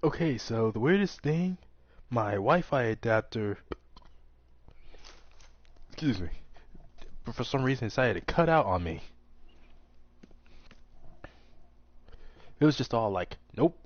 Okay, so the weirdest thing, my Wi-Fi adapter, excuse me, but for some reason decided to cut out on me. It was just all like, nope.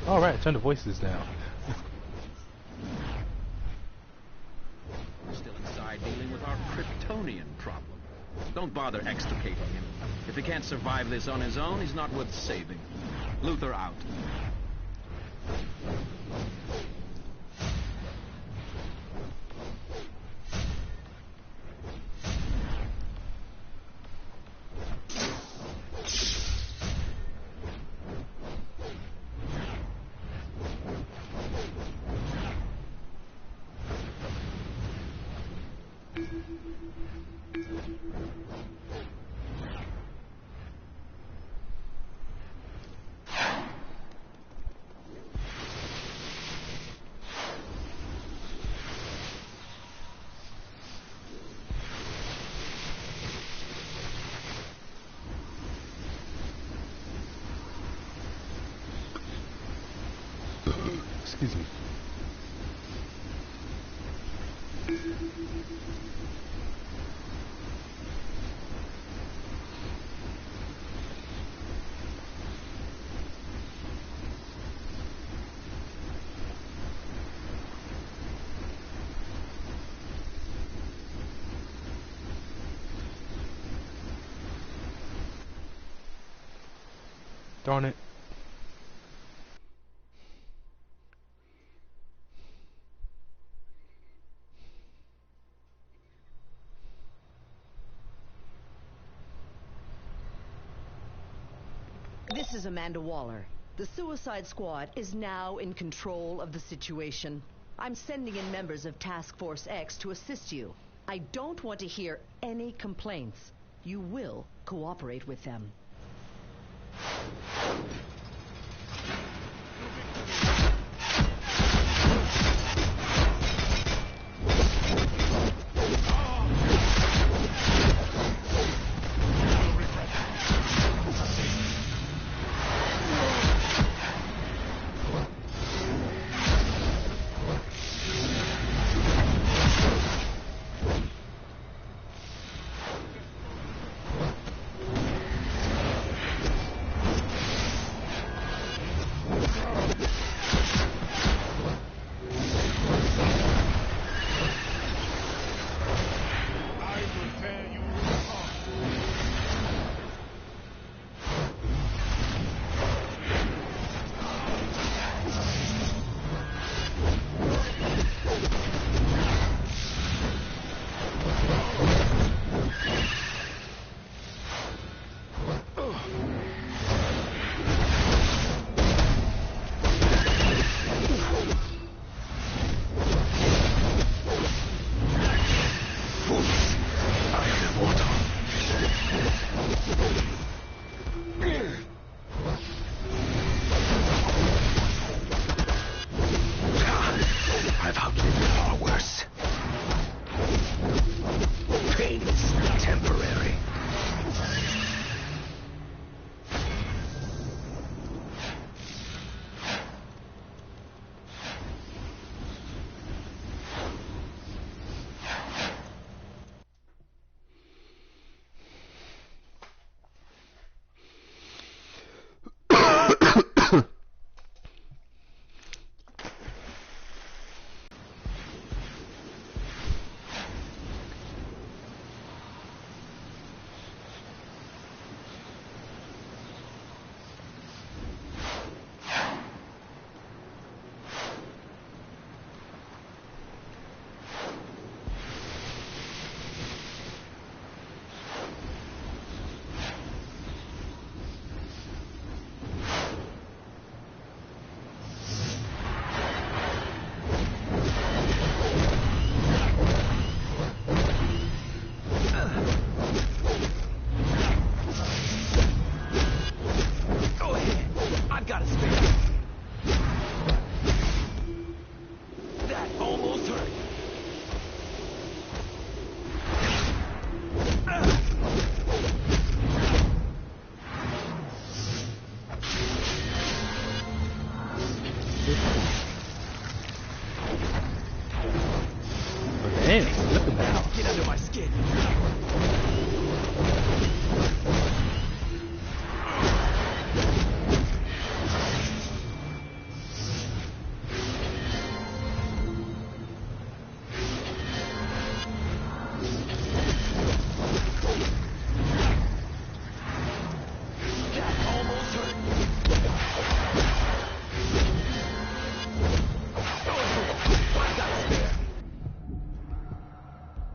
Alright, turn the voices down. We're still inside dealing with our Kryptonian problem. Don't bother extricating him. If he can't survive this on his own, he's not worth saving. Luther out. Excuse me. Darn it. This is Amanda Waller. The Suicide Squad is now in control of the situation. I'm sending in members of Task Force X to assist you. I don't want to hear any complaints. You will cooperate with them. Damn, flipping now. Get under my skin.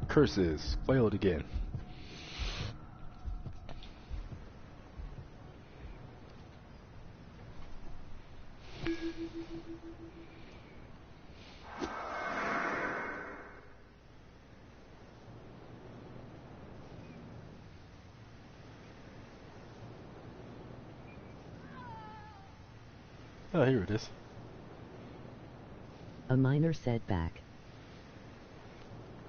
Curses, failed again. Oh, here it is. A minor setback.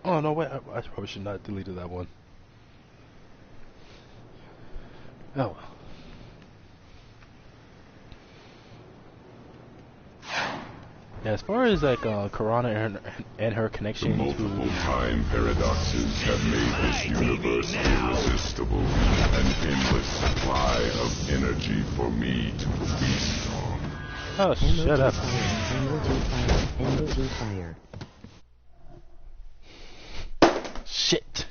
Oh no, wait, I probably should not have deleted that one. Oh well. Yeah, as far as like Karana and her connection The to multiple time paradoxes have made this universe irresistible, an endless supply of energy for me to feast on. oh, shut up. Energy fire. Energy fire. Shit.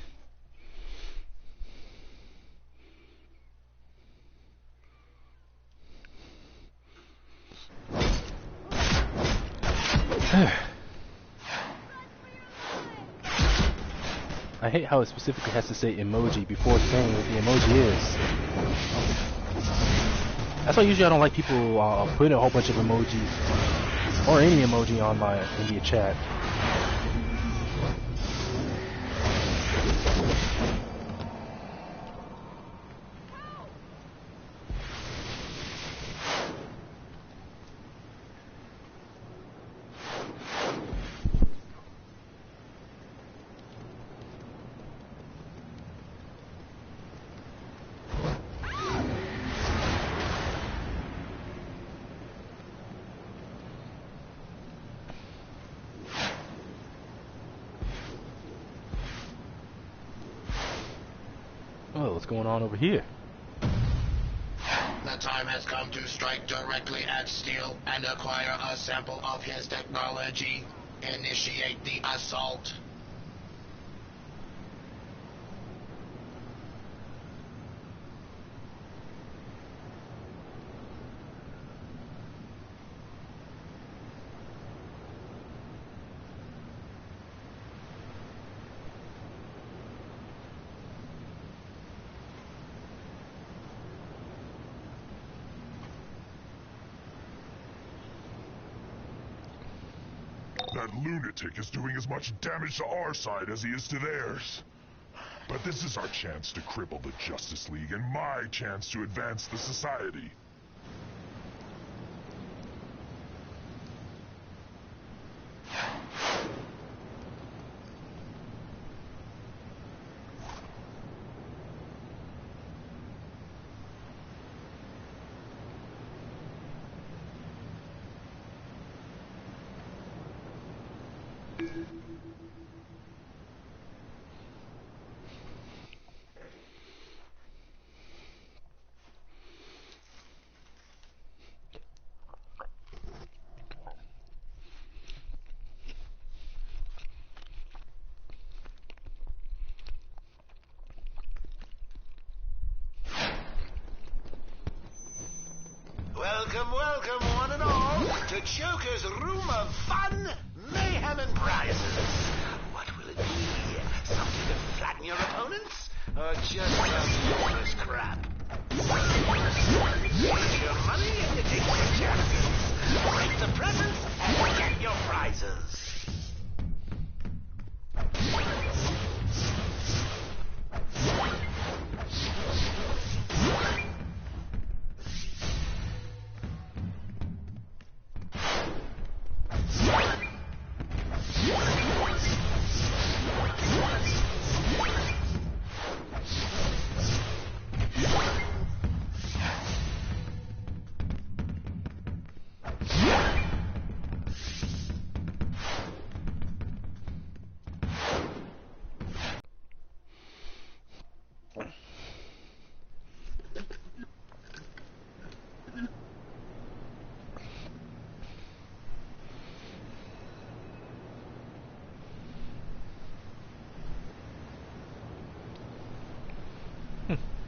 I hate how it specifically has to say emoji before saying what the emoji is. That's why usually I don't like people putting a whole bunch of emojis or any emoji on my India chat. Oh, what's going on over here? The time has come to strike directly at Steel and acquire a sample of his technology. Initiate the assault. That lunatic is doing as much damage to our side as he is to theirs. But this is our chance to cripple the Justice League and my chance to advance the society. Welcome, welcome, one and all, to Joker's Room of Fun, Mayhem, and Prizes. What will it be? Something to flatten your opponents? Or just some useless crap? Take your money and you take your chances. Break the presents and get your prizes.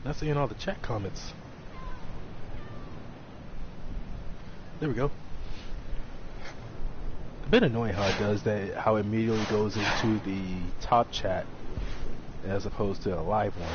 Not seeing all the chat comments. There we go. A bit annoying how it does that, how it immediately goes into the top chat as opposed to a live one.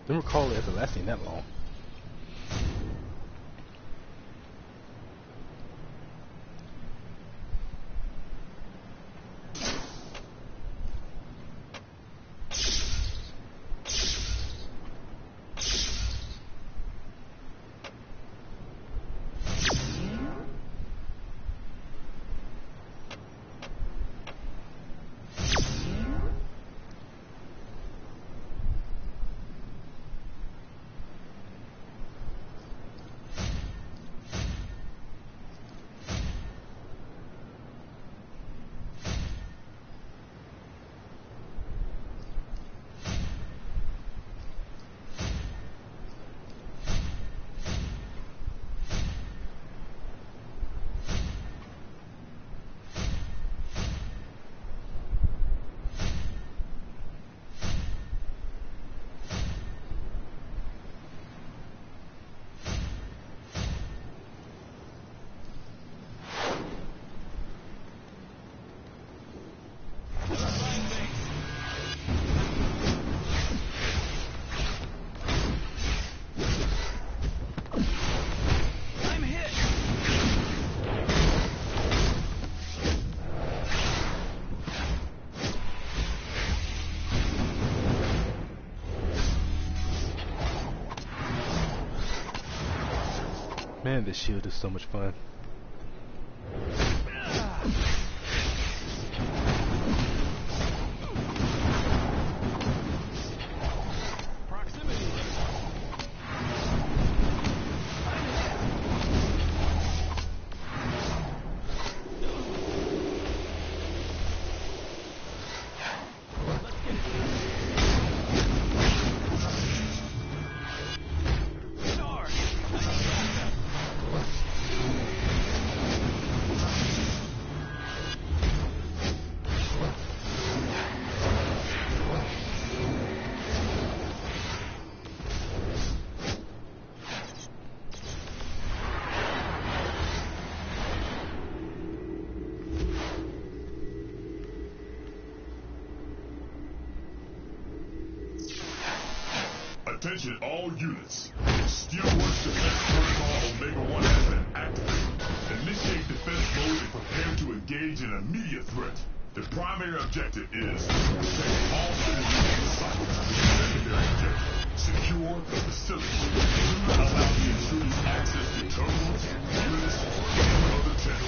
Don't recall it ever lasting that long. Man, this shield is so much fun. Attention all units. Steelworks Defense Protocol Omega-1 has been activated. Initiate defense mode and prepare to engage an immediate threat. The primary objective is to protect all citizens in the site. The secondary objective, secure the facility. Do not allow the intruders access to terminals, units, or any other tech.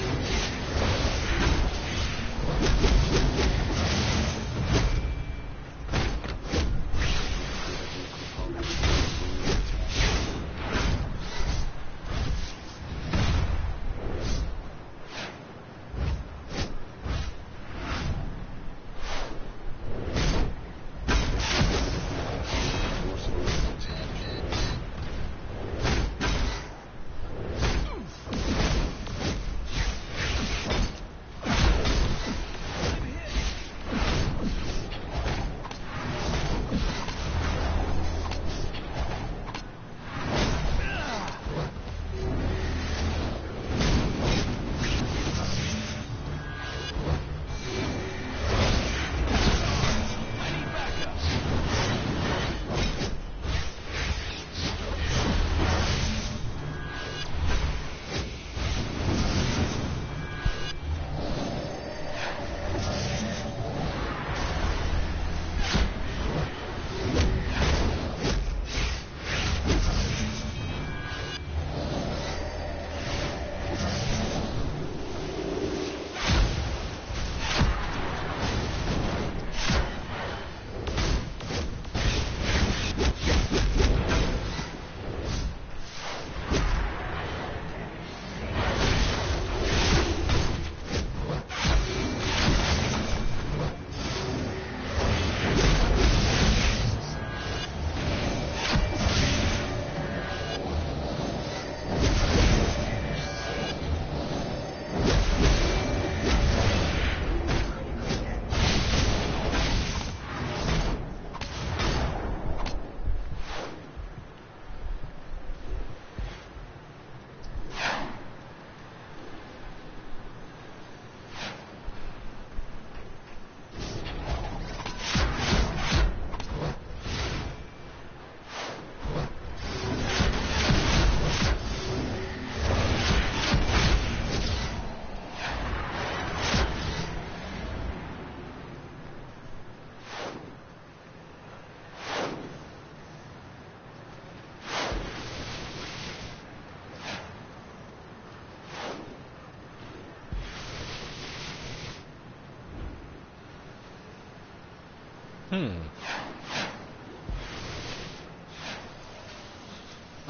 I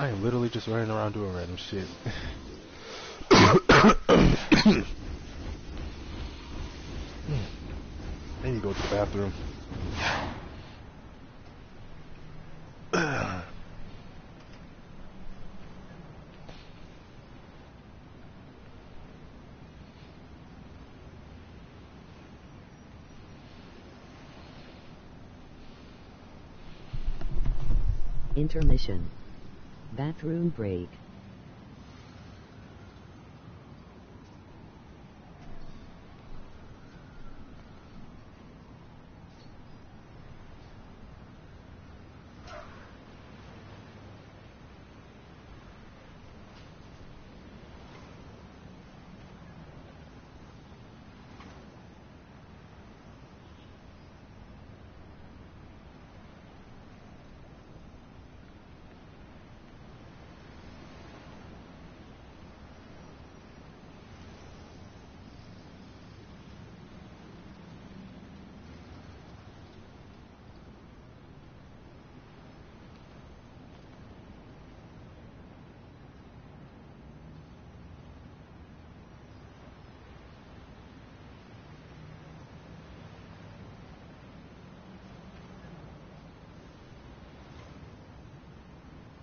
am literally just running around doing random shit. I need to go to the bathroom. Intermission. Bathroom break.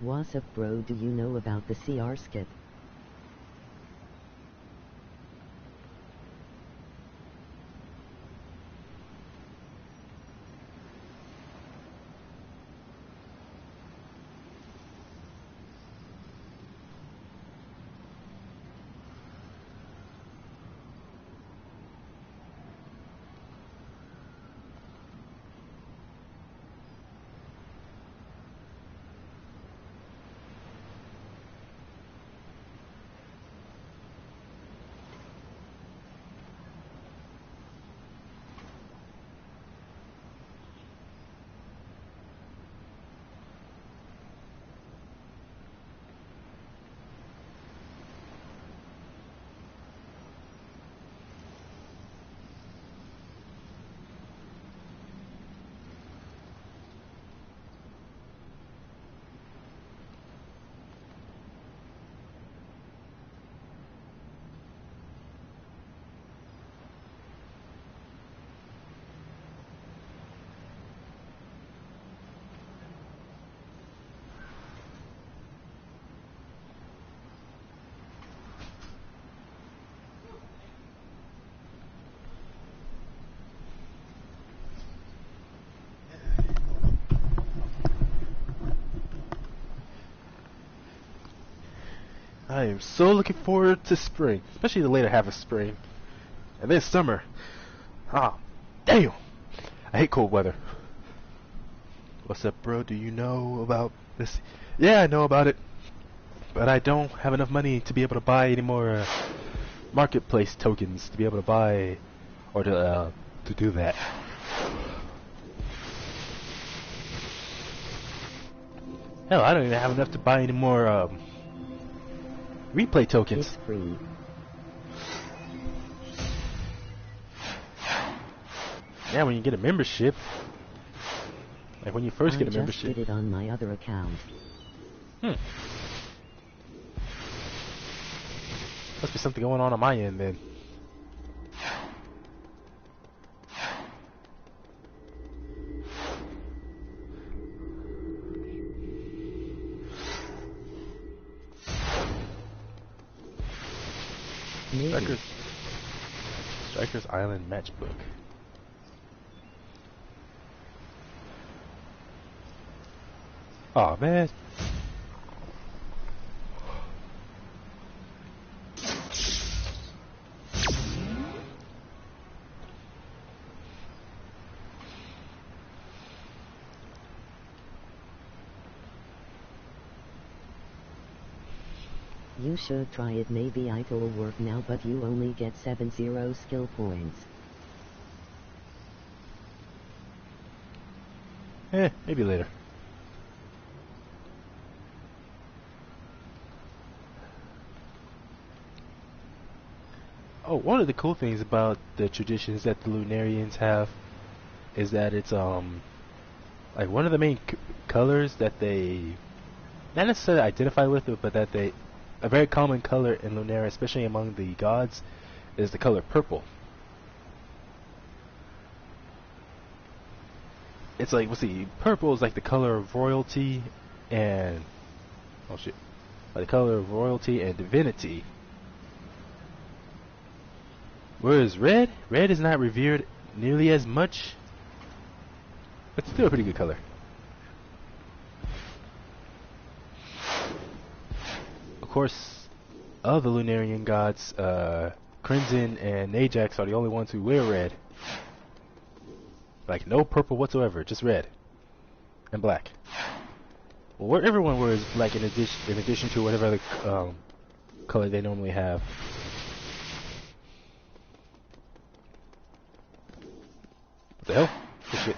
What's up, bro? Do you know about the CR skip? I am so looking forward to spring, especially the later half of spring. And then summer. Ah, damn! I hate cold weather. What's up, bro? Do you know about this? Yeah, I know about it. But I don't have enough money to be able to buy any more marketplace tokens to be able to buy or to do that. Hell, I don't even have enough to buy any more replay tokens. It's free. Yeah, when you get a membership. Like when you first get a I membership. just did it on my other account. Must be something going on my end then. Maybe. Strikers Island Matchbook. Aw, man. You should try it. Maybe it'll work now, but you only get 70 skill points. Maybe later. Oh, one of the cool things about the traditions that the Lunarians have is that it's like one of the main colors that they not necessarily identify with it, but that they a very common color in Lunaria, especially among the gods, is the color purple. It's like, let's see, purple is like the color of royalty and oh shit, like the color of royalty and divinity. Whereas red is not revered nearly as much, but still a pretty good color. Of course, of the Lunarian gods, Crimson and Ajax are the only ones who wear red. Like no purple whatsoever, just red and black. Well, where everyone wears black in addition to whatever other color they normally have. What the hell? Oh, shit.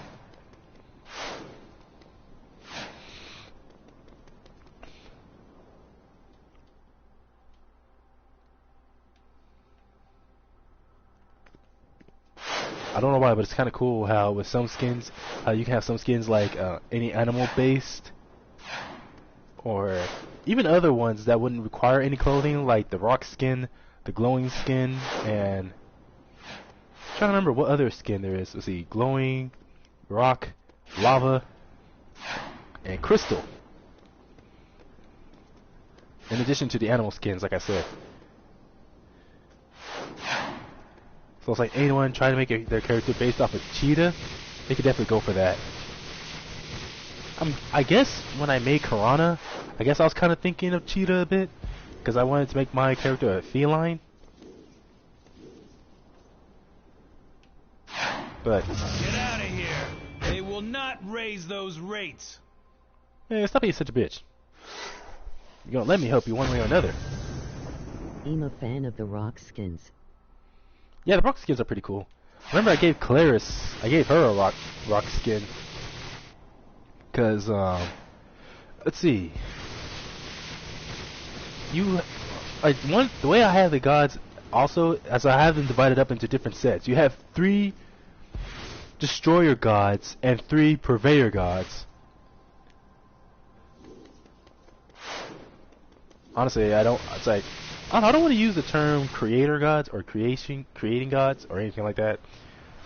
I don't know why, but it's kind of cool how with some skins, how you can have some skins like any animal based, or even other ones that wouldn't require any clothing, like the rock skin, the glowing skin, and I'm trying to remember what other skin there is. Let's see, glowing, rock, lava, and crystal. In addition to the animal skins, like I said. So it's like anyone trying to make their character based off of cheetah, they could definitely go for that. I guess when I made Karana, I guess I was kind of thinking of cheetah a bit, because I wanted to make my character a feline. But get out of here! They will not raise those rates. Hey, stop being such a bitch. You're gonna let me help you one way or another. I'm a fan of the rock skins. Yeah, the rock skins are pretty cool. Remember, I gave her a rock skin. Cause let's see. The way I have the gods also, as I have them divided up into different sets. You have 3 destroyer gods and 3 purveyor gods. Honestly, I don't want to use the term creator gods or creating gods or anything like that.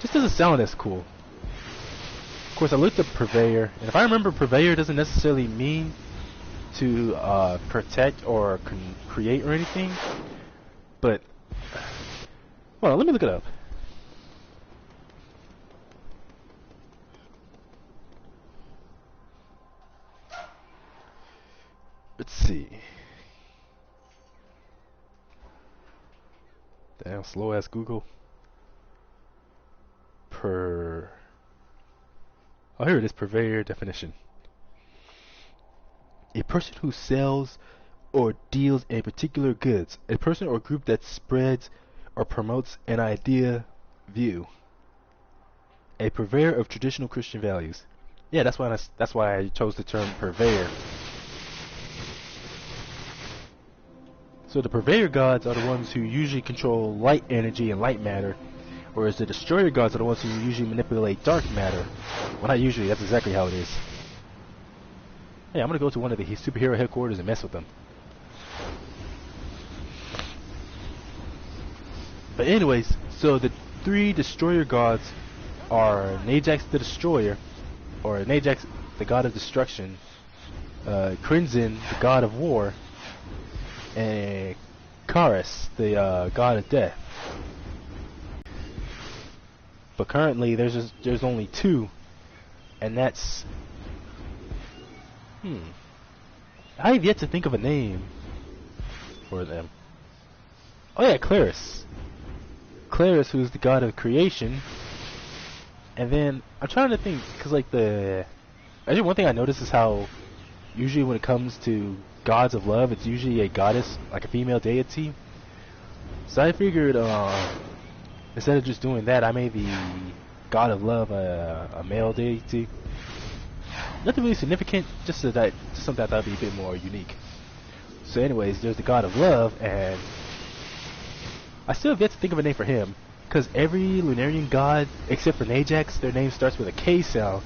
Just doesn't sound as cool. Of course, I looked up purveyor, and if I remember, purveyor doesn't necessarily mean to protect or create or anything. But, well, let me look it up. Let's see. Damn, slow ass Google. Oh, here it is, purveyor definition. A person who sells or deals in particular goods. A person or group that spreads or promotes an idea, view. A purveyor of traditional Christian values. Yeah, that's why I chose the term purveyor. So the purveyor gods are the ones who usually control light energy and light matter, whereas the destroyer gods are the ones who usually manipulate dark matter. Well, not usually, that's exactly how it is. Hey, I'm gonna go to one of the superhero headquarters and mess with them. But anyways, so the 3 destroyer gods are Ajax the Destroyer, or Ajax the god of destruction, Crimson the god of war, and Charis, the god of death. But currently, there's only 2, and that's I have yet to think of a name for them. Oh yeah, Claris, who's the god of creation. And then I'm trying to think, cause like actually one thing I noticed is how usually when it comes to gods of love, it's usually a goddess, like a female deity. So I figured, instead of just doing that, I made the god of love a male deity. Nothing really significant, just something I thought would be a bit more unique. So anyways, there's the god of love, and I still have yet to think of a name for him. Because every Lunarian god, except for Najax, their name starts with a K sound,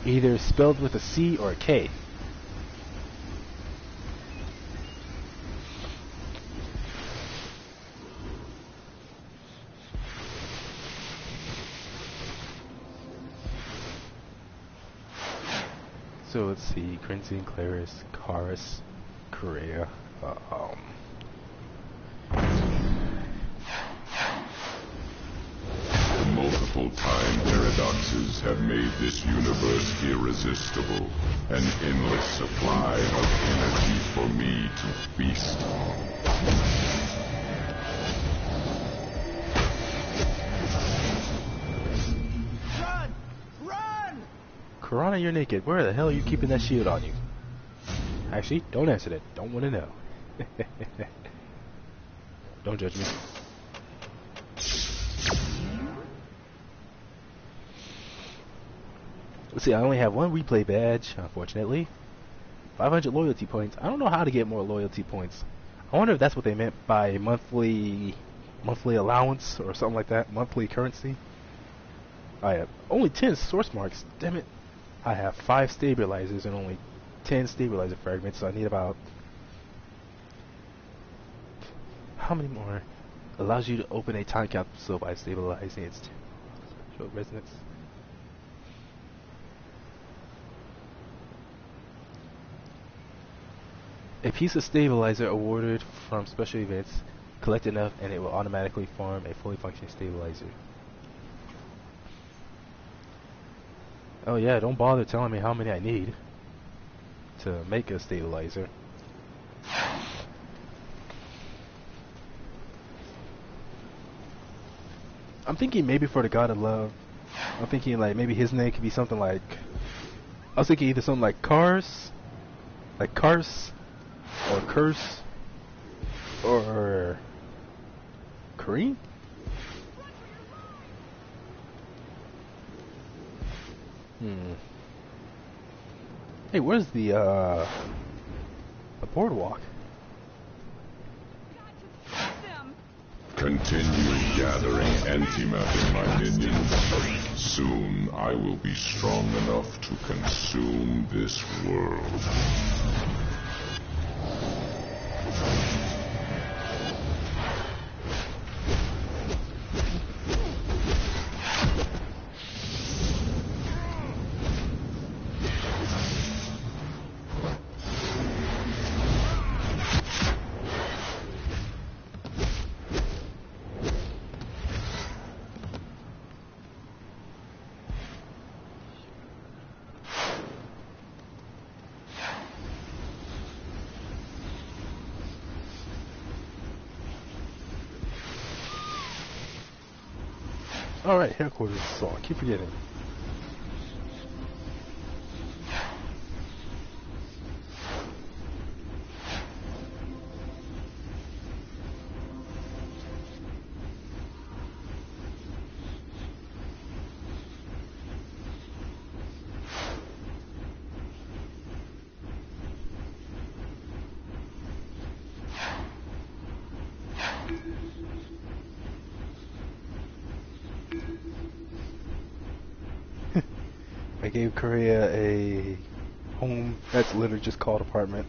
either spelled with a C or a K. So let's see, Crimson, Claris, Karis, Korea. Multiple time paradoxes have made this universe irresistible. An endless supply of energy for me to feast on. Run! Run! Karana, you're naked. Where the hell are you keeping that shield on you? Actually, don't answer that. Don't want to know. Don't judge me. Let's see, I only have one replay badge, unfortunately. 500 loyalty points. I don't know how to get more loyalty points. I wonder if that's what they meant by monthly allowance or something like that. Monthly currency. I have only 10 source marks. Damn it. I have 5 stabilizers and only 10 stabilizer fragments, so I need about... How many more? Allows you to open a time capsule by stabilizing its resonance. A piece of stabilizer awarded from special events. Collect enough and it will automatically form a fully functioning stabilizer. Oh yeah, don't bother telling me how many I need to make a stabilizer. I'm thinking maybe for the God of Love, I'm thinking like maybe his name could be something like, I was thinking either something like Kars, or Curse, or Kareem? Hey, where's the boardwalk? Continue gathering antimatter, my minions. Soon I will be strong enough to consume this world. Alright, headquarters, so I keep forgetting. I gave Korea a home that's literally just called apartment.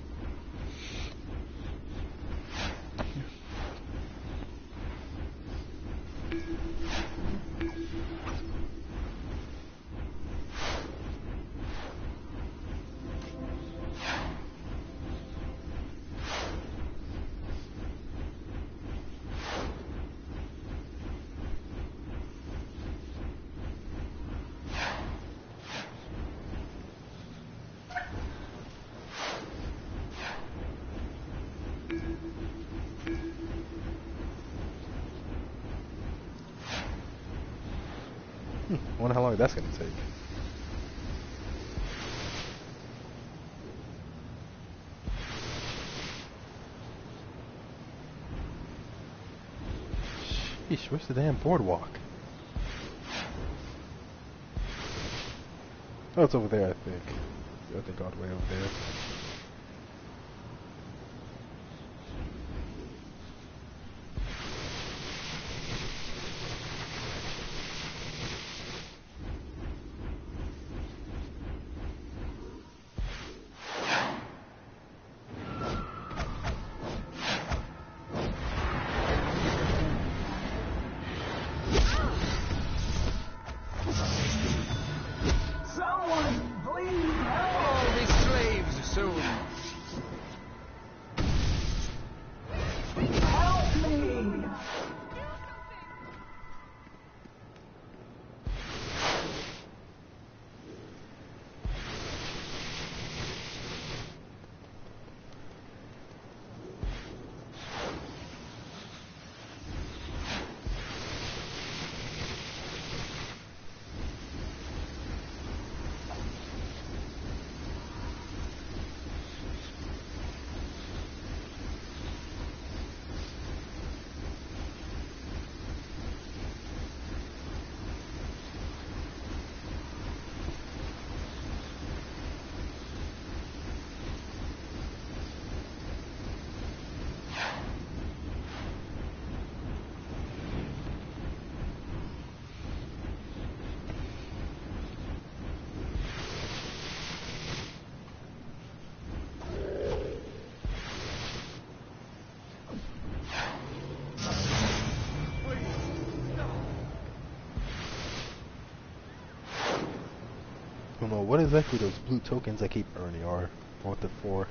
I wonder how long that's going to take. Sheesh, where's the damn boardwalk? Oh, it's over there, I think. I think all the way over there. don't know what exactly those blue tokens I keep earning are. What they're for.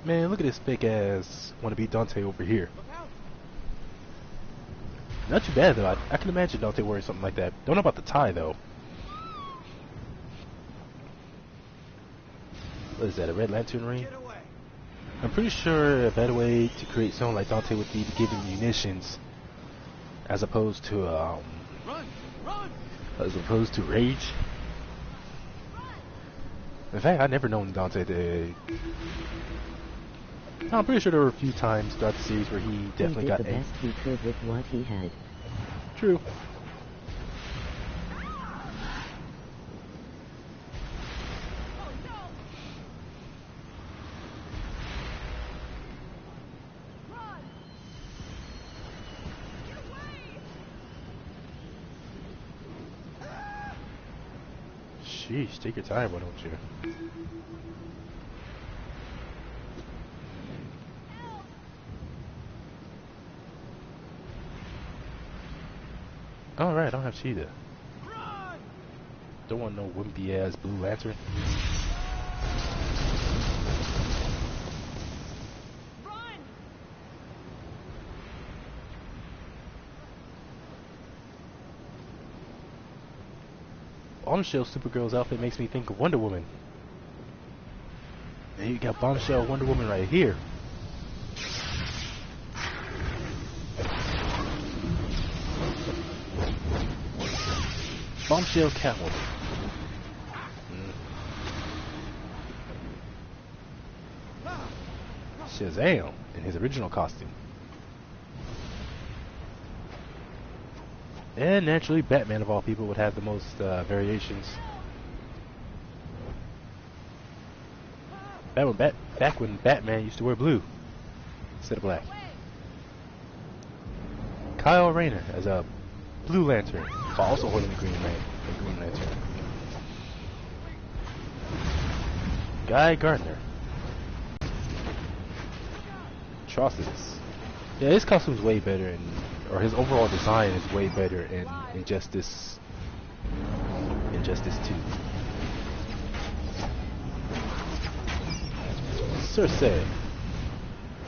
Man, look at this fake ass wannabe Dante over here. Not too bad though. I can imagine Dante wearing something like that. Don't know about the tie though. What is that? A Red Lantern ring? I'm pretty sure a better way to create someone like Dante would be to give him munitions, as opposed to rage. In fact, I never known Dante to. I'm pretty sure there were a few times throughout the series where he definitely got the best he could with what he had. True. Sheesh, take your time, why don't you? Alright, I don't have Cheetah. Don't want no wimpy ass Blue Lantern. Bombshell Supergirl's outfit makes me think of Wonder Woman. And you got Bombshell Wonder Woman right here. Bombshell Catwoman. Shazam in his original costume. And naturally, Batman of all people would have the most variations. Back when Batman used to wear blue instead of black. Kyle Rayner as a Blue Lantern, while also holding the Green Lantern. Guy Gardner. Atrocitus. Yeah, his costume's way better, or his overall design is way better in Injustice 2. Cersei.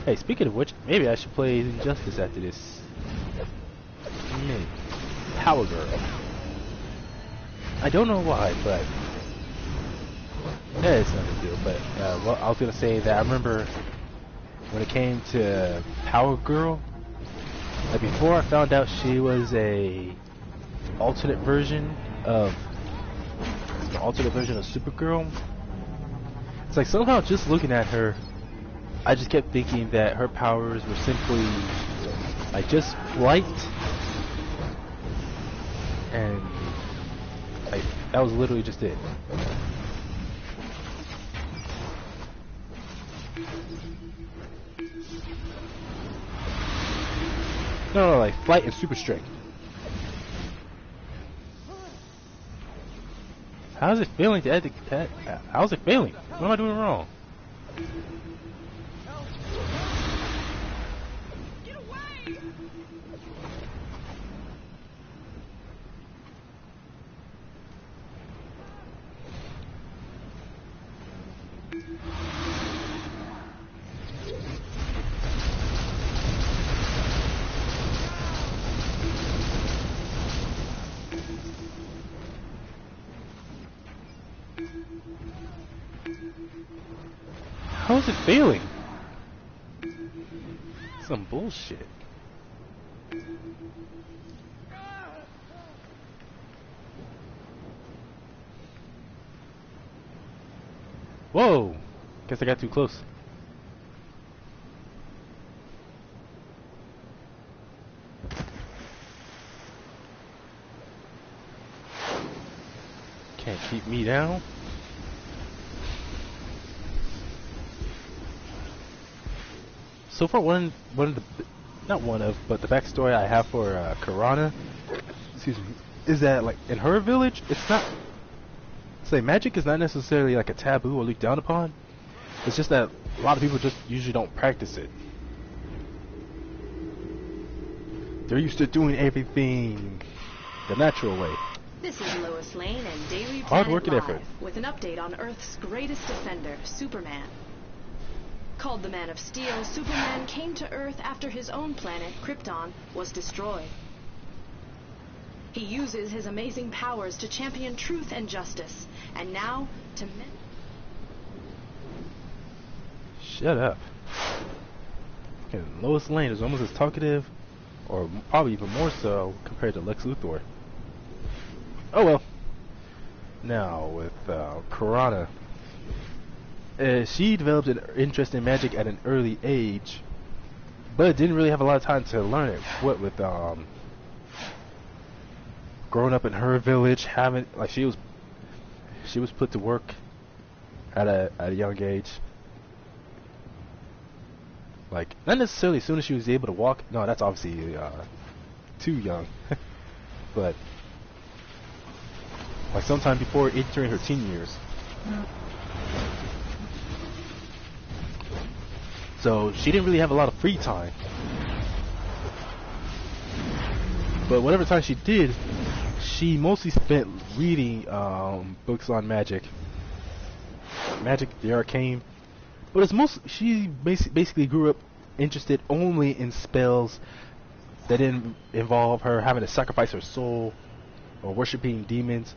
Hey, speaking of which, maybe I should play Injustice after this. Power Girl. I don't know why, but yeah, it's not a deal. But well, I was gonna say that I remember when it came to Power Girl, like before I found out she was a alternate version of Supergirl. It's like somehow just looking at her, I just kept thinking that her powers were simply like just flight. And like that was literally just it. No, like flight and super strength. How's it feeling to add the how's it feeling? What am I doing wrong? Get away! How's it feeling? Some bullshit. Whoa! Guess I got too close. keep me down. So far, but the backstory I have for Karana, excuse me, is that like in her village, it's not. Say magic is not necessarily like a taboo or looked down upon. It's just that a lot of people just usually don't practice it. They're used to doing everything the natural way. This is Lois Lane and Daily Hard Planet work and Live effort. with an update on Earth's greatest defender, Superman. Called the Man of Steel, Superman came to Earth after his own planet, Krypton, was destroyed. He uses his amazing powers to champion truth and justice, and now to men. Shut up. And Lois Lane is almost as talkative, or probably even more so, compared to Lex Luthor. Oh well. Now, with Karana. She developed an interest in magic at an early age, but didn't really have a lot of time to learn it. What with growing up in her village, having like she was put to work at a young age. Like not necessarily as soon as she was able to walk. No, that's obviously too young. But like sometime before entering her teen years. So she didn't really have a lot of free time. But whatever time she did, she mostly spent reading books on magic, the arcane. But it's she basically grew up interested only in spells that didn't involve her having to sacrifice her soul or worshiping demons.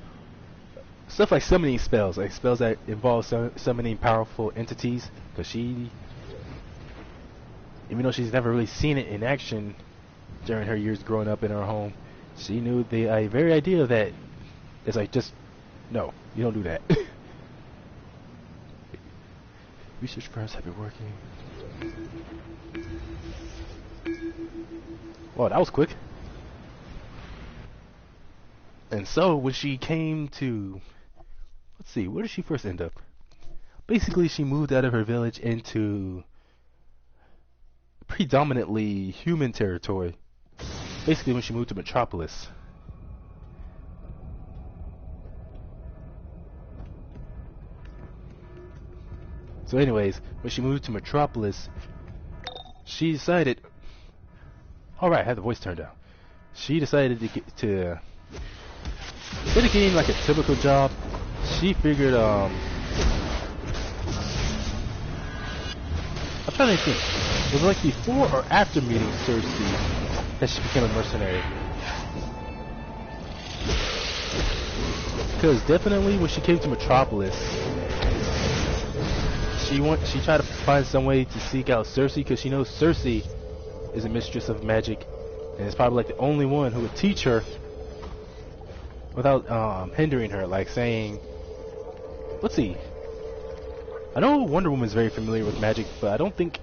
Stuff like summoning spells, like spells that involve summoning powerful entities. Because she, even though she's never really seen it in action during her years growing up in her home, she knew the very idea that it's like just no, you don't do that. Research firms have been working. Well, that was quick. And so when she came to, let's see, where did she first end up? Basically, she moved out of her village into predominantly human territory. Basically, when she moved to Metropolis. So anyways, when she moved to Metropolis, she decided, alright, I had the voice turned down. She decided to instead of getting like a typical job, she figured, I'm trying to think, was it like before or after meeting Cersei that she became a mercenary? Because definitely when she came to Metropolis, she tried to find some way to seek out Cersei, because she knows Cersei is a mistress of magic and is probably like the only one who would teach her without hindering her, like saying, let's see, I know Wonder Woman is very familiar with magic, but I don't think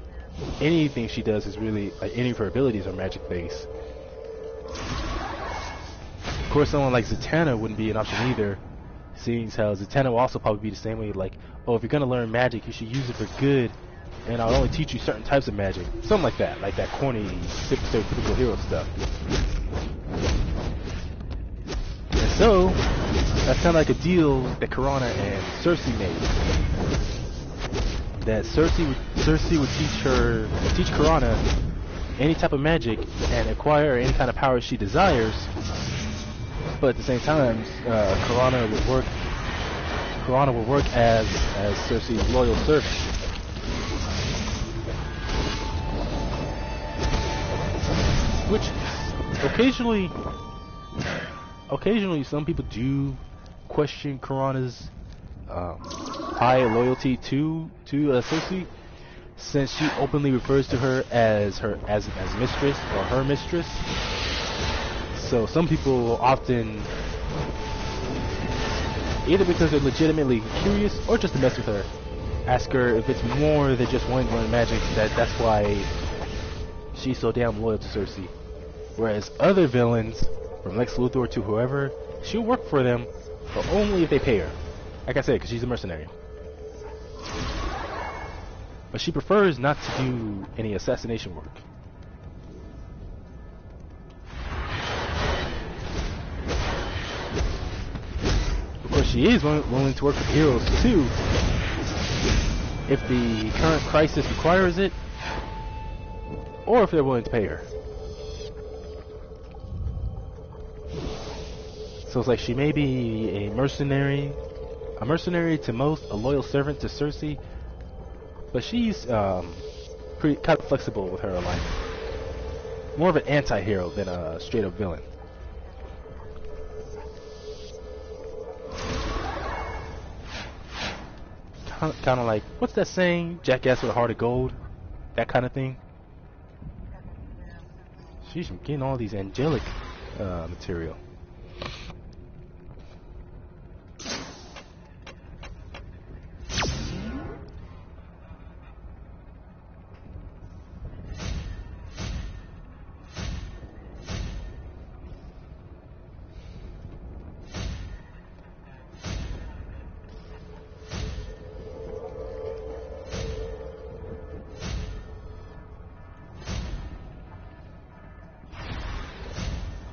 anything she does is really, like, any of her abilities are magic based. Of course, someone like Zatanna wouldn't be an option either, seeing as how Zatanna will also probably be the same way, like, oh, if you're gonna learn magic, you should use it for good, and I'll only teach you certain types of magic. Something like that corny, stereotypical hero stuff. And so, that's kind of like a deal that Karana and Cersei made. That Cersei would teach Karana any type of magic and acquire any kind of power she desires. But at the same time, Karana would work as Cersei's loyal servant. Which occasionally some people do question Karana's high loyalty to Cersei, since she openly refers to her as mistress or her mistress. So some people often, either because they're legitimately curious or just to mess with her, ask her if it's more than just wanting to learn magic, that's why she's so damn loyal to Cersei. Whereas other villains, from Lex Luthor to whoever, she'll work for them, but only if they pay her. Like I said, because she's a mercenary. But she prefers not to do any assassination work. Of course, she is willing to work with heroes too, if the current crisis requires it, or if they're willing to pay her. So it's like she may be a mercenary to most, a loyal servant to Cersei, but she's pretty kind of flexible with her alignment. More of an anti-hero than a straight-up villain. Kind of like, what's that saying? Jackass with a heart of gold? That kind of thing. She's getting all these angelic material.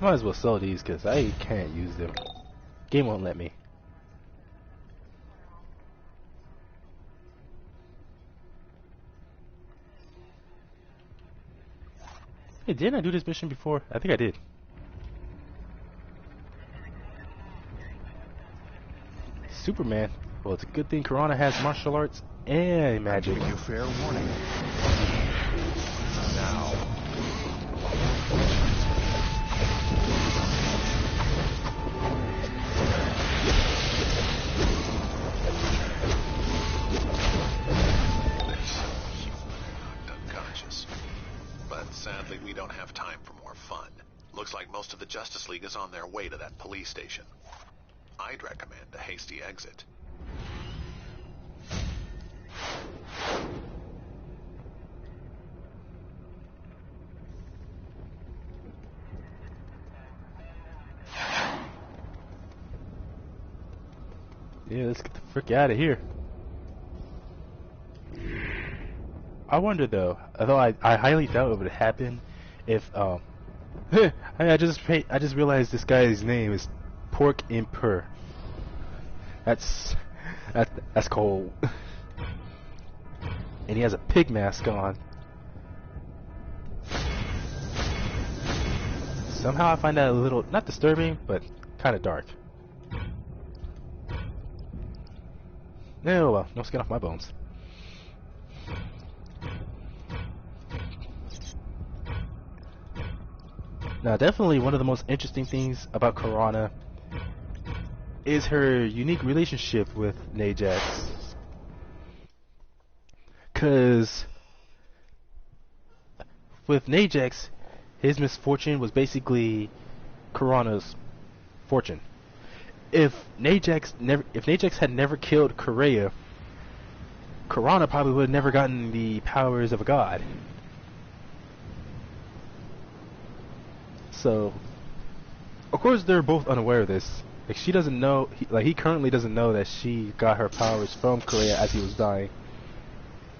Might as well sell these because I can't use them. Game won't let me. Hey, didn't I do this mission before? I think I did. Superman. Well, it's a good thing Karana has martial arts and magic. I'm giving you fair warning. Now. Sadly, we don't have time for more fun. Looks like most of the Justice League is on their way to that police station. I'd recommend a hasty exit. Yeah, let's get the frick out of here. I wonder though, although I highly doubt it would happen if I just realized this guy's name is Pork Imper. That's cold. And he has a pig mask on. Somehow I find that a little not disturbing, but kind of dark. Oh well, no skin off my bones. Now, definitely one of the most interesting things about Karana is her unique relationship with Najax. Because with Najax, his misfortune was basically Karana's fortune. If Najax had never killed Karaya, Karana probably would have never gotten the powers of a god. So, of course, they're both unaware of this. Like, she doesn't know, he currently doesn't know that she got her powers from Karaya as he was dying.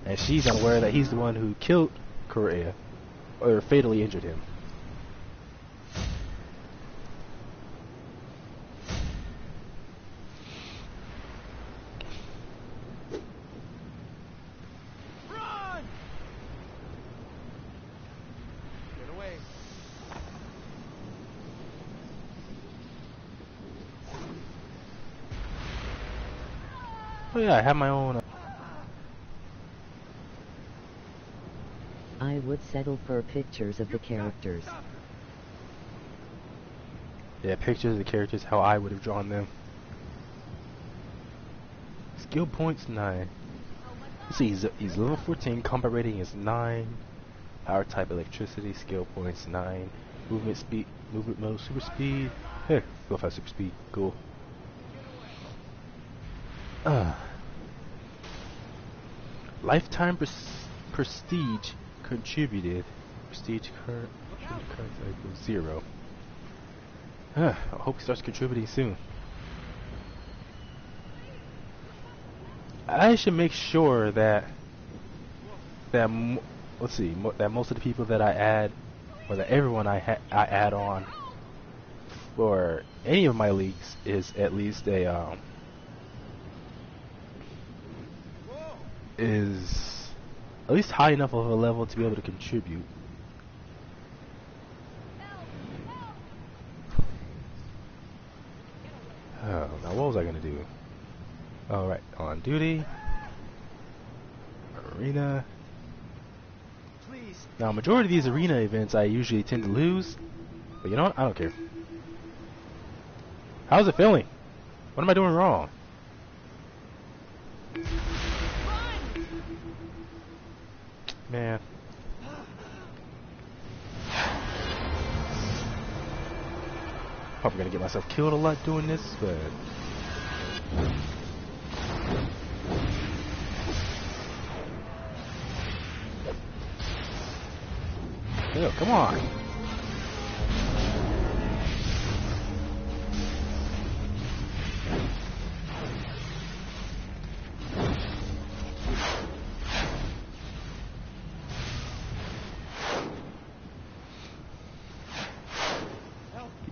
And she's unaware that he's the one who killed Karaya, or fatally injured him. Run! Get away. Oh yeah, I have my own. I would settle for pictures of the characters. Yeah, pictures of the characters, how I would have drawn them. Skill points 9. Let's see, he's level 14, combat rating is 9. Power type electricity, skill points 9. Movement speed, movement mode, super speed. Hey, go fast, super speed, cool. Lifetime prestige contributed. Prestige current cycle 0. I hope he starts contributing soon. I should make sure that let's see, that most of the people that I add, or that everyone I add on for any of my leagues is at least a is at least high enough of a level to be able to contribute. Oh, now what was I gonna do? All right, on duty, arena. Now, majority of these arena events I usually tend to lose, but you know what? I don't care. How's it feeling? What am I doing wrong? Man. Probably gonna get myself killed a lot doing this, but yo, come on.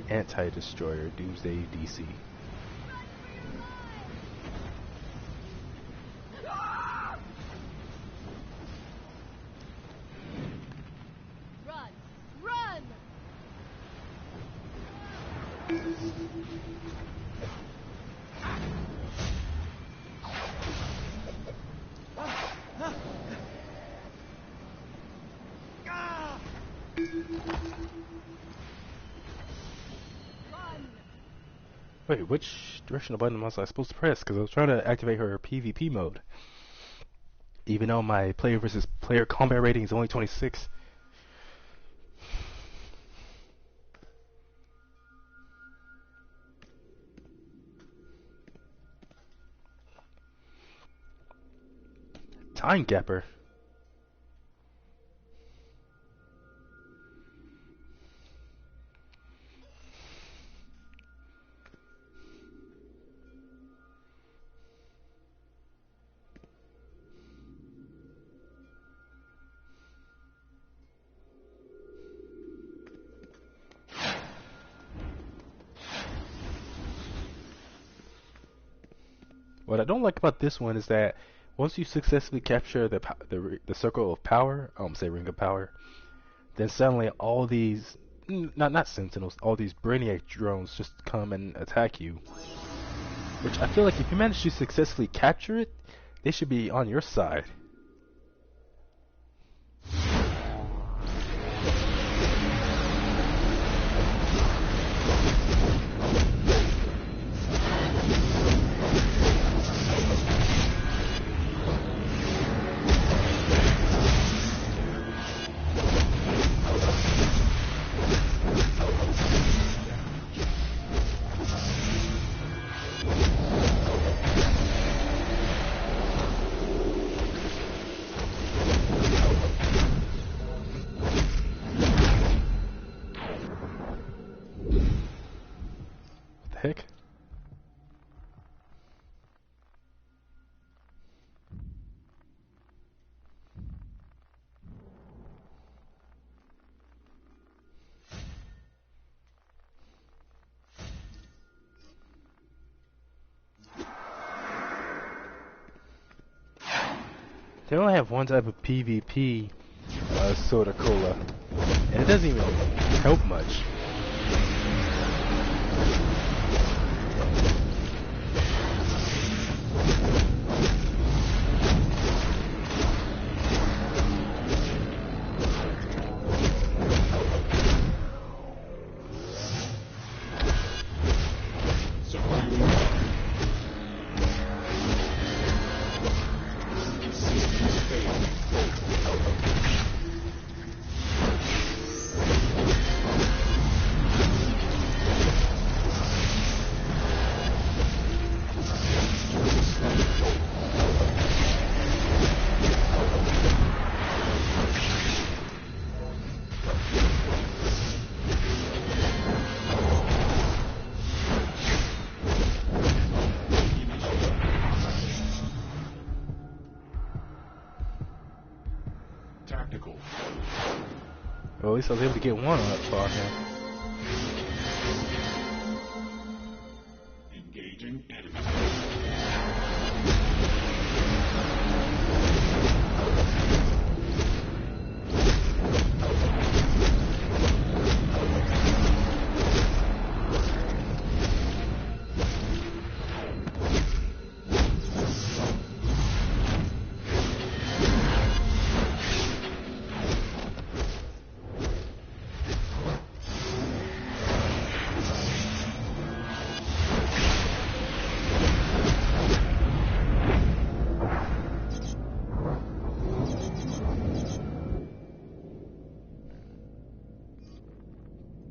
The Anti-Destroyer Doomsday DC. Wait, which directional button was I supposed to press? Because I was trying to activate her PvP mode. Even though my player versus player combat rating is only 26. Time Gapper. What I don't like about this one is that once you successfully capture the circle of power, say ring of power, then suddenly all these not sentinels, all these brainiac drones just come and attack you. Which I feel like if you manage to successfully capture it, they should be on your side. Heck? They only have one type of PvP soda cola, and it doesn't even help much. impractical. Well, at least I was able to get one on that spot now. Engaging enemy.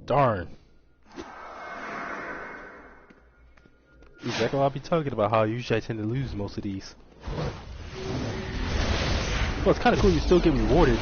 Darn. Exactly what I'll be talking about, how usually I tend to lose most of these. Well, it's kind of cool you still get rewarded.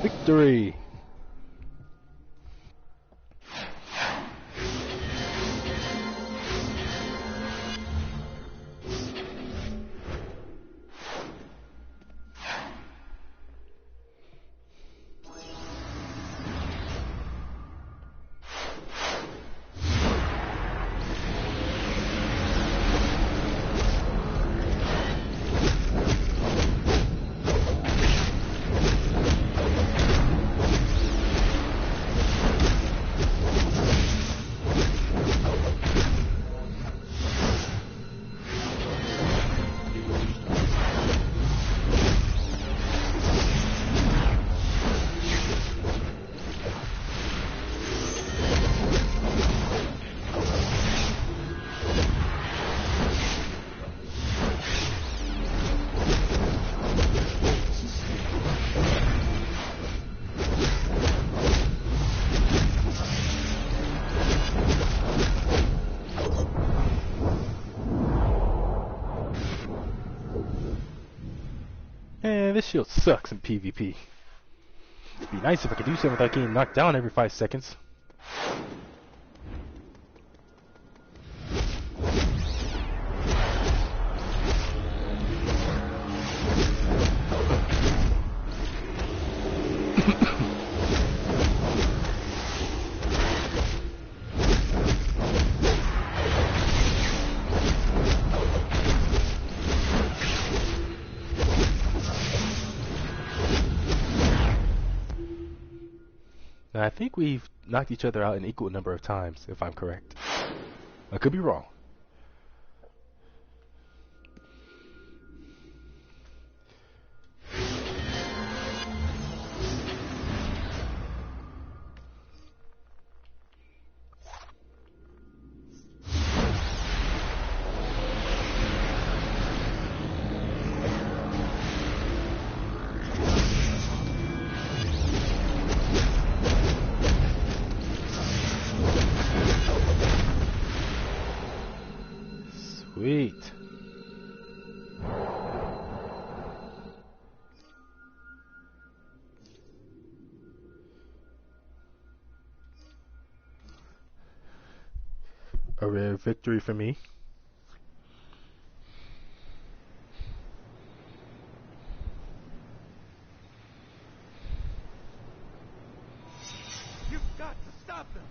Victory! Man, this shield sucks in PvP. It'd be nice if I could do something without getting knocked down every 5 seconds. I think we've knocked each other out an equal number of times, if I'm correct. I could be wrong. Sweet. A rare victory for me. You've got to stop them!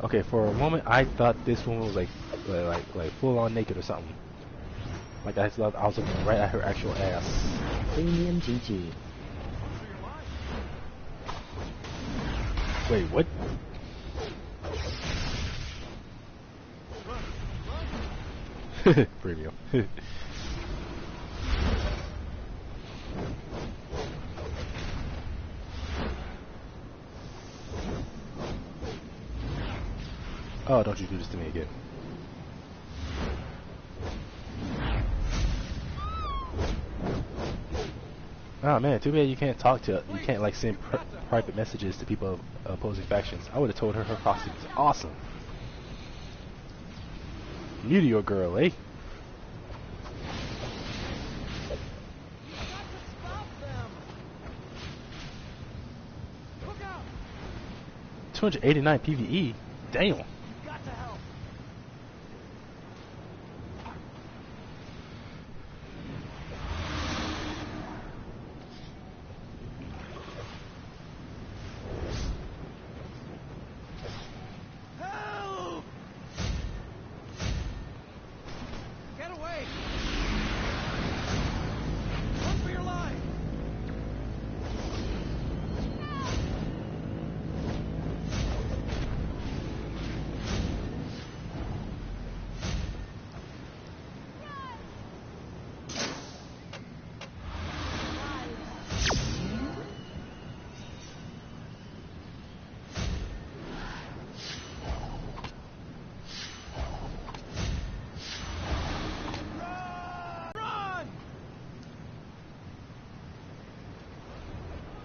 Okay, for a moment I thought this one was like full on naked or something. Like I thought I was looking right at her actual ass. Premium GG. Wait, what? Premium. Oh, don't you do this to me again. Oh man, too bad you can't talk to, you can't like send private messages to people of opposing factions. I would have told her her costume is awesome. Meteor girl, eh? $289 PVE? Damn.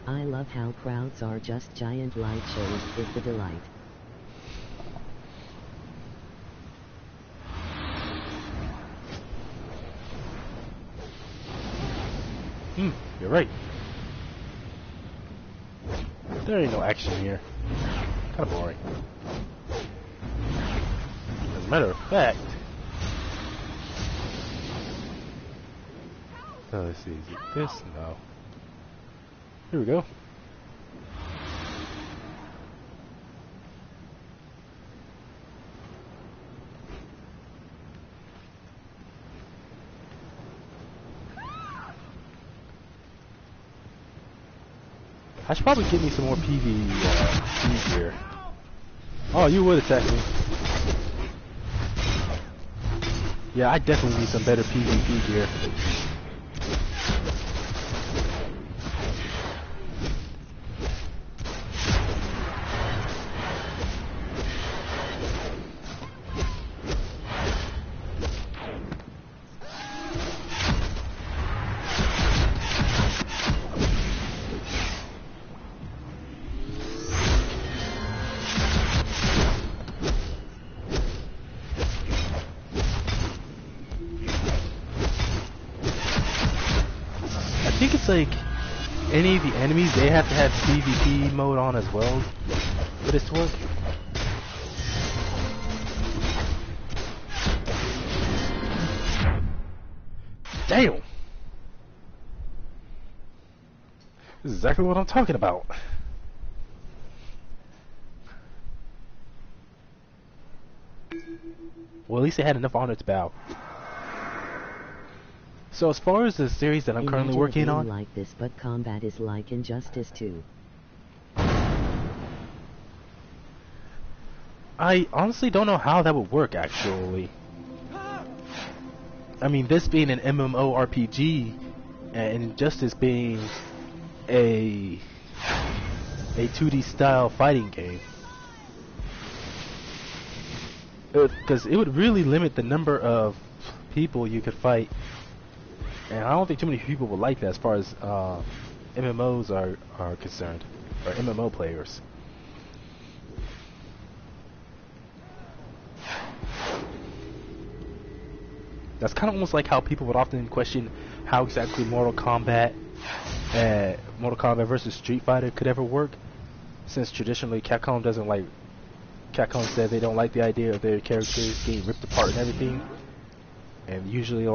I love how crowds are just giant light shows, is the delight. You're right. There ain't no action here. Kinda boring. As a matter of fact... So let's see, is it this? No. Here we go. I should probably get me some more PvP gear. Oh, you would attack me. Yeah, I definitely need some better PvP gear. I think it's like any of the enemies, they have to have PvP mode on as well for this to work. Damn! This is exactly what I'm talking about. Well, at least they had enough honor to bow. So as far as the series that I'm currently working on, like this, but combat is like Injustice 2. I honestly don't know how that would work. Actually, I mean, this being an MMORPG and Injustice being a 2D style fighting game, because it would really limit the number of people you could fight. And I don't think too many people would like that as far as MMOs are concerned, or MMO players. That's kind of almost like how people would often question how exactly Mortal Kombat versus Street Fighter could ever work, since traditionally Capcom said they don't like the idea of their characters getting ripped apart and everything, and usually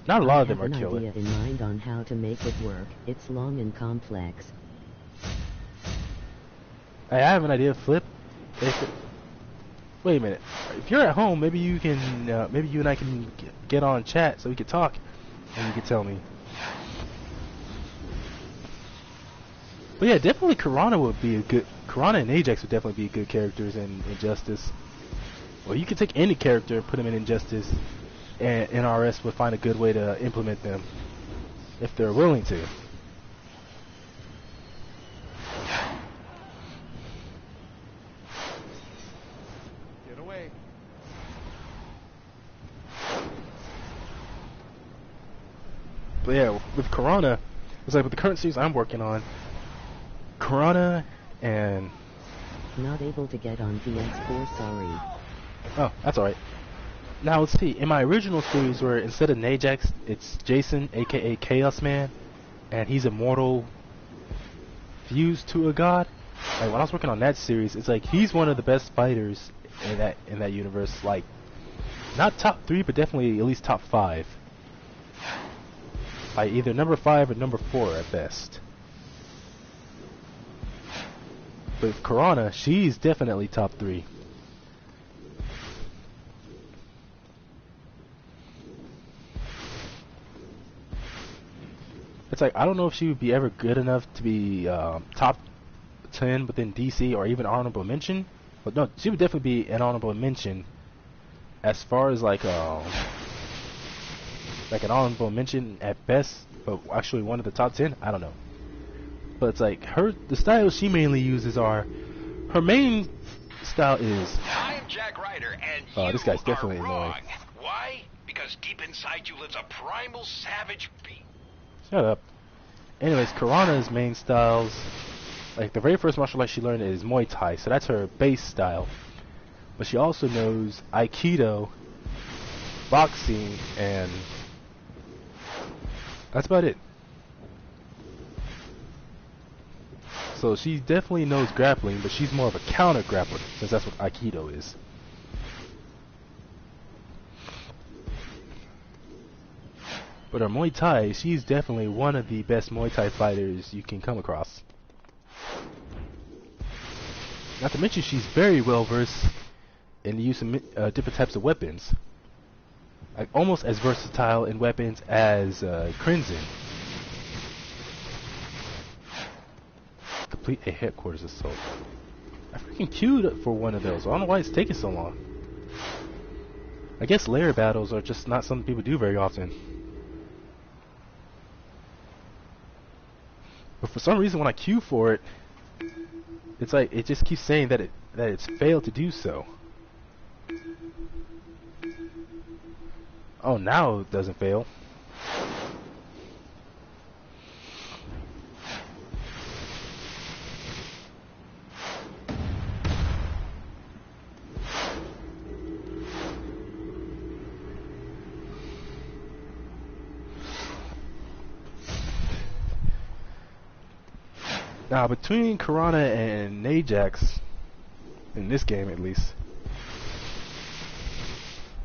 not a lot of them are killed. I have an idea in mind on how to make it work. It's long and complex. I have an idea, Flip. Wait a minute. If you're at home, maybe you can, maybe you and I can get on chat so we can talk, and you can tell me. But yeah, definitely Karana would be a good. Karana and Ajax would definitely be good characters in Injustice. Well, you could take any character, put them in Injustice, and NRS would find a good way to implement them if they're willing to. Get away. But yeah, with Karana, it's like with the current series I'm working on, Karana and... Not able to get on PS4, sorry. Oh, that's alright. Now let's see, in my original series where instead of Ajax, it's Jason, aka Chaos Man, and he's immortal fused to a god. Like when I was working on that series, it's like he's one of the best fighters in that universe, like not top 3 but definitely at least top 5. Like either number 5 or number 4 at best. But Karana, she's definitely top 3. It's like I don't know if she would be ever good enough to be top 10 within DC or even honorable mention. But no, she would definitely be an honorable mention as far as like an honorable mention at best. But actually one of the top 10, I don't know. But it's like the styles she mainly uses are, her main style is. I'm Jack Ryder, and this guy's definitely are annoying. wrong. Why? Because deep inside you lives a primal savage beast. Shut up. Anyways, Karana's main styles, like the very first martial art she learned is Muay Thai, so that's her base style. But she also knows Aikido, boxing, and that's about it. So she definitely knows grappling, but she's more of a counter grappler, since that's what Aikido is. But her Muay Thai, she's definitely one of the best Muay Thai fighters you can come across. Not to mention she's very well versed in the use of different types of weapons. Like almost as versatile in weapons as Crimson. Complete a headquarters assault. I freaking queued for one of those. I don't know why it's taking so long. I guess lair battles are just not something people do very often. But for some reason when I queue for it, it's like it just keeps saying that it's failed to do so. Oh, now it doesn't fail. Now, between Karana and Ajax, in this game at least,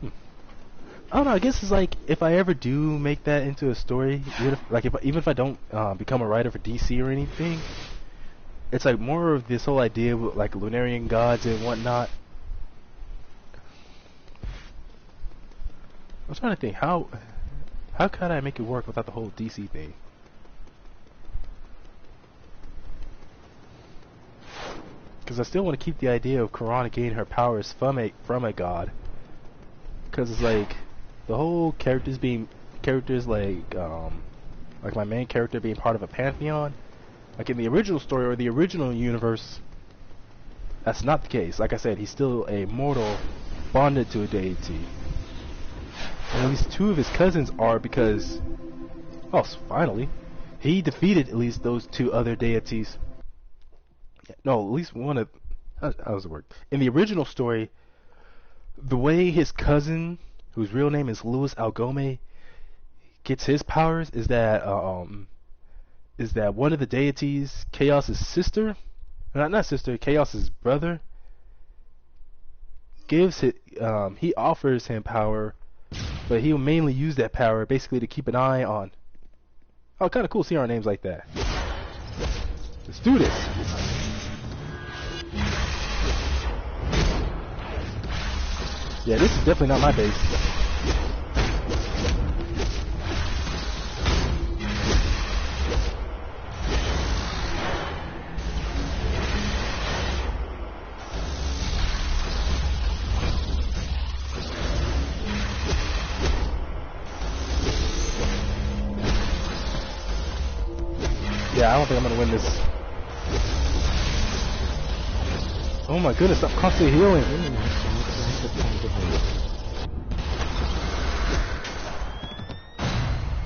I don't know, I guess it's like, if I ever do make that into a story, even if I don't become a writer for DC or anything, it's like more of this whole idea with like Lunarian gods and whatnot. I'm trying to think, how could I make it work without the whole DC thing? Because I still want to keep the idea of Karana gaining her powers from a god. Because it's like the whole characters like my main character being part of a pantheon. Like in the original story or the original universe, that's not the case. Like I said, he's still a mortal bonded to a deity. And at least 2 of his cousins are, because finally he defeated at least those 2 other deities. No, at least one of... How does it work? In the original story, the way his cousin, whose real name is Louis Algome, gets his powers is that one of the deities, Chaos's sister, not sister, Chaos's brother, he offers him power, but he'll mainly use that power basically to keep an eye on... Oh, kind of cool seeing our names like that. Let's do this! Yeah, this is definitely not my base. don't think I'm gonna win this. Oh my goodness, I'm constantly healing.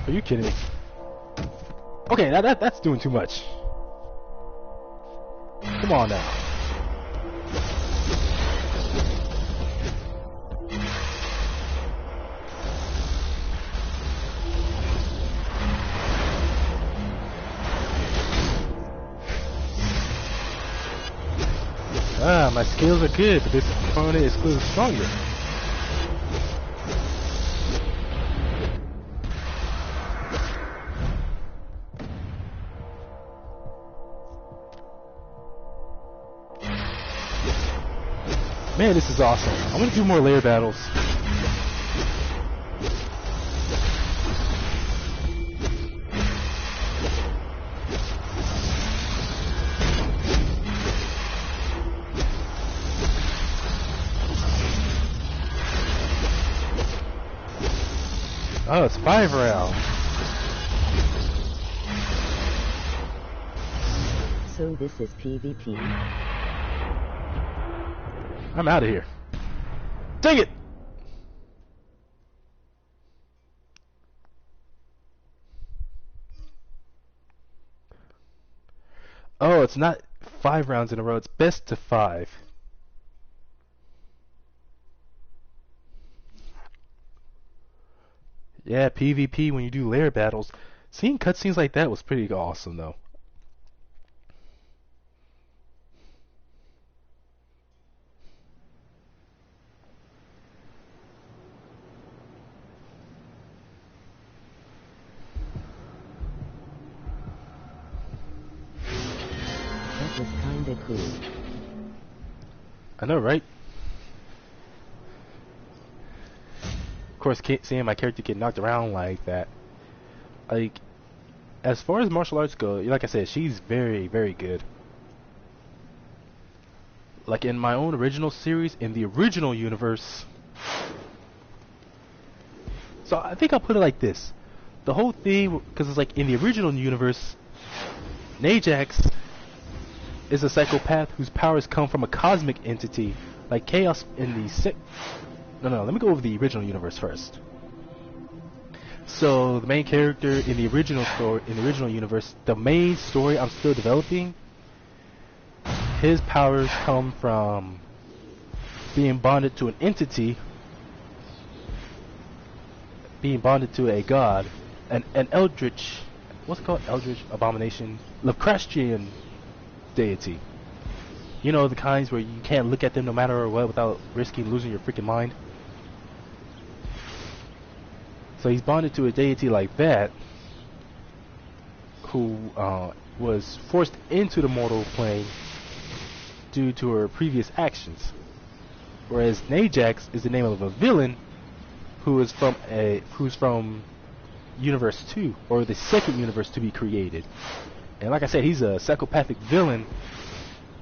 Are you kidding me? Okay, that's doing too much. Come on now. Ah, my skills are good, but this opponent is clearly stronger. Man, this is awesome. I'm gonna do more layer battles. Oh, it's 5 rounds. So this is PvP. I'm out of here. Dang it! Oh, it's not 5 rounds in a row. It's best to 5. Yeah, PvP when you do lair battles. Seeing cutscenes like that was pretty awesome, though. That was kinda cool. I know, right? Of course, seeing my character get knocked around like that. Like, as far as martial arts go, like I said, she's very, very good. Like in my own original series, in the original universe. So I think I'll put it like this. The whole thing, because it's like in the original universe, Najax is a psychopath whose powers come from a cosmic entity, like Chaos in the No, let me go over the original universe first. So the main character in the original story, in the original universe, the main story I'm still developing, his powers come from being bonded to an entity, being bonded to a god, an eldritch, what's it called? Eldritch abomination, Lovecraftian deity. You know, the kinds where you can't look at them no matter what without risking losing your freaking mind. So he's bonded to a deity like that, who was forced into the mortal plane due to her previous actions. Whereas Najax is the name of a villain who's from Universe 2, or the second universe to be created. And like I said, he's a psychopathic villain,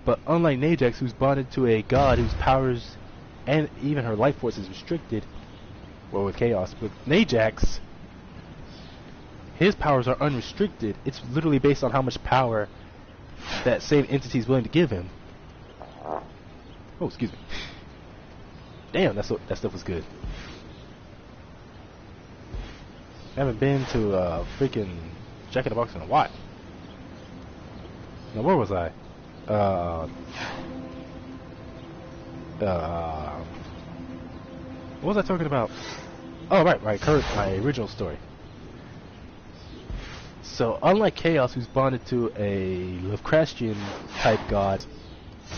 but unlike Najax, who's bonded to a god whose powers and even her life force is restricted, well, with Chaos, with Najax, his powers are unrestricted. It's literally based on how much power that same entity is willing to give him. Oh, excuse me. Damn, that stuff was good. I haven't been to freaking Jack in the Box in a while. Now, where was I? What was I talking about? Oh, right, my original story. So, unlike Chaos, who's bonded to a Lovecraftian type god,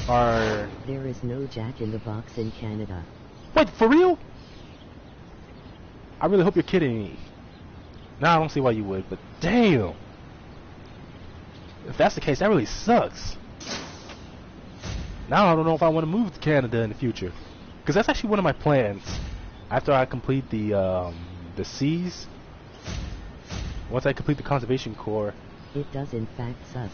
there is no Jack in the Box in Canada. What, for real? I really hope you're kidding me. Nah, I don't see why you would, but damn. If that's the case, that really sucks. Now I don't know if I want to move to Canada in the future, because that's actually one of my plans. After I complete the seas, once I complete the conservation corps, it does in fact suck.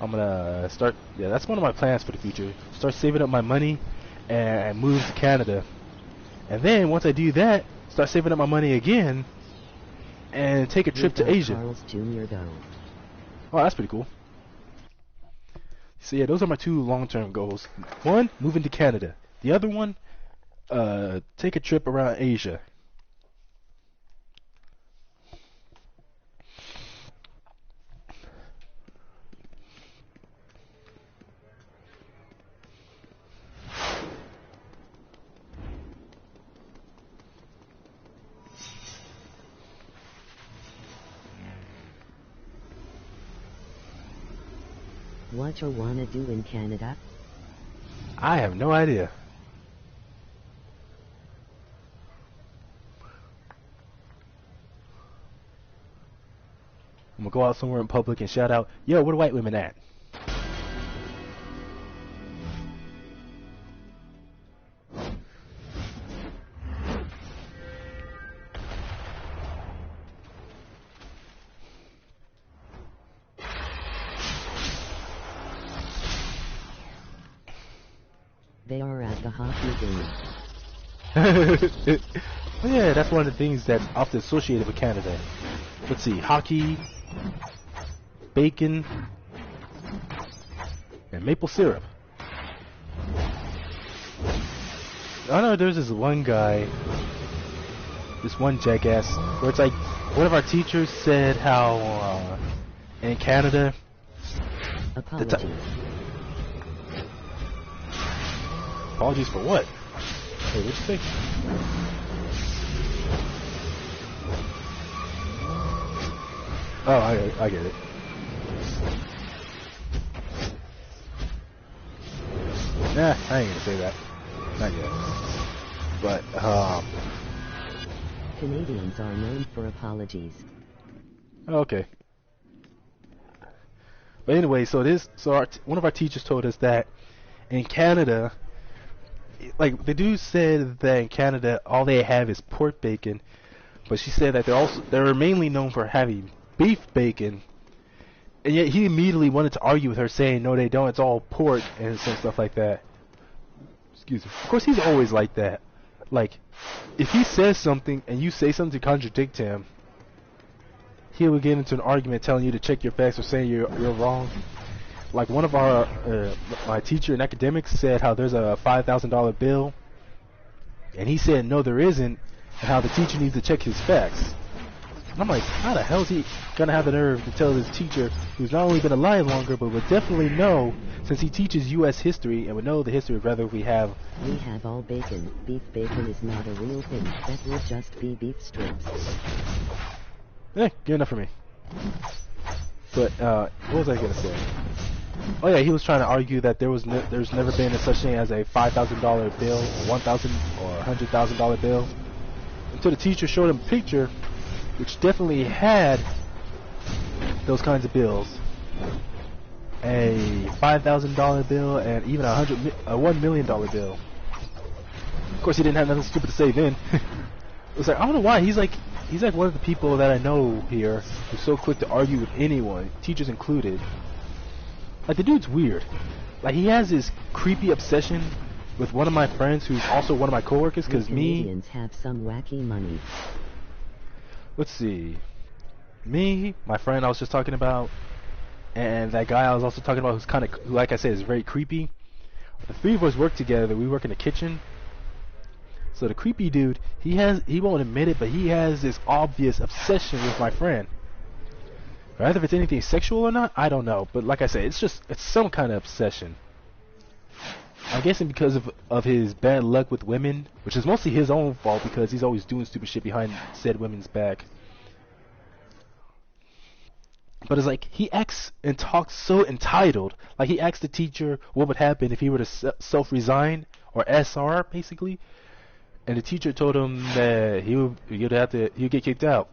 I'm gonna start. Yeah, that's one of my plans for the future. Start saving up my money and move to Canada, and then once I do that, start saving up my money again and take a trip to Asia. Charles Jr. though. Oh, that's pretty cool. So yeah, those are my two long-term goals. One, moving to Canada. The other one, take a trip around Asia. What you wanna do in Canada? I have no idea. I'm gonna go out somewhere in public and shout out, "Yo, where the white women at?" They are at the hockey game. Yeah, that's one of the things that's often associated with Canada. Let's see, hockey, bacon, and maple syrup. I know there's this one guy, this one jackass, where it's like one of our teachers said how in Canada, Apologies. apologies for what? Hey, what'd you say? Oh, I get it. Nah, I ain't gonna say that. Not yet. But, Canadians are known for apologies. okay. But anyway, so one of our teachers told us that in Canada, like the dude said that in Canada all they have is pork bacon, but she said that they're mainly known for having beef bacon, and yet he immediately wanted to argue with her, saying no they don't, it's all pork and some stuff like that. Excuse me. Of course he's always like that. Like if he says something and you say something to contradict him, he will get into an argument telling you to check your facts or saying you're wrong. Like one of our my teacher in academics said how there's a $5,000 bill, and he said no there isn't, and how the teacher needs to check his facts. And I'm like, how the hell is he gonna have the nerve to tell his teacher, who's not only been alive longer, but would definitely know, since he teaches U.S. history and would know the history of whether we have all bacon. Beef bacon is not a real thing. That will just be beef strips. good enough for me. But what was I gonna say? Oh yeah, he was trying to argue that there's never been such thing as a $5,000 bill, or $1,000 or $100,000 bill, until the teacher showed him a picture, which definitely had those kinds of bills, a $5,000 bill and even a $1 million bill. Of course, he didn't have nothing stupid to say then. It was like, I don't know why he's like one of the people that I know here who's so quick to argue with anyone, teachers included. Like the dude's weird. Like he has this creepy obsession with one of my friends who's also one of my coworkers. Because Canadians have some wacky money. Let's see. Me, my friend I was just talking about, and that guy I was also talking about who like I said is very creepy. The three of us work together. We work in the kitchen. So the creepy dude, he won't admit it, but he has this obvious obsession with my friend. Rather if it's anything sexual or not, I don't know. But like I said, it's some kind of obsession. I'm guessing because of his bad luck with women, which is mostly his own fault because he's always doing stupid shit behind said women's back. But it's like he acts and talks so entitled. Like he asked the teacher what would happen if he were to self-resign, or SR basically, and the teacher told him that he'd get kicked out.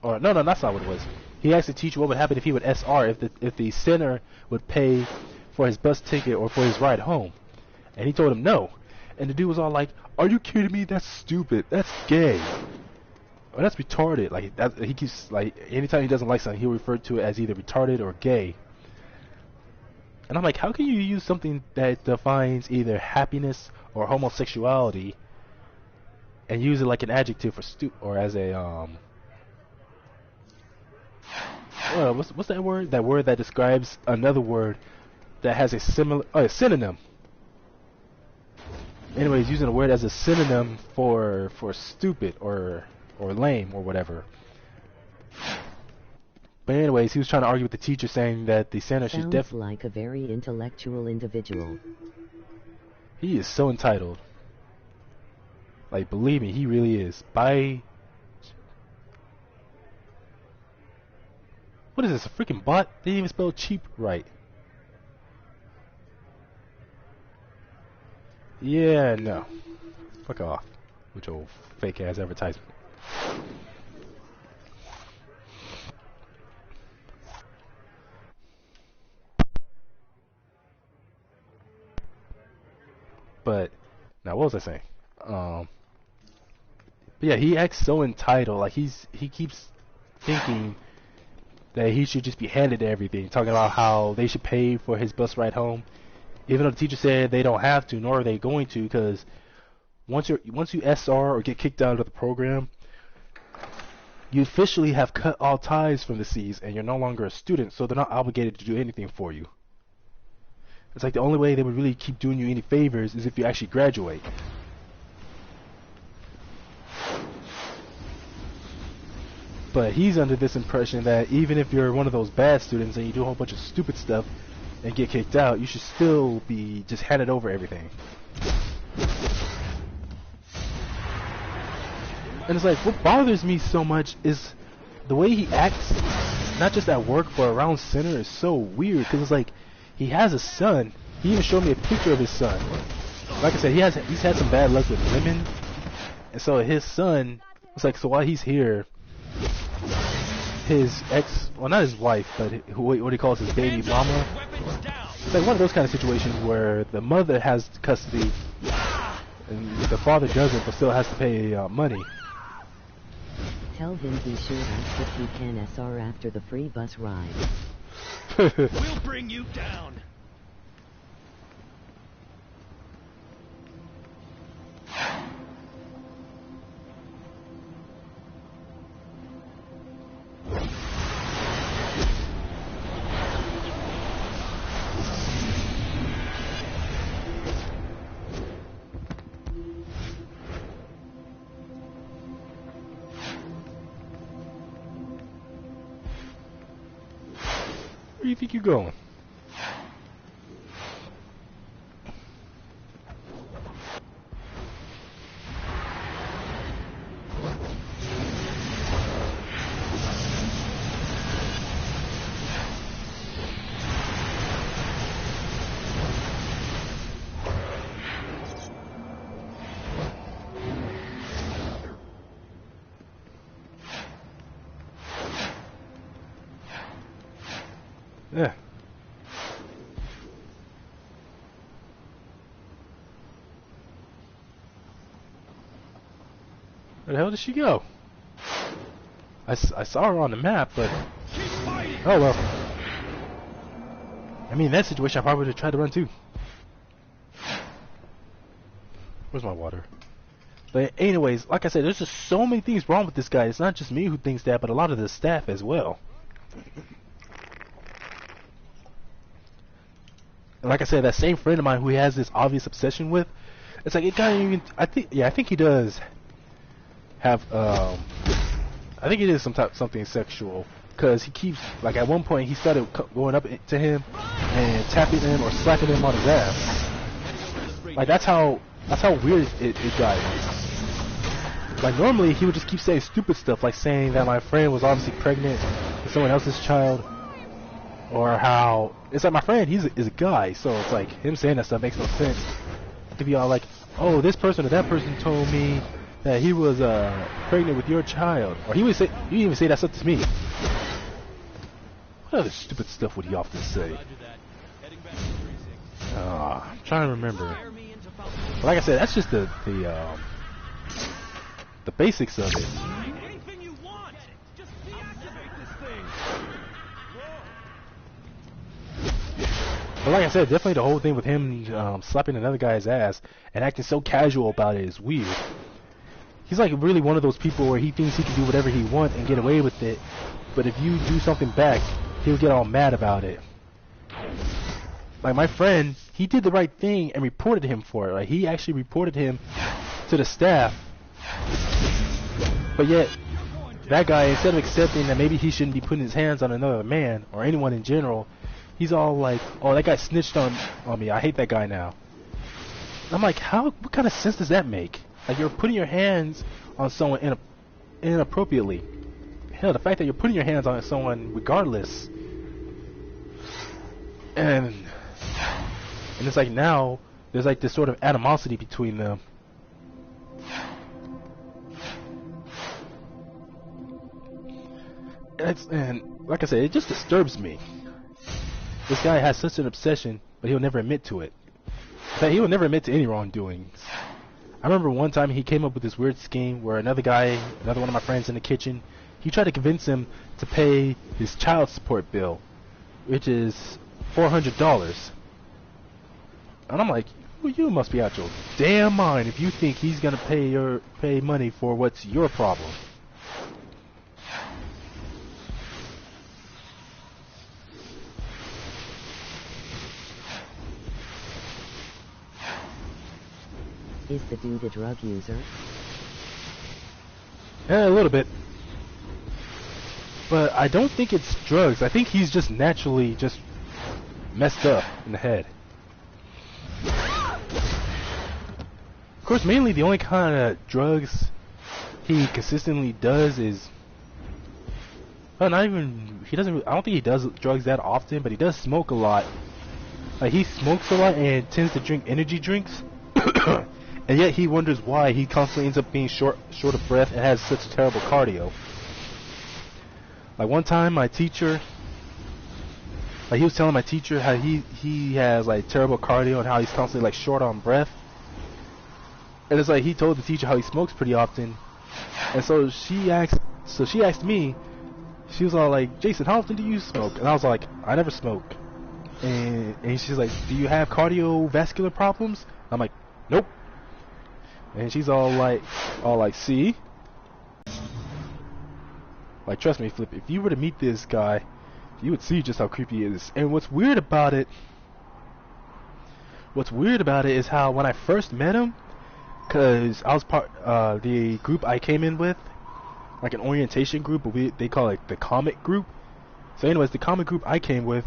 Or no, that's not what it was. He asked the teacher what would happen if he would SR, if the center would pay for his bus ticket or for his ride home, and he told him no. And the dude was all like, "Are you kidding me? That's stupid. That's gay. Or that's retarded." Like that, he keeps like anytime he doesn't like something, he'll refer to it as either retarded or gay. And I'm like, how can you use something that defines either happiness or homosexuality and use it like an adjective for or as a what's that word? That word that describes another word that has a similar a synonym. Anyways, using a word as a synonym for stupid or lame or whatever. But anyways, he was trying to argue with the teacher, saying that the Santa should Sounds like a very intellectual individual. He is so entitled. Like, believe me, he really is. What is this, a freaking bot? They didn't even spell cheap right. Yeah, no. Fuck off with your fake ass advertisement. But now, what was I saying? But yeah, he acts so entitled. Like he keeps thinking that he should just be handed everything. Talking about how they should pay for his bus ride home, even though the teacher said they don't have to, nor are they going to, because once you SR or get kicked out of the program, you officially have cut all ties from the C's, and you're no longer a student, so they're not obligated to do anything for you. It's like the only way they would really keep doing you any favors is if you actually graduate. But he's under this impression that even if you're one of those bad students and you do a whole bunch of stupid stuff and get kicked out, you should still be just handed over everything. And it's like, what bothers me so much is the way he acts, not just at work but around center, is so weird. Because it's like, he has a son. He even showed me a picture of his son. Like I said, he's had some bad luck with women, and so his son, it's like, so while he's here, his ex, well, not his wife, but what he calls his baby mama, it's like one of those kind of situations where the mother has custody and the father doesn't, but still has to pay money. Tell him he should ask if he can SR after the free bus ride. We'll bring you down. Where do you think you're going? Yeah. Where the hell did she go? I saw her on the map, but... Oh well. I mean, in that situation, I probably would have tried to run too. Where's my water? But anyways, like I said, there's just so many things wrong with this guy. It's not just me who thinks that, but a lot of the staff as well. And like I said, that same friend of mine who he has this obvious obsession with, it's like it can't even. I think he does have. I think it is something sexual, because he keeps, like, at one point he started going up to him and tapping him or slapping him on his ass. Like that's how weird it got. Like normally he would just keep saying stupid stuff, like saying that my friend was obviously pregnant with someone else's child. Or how it's like my friend, is a guy, so it's like him saying that stuff makes no sense. To be all like, oh, this person or that person told me that he was pregnant with your child, or he would even say that stuff to me. What other stupid stuff would he often say? I'm trying to remember. But like I said, that's just the basics of it. But like I said, definitely the whole thing with him slapping another guy's ass and acting so casual about it is weird. He's like really one of those people where he thinks he can do whatever he wants and get away with it, but if you do something back, he'll get all mad about it. Like my friend, he did the right thing and reported him for it. Like he actually reported him to the staff. But yet, that guy, instead of accepting that maybe he shouldn't be putting his hands on another man or anyone in general, he's all like, "Oh, that guy snitched on me. I hate that guy now." And I'm like, what kind of sense does that make? Like you're putting your hands on someone inappropriately. Hell, the fact that you're putting your hands on someone regardless, and it's like now there's like this sort of animosity between them. And like I said, it just disturbs me. This guy has such an obsession, but he'll never admit to it. In fact, he will never admit to any wrongdoings. I remember one time he came up with this weird scheme where another one of my friends in the kitchen, he tried to convince him to pay his child support bill, which is $400. And I'm like, well, you must be out your damn mind if you think he's gonna pay money for what's your problem. Is the dude a drug user? Yeah, a little bit. But I don't think it's drugs. I think he's just naturally just messed up in the head. Of course, mainly the only kind of drugs he consistently does is... Well, not even... I don't think he does drugs that often, but he does smoke a lot. Like, he smokes a lot and tends to drink energy drinks. And yet he wonders why he constantly ends up being short of breath and has such terrible cardio. Like one time my teacher, like he was telling my teacher how he has like terrible cardio and how he's constantly like short on breath. And it's like he told the teacher how he smokes pretty often. And so she asked me, she was all like, "Jason, how often do you smoke?" And I was like, "I never smoke." And she's like, "Do you have cardiovascular problems?" I'm like, "Nope." And she's all like, "See?" Like, trust me, Flip, if you were to meet this guy, you would see just how creepy he is. And what's weird about it is how when I first met him, because I was part the group I came in with, like an orientation group, but they call it the comic group. So anyways, the comic group I came with,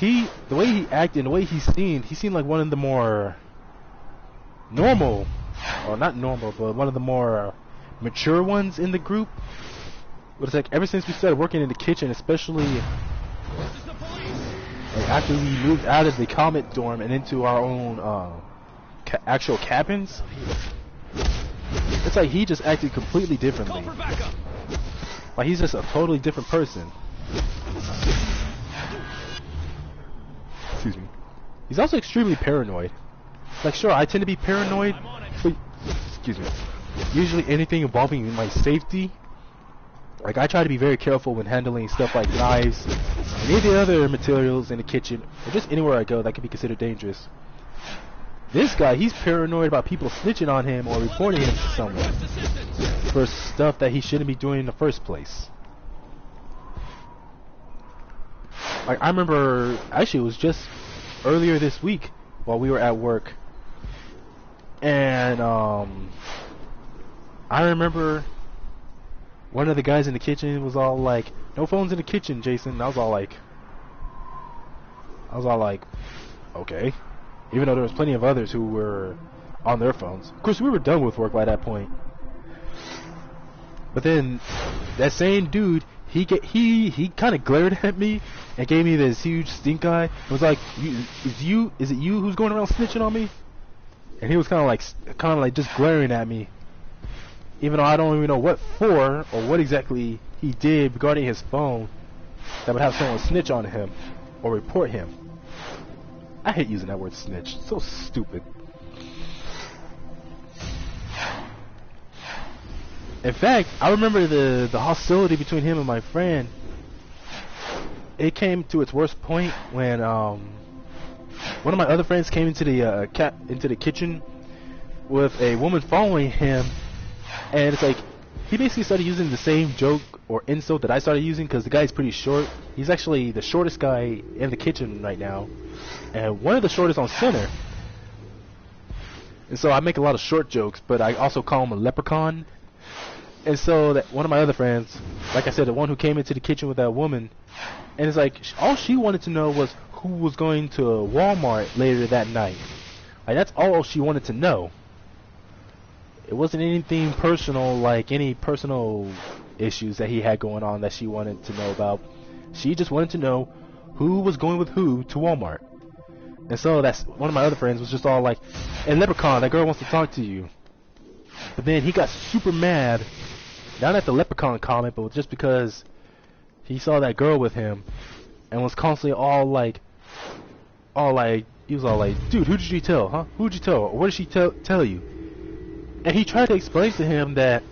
the way he acted, the way he seemed like one of the more normal, or not normal, but one of the more mature ones in the group. But it's like ever since we started working in the kitchen, especially like after we moved out of the comic dorm and into our own actual cabins, it's like he just acted completely differently. Like he's just a totally different person. Excuse me. He's also extremely paranoid. Like, sure, I tend to be paranoid, but, excuse me, usually anything involving my safety, like, I try to be very careful when handling stuff like knives and any of the other materials in the kitchen, or just anywhere I go that could be considered dangerous. This guy, he's paranoid about people snitching on him or reporting him to someone for stuff that he shouldn't be doing in the first place. Like, I remember, actually, it was just earlier this week while we were at work. And I remember one of the guys in the kitchen was all like, "No phones in the kitchen, Jason." And I was all like, okay. Even though there was plenty of others who were on their phones. Of course, we were done with work by that point. But then that same dude, he kind of glared at me and gave me this huge stink eye. It was like, is it you who's going around snitching on me? And he was kind of like just glaring at me, even though I don't even know what for or what exactly he did regarding his phone that would have someone snitch on him or report him. I hate using that word snitch. It's so stupid. In fact, I remember the hostility between him and my friend. It came to its worst point when one of my other friends came into the kitchen with a woman following him, and it's like he basically started using the same joke or insult that I started using, because the guy's pretty short. He's actually the shortest guy in the kitchen right now, and one of the shortest on center. And so I make a lot of short jokes, but I also call him a leprechaun. And so that one of my other friends, like I said, the one who came into the kitchen with that woman, and it's like all she wanted to know was who was going to Walmart later that night. Like, that's all she wanted to know. It wasn't anything personal, like any personal issues that he had going on that she wanted to know about. She just wanted to know who was going with who to Walmart. And so that's one of my other friends was just all like, "Hey, Leprechaun, that girl wants to talk to you." But then he got super mad, not at the Leprechaun comment, but just because he saw that girl with him, and was constantly he was all like, "Dude, who did you tell, huh? Who did you tell? Or what did she tell you?" And he tried to explain to him that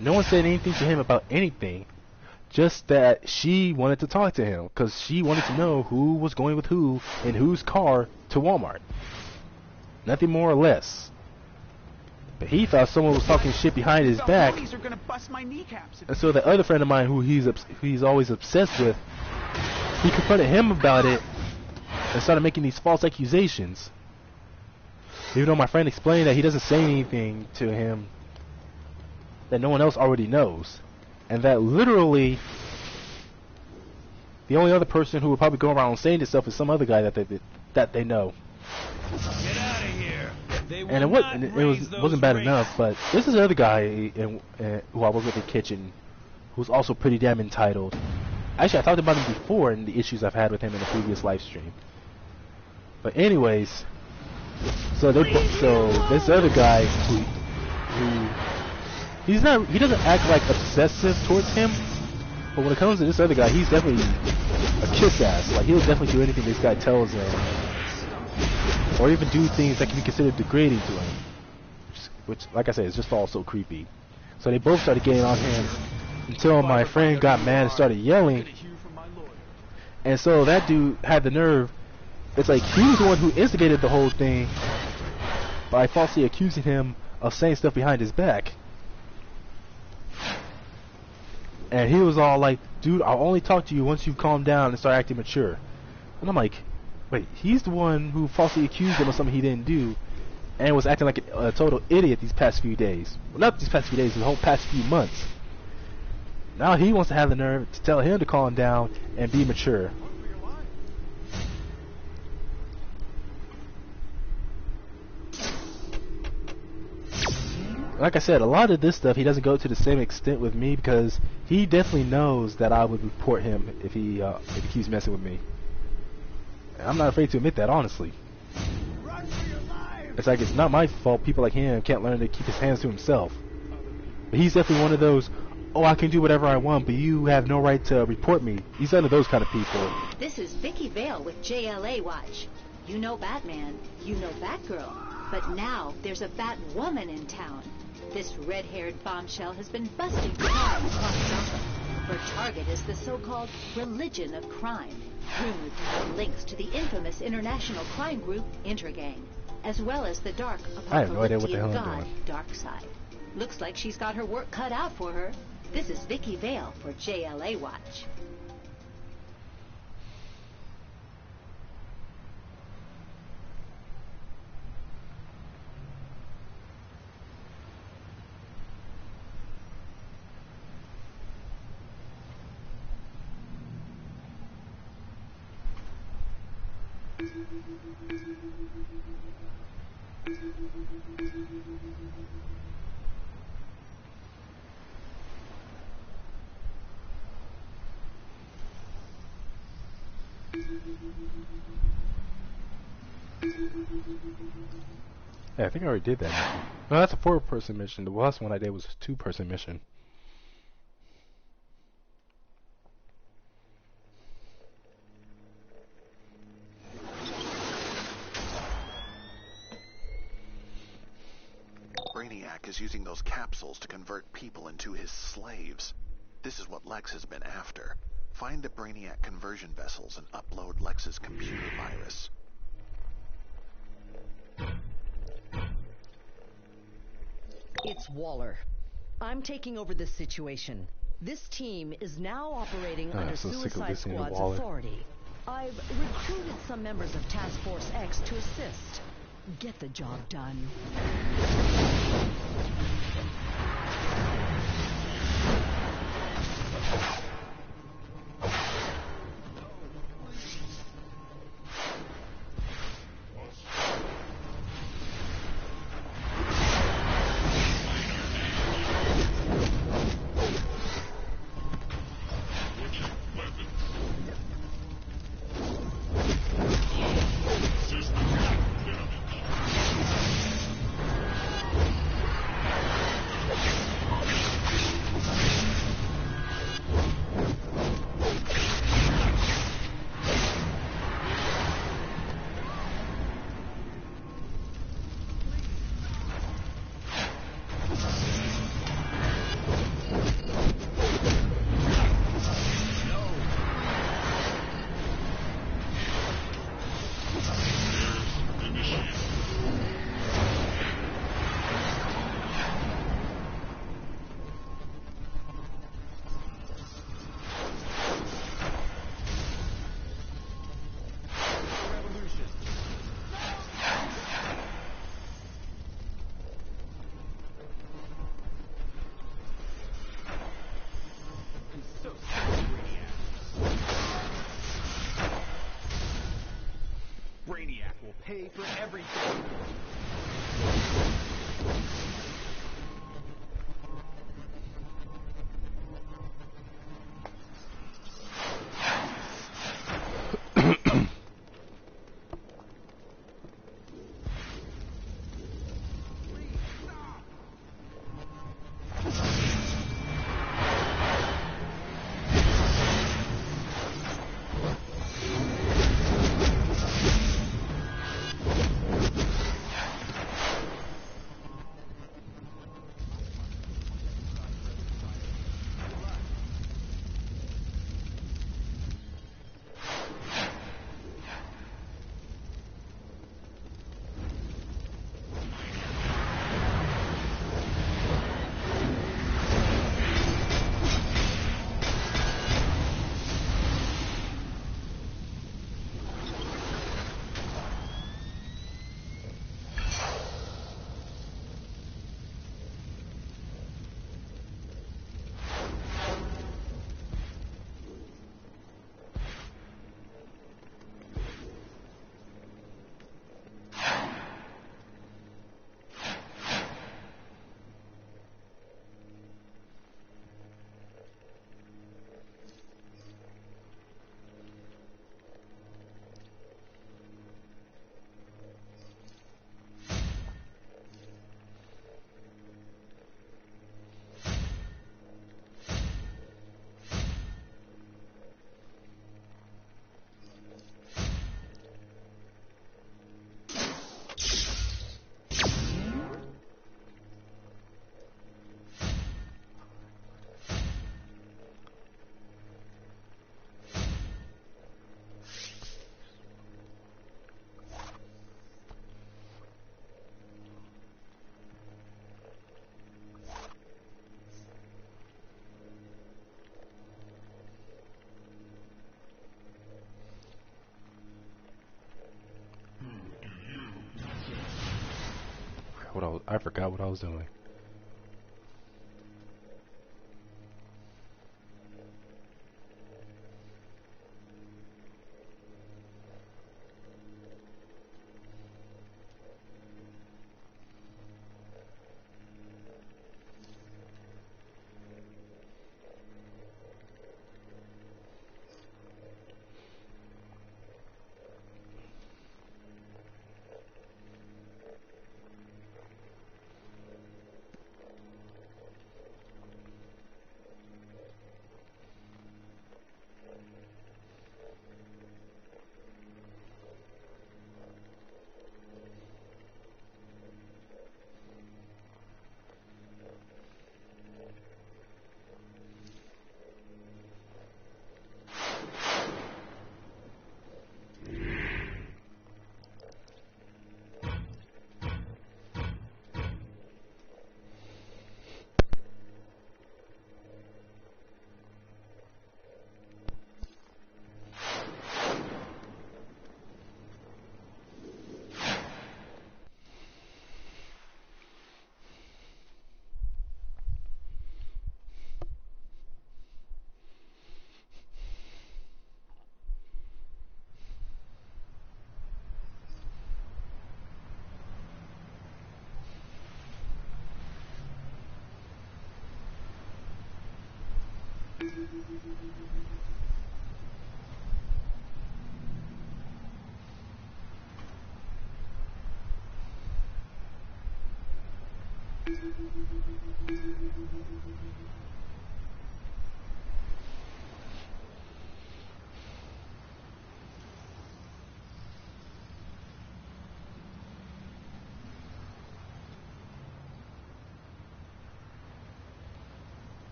no one said anything to him about anything, just that she wanted to talk to him, because she wanted to know who was going with who in whose car to Walmart. Nothing more or less. But he thought someone was talking shit behind his back. And so the other friend of mine who he's always obsessed with, he confronted him about it and started making these false accusations. Even though my friend explained that he doesn't say anything to him that no one else already knows. And that literally the only other person who would probably go around saying this stuff is some other guy that they know. Get out of here. And it wasn't bad enough, but this is the other guy who I was with in the kitchen, who's also pretty damn entitled. Actually, I talked about him before in the issues I've had with him in the previous live stream. But anyways, so this other guy he doesn't act like obsessive towards him, but when it comes to this other guy, he's definitely a kiss ass. Like, he'll definitely do anything this guy tells him, or even do things that can be considered degrading to him, which like I said, is just all so creepy. So they both started getting on him until my friend got mad and started yelling. And so that dude had the nerve. It's like he was the one who instigated the whole thing by falsely accusing him of saying stuff behind his back. And he was all like, "Dude, I'll only talk to you once you calm down and start acting mature." And I'm like, wait, he's the one who falsely accused him of something he didn't do and was acting like a total idiot these past few days. Well, not these past few days, the whole past few months. Now he wants to have the nerve to tell him to calm down and be mature. Like I said, a lot of this stuff he doesn't go to the same extent with me, because he definitely knows that I would report him if he keeps messing with me. And I'm not afraid to admit that, honestly. It's like, it's not my fault people like him can't learn to keep his hands to himself. But he's definitely one of those, "Oh, I can do whatever I want, but you have no right to report me." He's one of those kind of people. This is Vicky Vale with JLA Watch. You know Batman, you know Batgirl, but now there's a Batwoman in town. This red-haired bombshell has been busting crime across Gotham. Her target is the so-called religion of crime, rumored to have links to the infamous international crime group Intergang, as well as the dark I have no idea what the hell apocalyptic I'm god doing. Darkseid. Looks like she's got her work cut out for her. This is Vicky Vale for JLA Watch. Yeah, I think I already did that mission. No, that's a 4-person mission. The last one I did was a 2-person mission. Brainiac is using those capsules to convert people into his slaves. This is what Lex has been after. Find the Brainiac conversion vessels and upload Lex's computer virus. It's Waller. I'm taking over this situation. This team is now operating under so sick of Suicide listening to Squad's Waller. authority. I've recruited some members of Task Force X to assist. Get the job done. Brainiac will pay for everything. I forgot what I was doing.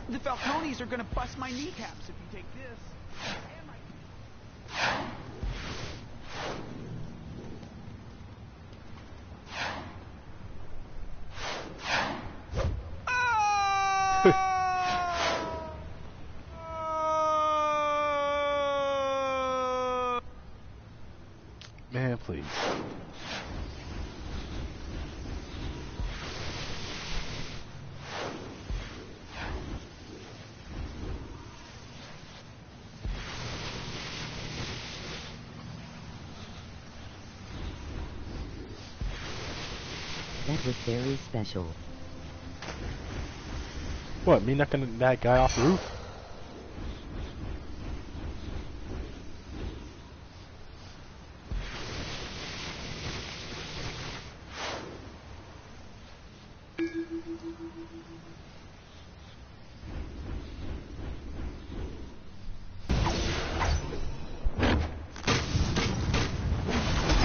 The Falcones are gonna bust my kneecaps if you take this. And my... Man, please. That was very special. What, me knocking that guy off the roof?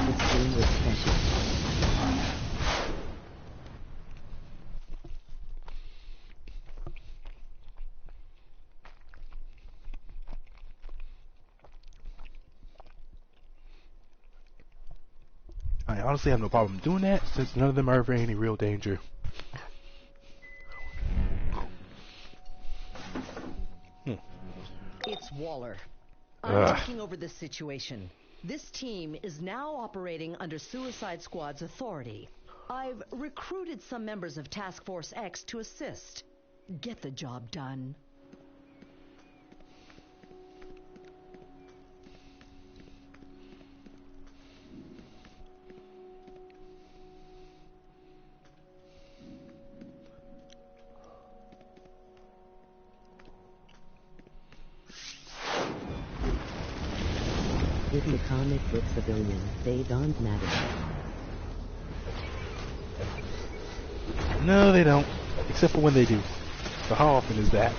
This game was special. I honestly have no problem doing that since none of them are in any real danger. It's Waller. I'm taking over this situation. This team is now operating under Suicide Squad's authority. I've recruited some members of Task Force X to assist. Get the job done. In the comic book civilians, they don't matter. No, they don't. Except for when they do. So how often is that?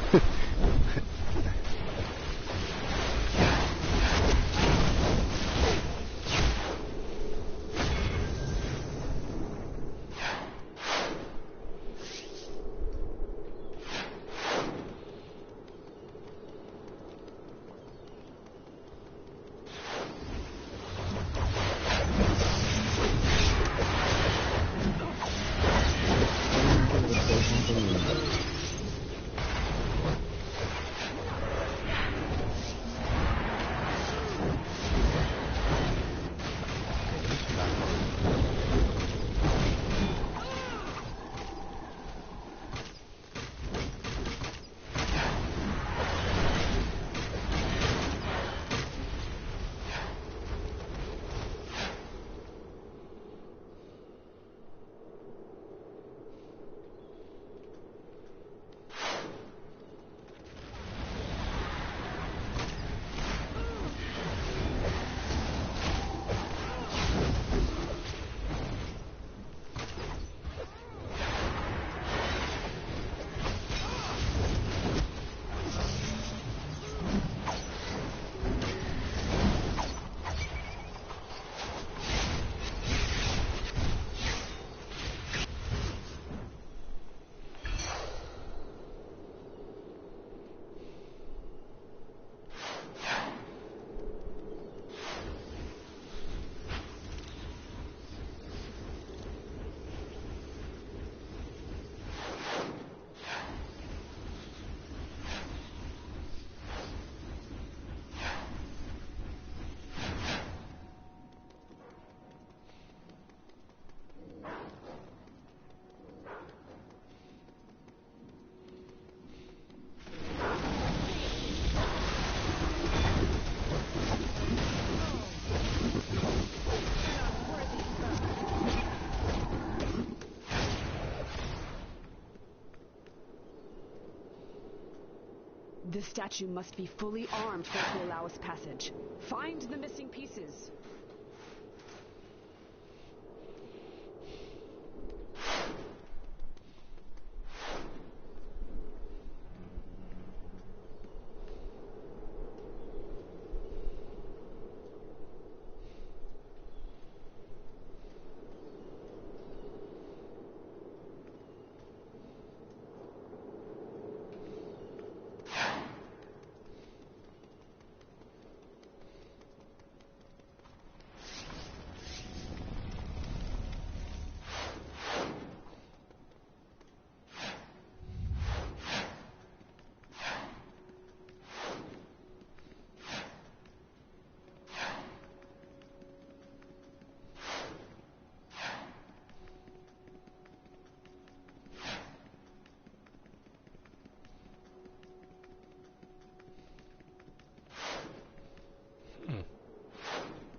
This statue must be fully armed for it to allow us passage. Find the missing pieces.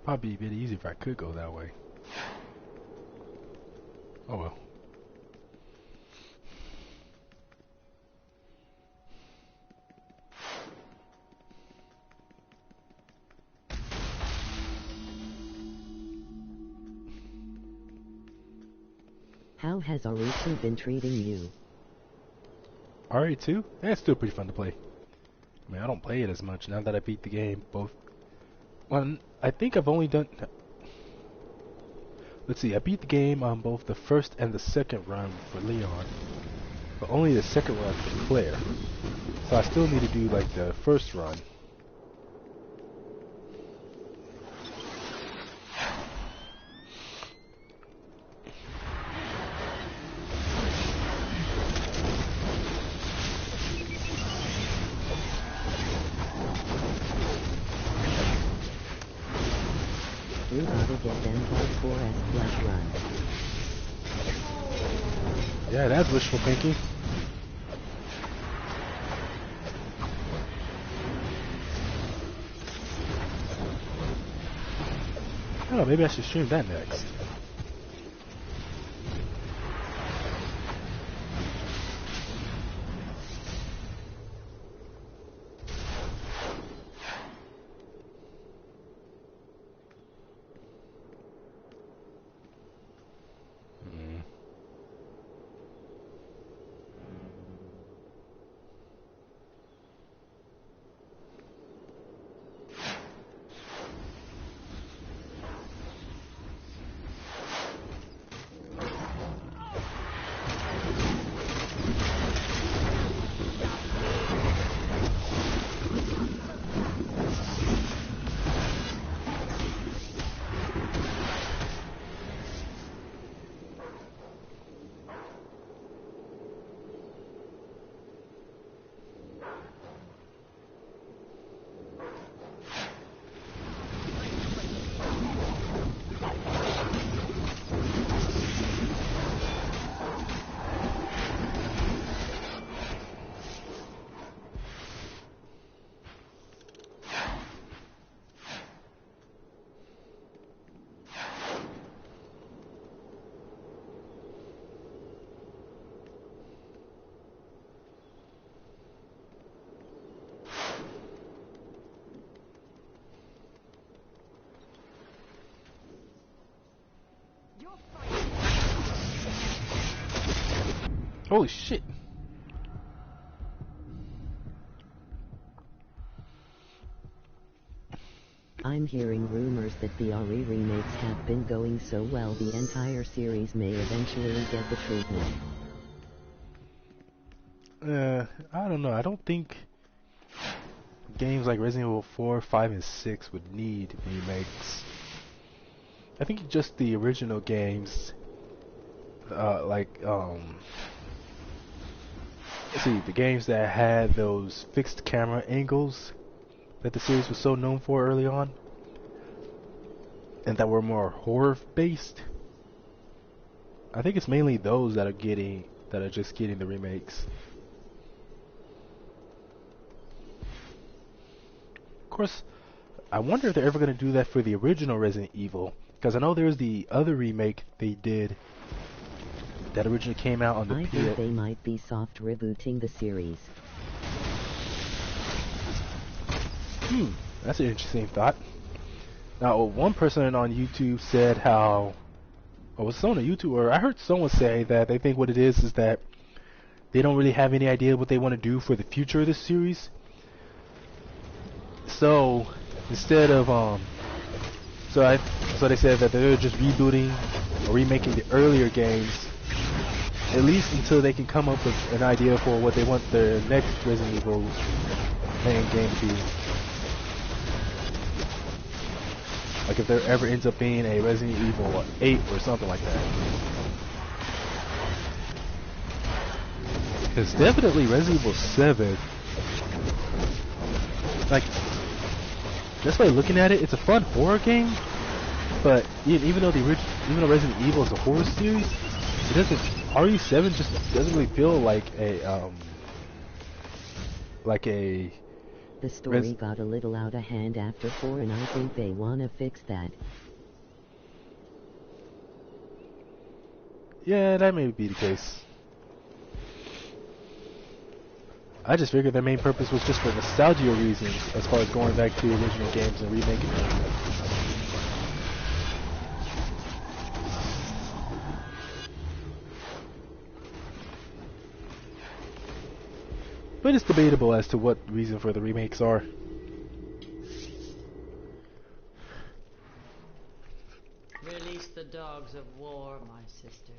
Probably be a bit easier if I could go that way. Oh well. How has RE2 been treating you? RE2? Yeah, it's still pretty fun to play. I mean, I don't play it as much now that I beat the game. Both. Well, I think I've only done. Let's see, I beat the game on both the first and the second run for Leon, but only the second run for Claire. So I still need to do like the first run. You gotta get them hardcore flash run. Yeah, that's wishful thinking. I don't know, maybe I should stream that next. Holy shit. I'm hearing rumors that the RE remakes have been going so well the entire series may eventually get the treatment. I don't know. I don't think games like Resident Evil 4, 5, and 6 would need remakes. I think just the original games, let's see, the games that had those fixed camera angles that the series was so known for early on, and that were more horror based. I think it's mainly those that are just getting the remakes. Of course, I wonder if they're ever going to do that for the original Resident Evil, because I know there's the other remake they did that originally came out on the I think they might be soft rebooting the series. That's an interesting thought. Now, one person on YouTube said how, or was someone on YouTube, or I heard someone say that they think what it is that they don't really have any idea what they want to do for the future of this series. So instead of so they said that they're just rebooting or remaking the earlier games, at least until they can come up with an idea for what they want their next Resident Evil main game to be. Like if there ever ends up being a Resident Evil 8 or something like that. Because definitely Resident Evil 7, like, just by looking at it, it's a fun horror game, but even though Resident Evil is a horror series, it doesn't, RE7 just doesn't really feel like a, The story got a little out of hand after 4, and I think they wanna fix that. Yeah, that may be the case. I just figured their main purpose was just for nostalgia reasons, as far as going back to the original games and remaking them. But it's debatable as to what reason for the remakes are. Release the dogs of war, my sisters.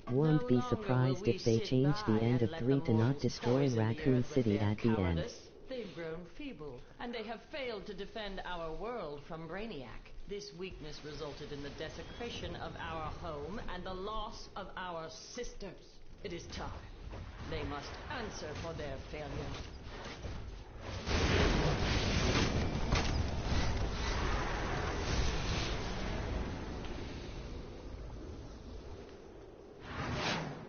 Won't be surprised if they change the end of 3 to not destroy Raccoon City at the end. They've grown feeble, and they have failed to defend our world from Brainiac. This weakness resulted in the desecration of our home and the loss of our sisters. It is time. They must answer for their failure.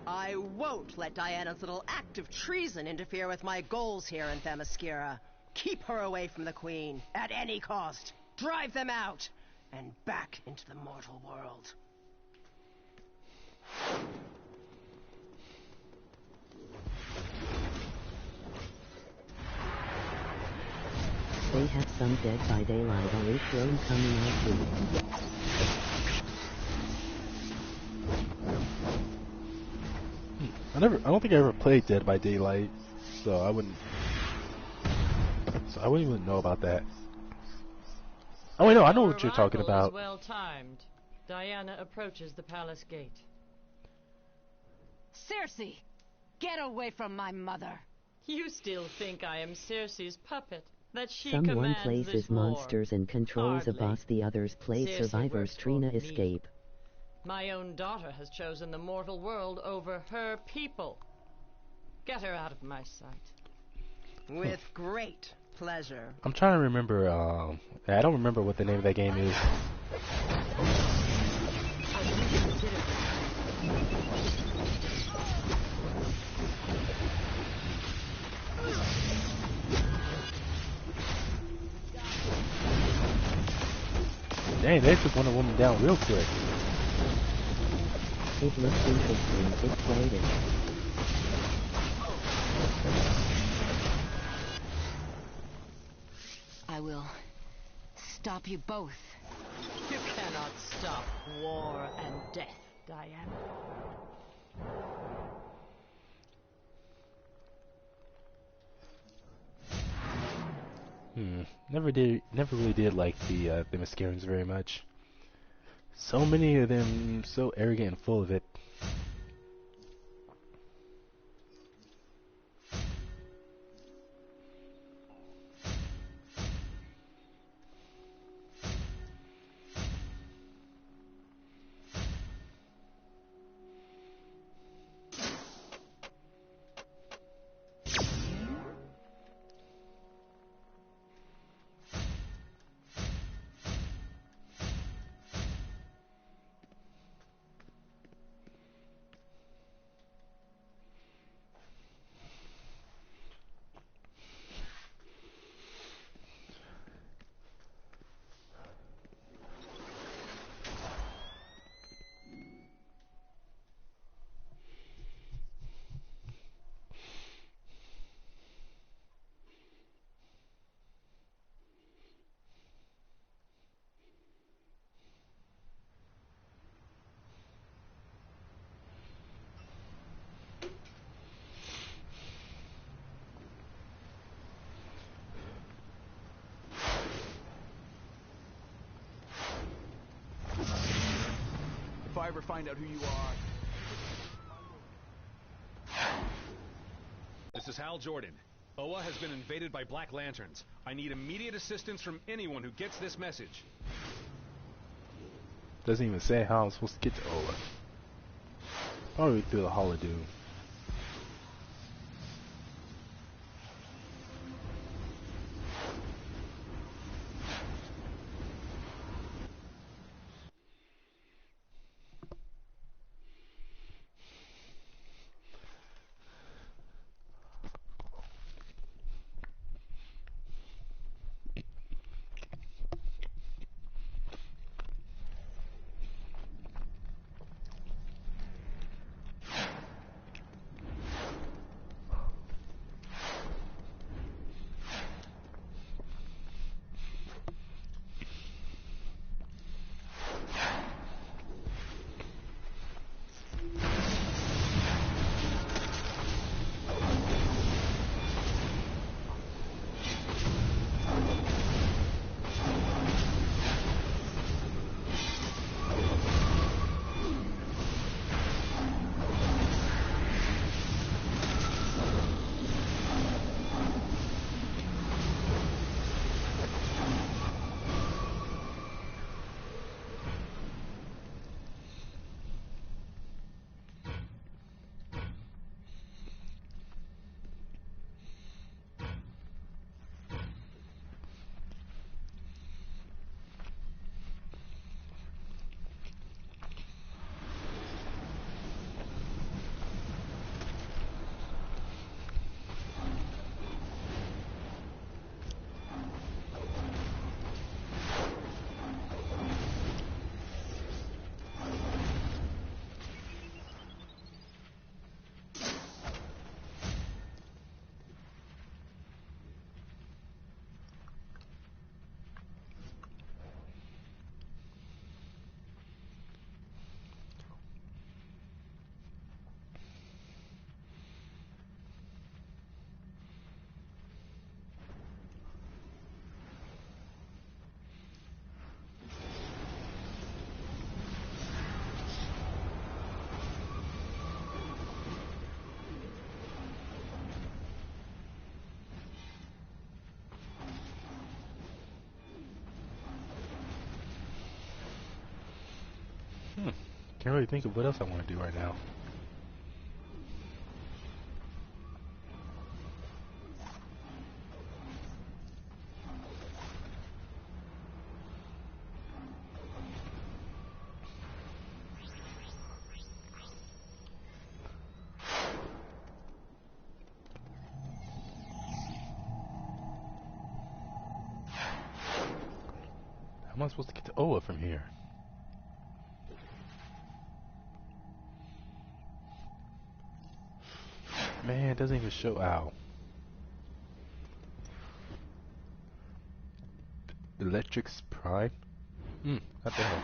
I won't let Diana's little act of treason interfere with my goals here in Themyscira. Keep her away from the Queen, at any cost. Drive them out, and back into the mortal world. They have some Dead by Daylight or Throne coming out too. I don't think I ever played Dead by Daylight, so I wouldn't even know about that. Oh wait, no, I know what you're talking about. Well timed. Diana approaches the palace gate. Circe, get away from my mother. You still think I am Circe's puppet? That she Someone commands plays this as war? monsters and controls a boss, the others play Circe survivors. works for Trina me. escape. My own daughter has chosen the mortal world over her people. Get her out of my sight. With great pleasure. I'm trying to remember, I don't remember what the name of that game is. Dang, they took one of them down real quick. It looks interesting. It's waiting. I will stop you both. You cannot stop war and death, Diana. Never really did like the Themyscirans very much. So many of them so arrogant and full of it. I ever find out who you are. This is Hal Jordan. Oa has been invaded by Black Lanterns. I need immediate assistance from anyone who gets this message. Doesn't even say how I'm supposed to get to Oa. Probably through the Hall of Doom. Can't really think of what else I want to do right now. How am I supposed to get to Oa from here? Man, it doesn't even show out. Electric's Prime? What the hell?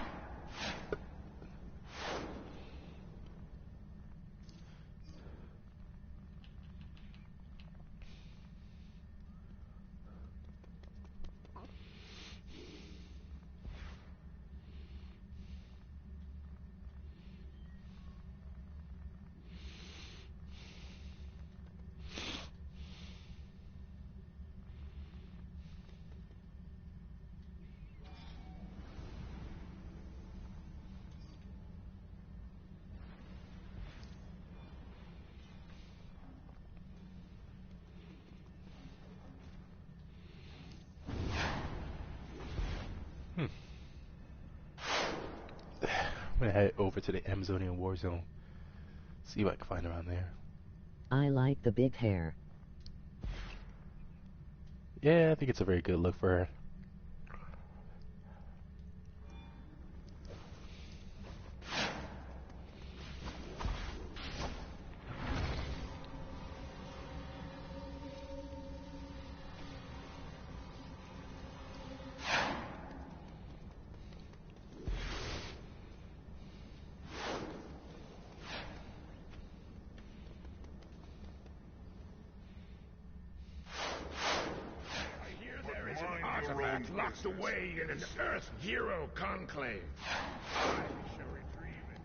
I'm gonna head over to the Amazonian War Zone. See what I can find around there. I like the big hair. Yeah, I think it's a very good look for her. Locked away in an Earth Hero conclave. I shall retrieve it.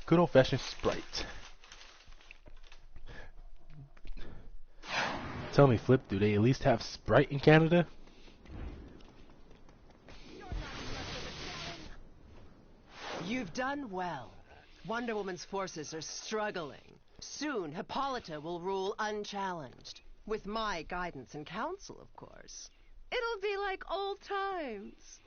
Good old-fashioned Sprite. Tell me, Flip, do they at least have Sprite in Canada? You've done well. Wonder Woman's forces are struggling. Soon, Hippolyta will rule unchallenged. With my guidance and counsel, of course. It'll be like old times.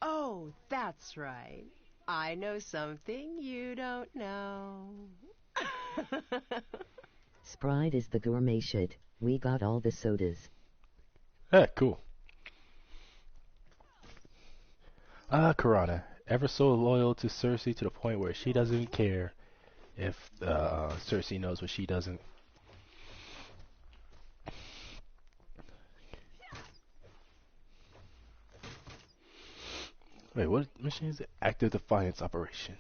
Oh, that's right. I know something you don't know. Sprite is the gourmet shit. We got all the sodas. Ah, cool. Karana. Ever so loyal to Cersei to the point where she doesn't care if Cersei knows what she doesn't. Wait, what mission is it? Active Defiance Operation.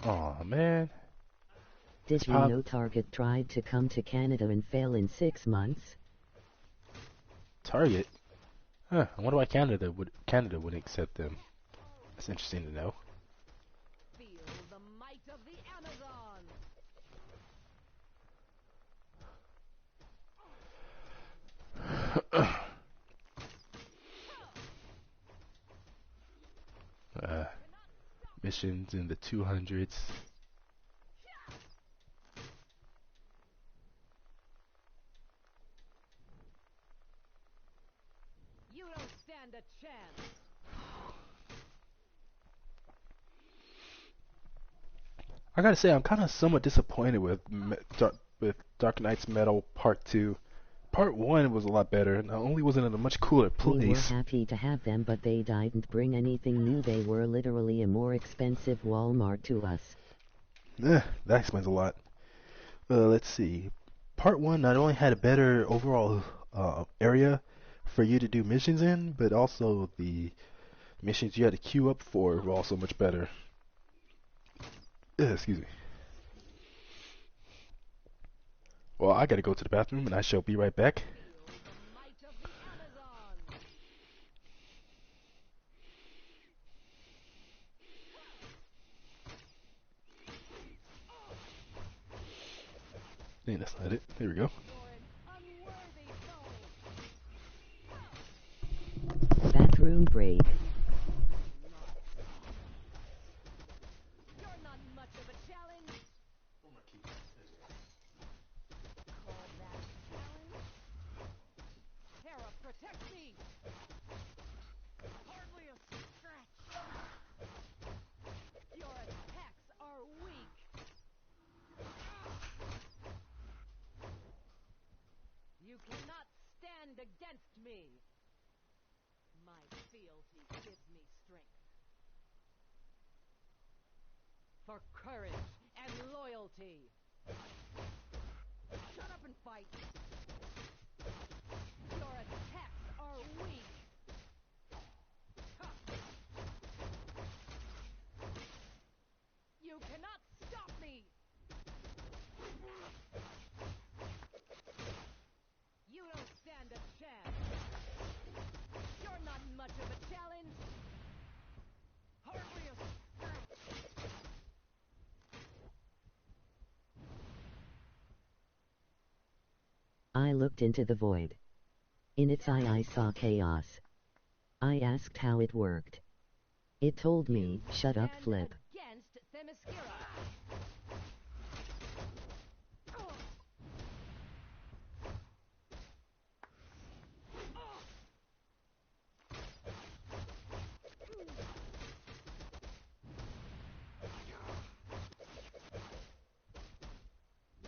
Aw, man. Did you know Target tried to come to Canada and fail in 6 months? Target? Huh, I wonder why Canada wouldn't accept them. That's interesting to know. Feel the might of the Amazon. Missions in the 200s. You don't stand a chance. I gotta say, I'm kind of somewhat disappointed with Dark Knight's Metal Part 2. Part 1 was a lot better, and only was in a much cooler place. We were happy to have them, but they didn't bring anything new. They were literally a more expensive Walmart to us. That explains a lot. Let's see. Part 1 not only had a better overall area for you to do missions in, but also the missions you had to queue up for were also much better. Excuse me. Well, I gotta go to the bathroom, and I shall be right back. Hey, that's not it. There we go. Bathroom break. You're not much of a challenge. Call that challenge? Hera, protect me. Hardly a scratch. Your attacks are weak. You cannot stand against me. My fealty gives me strength. For courage and loyalty. Shut up and fight. Your attacks are weak. Ha. You cannot stop me. You don't stand a chance. You're not much of a challenge. Hardly a scratch. I looked into the void. In its eye I saw chaos. I asked how it worked. It told me, shut up, Flip. Against Themyscira.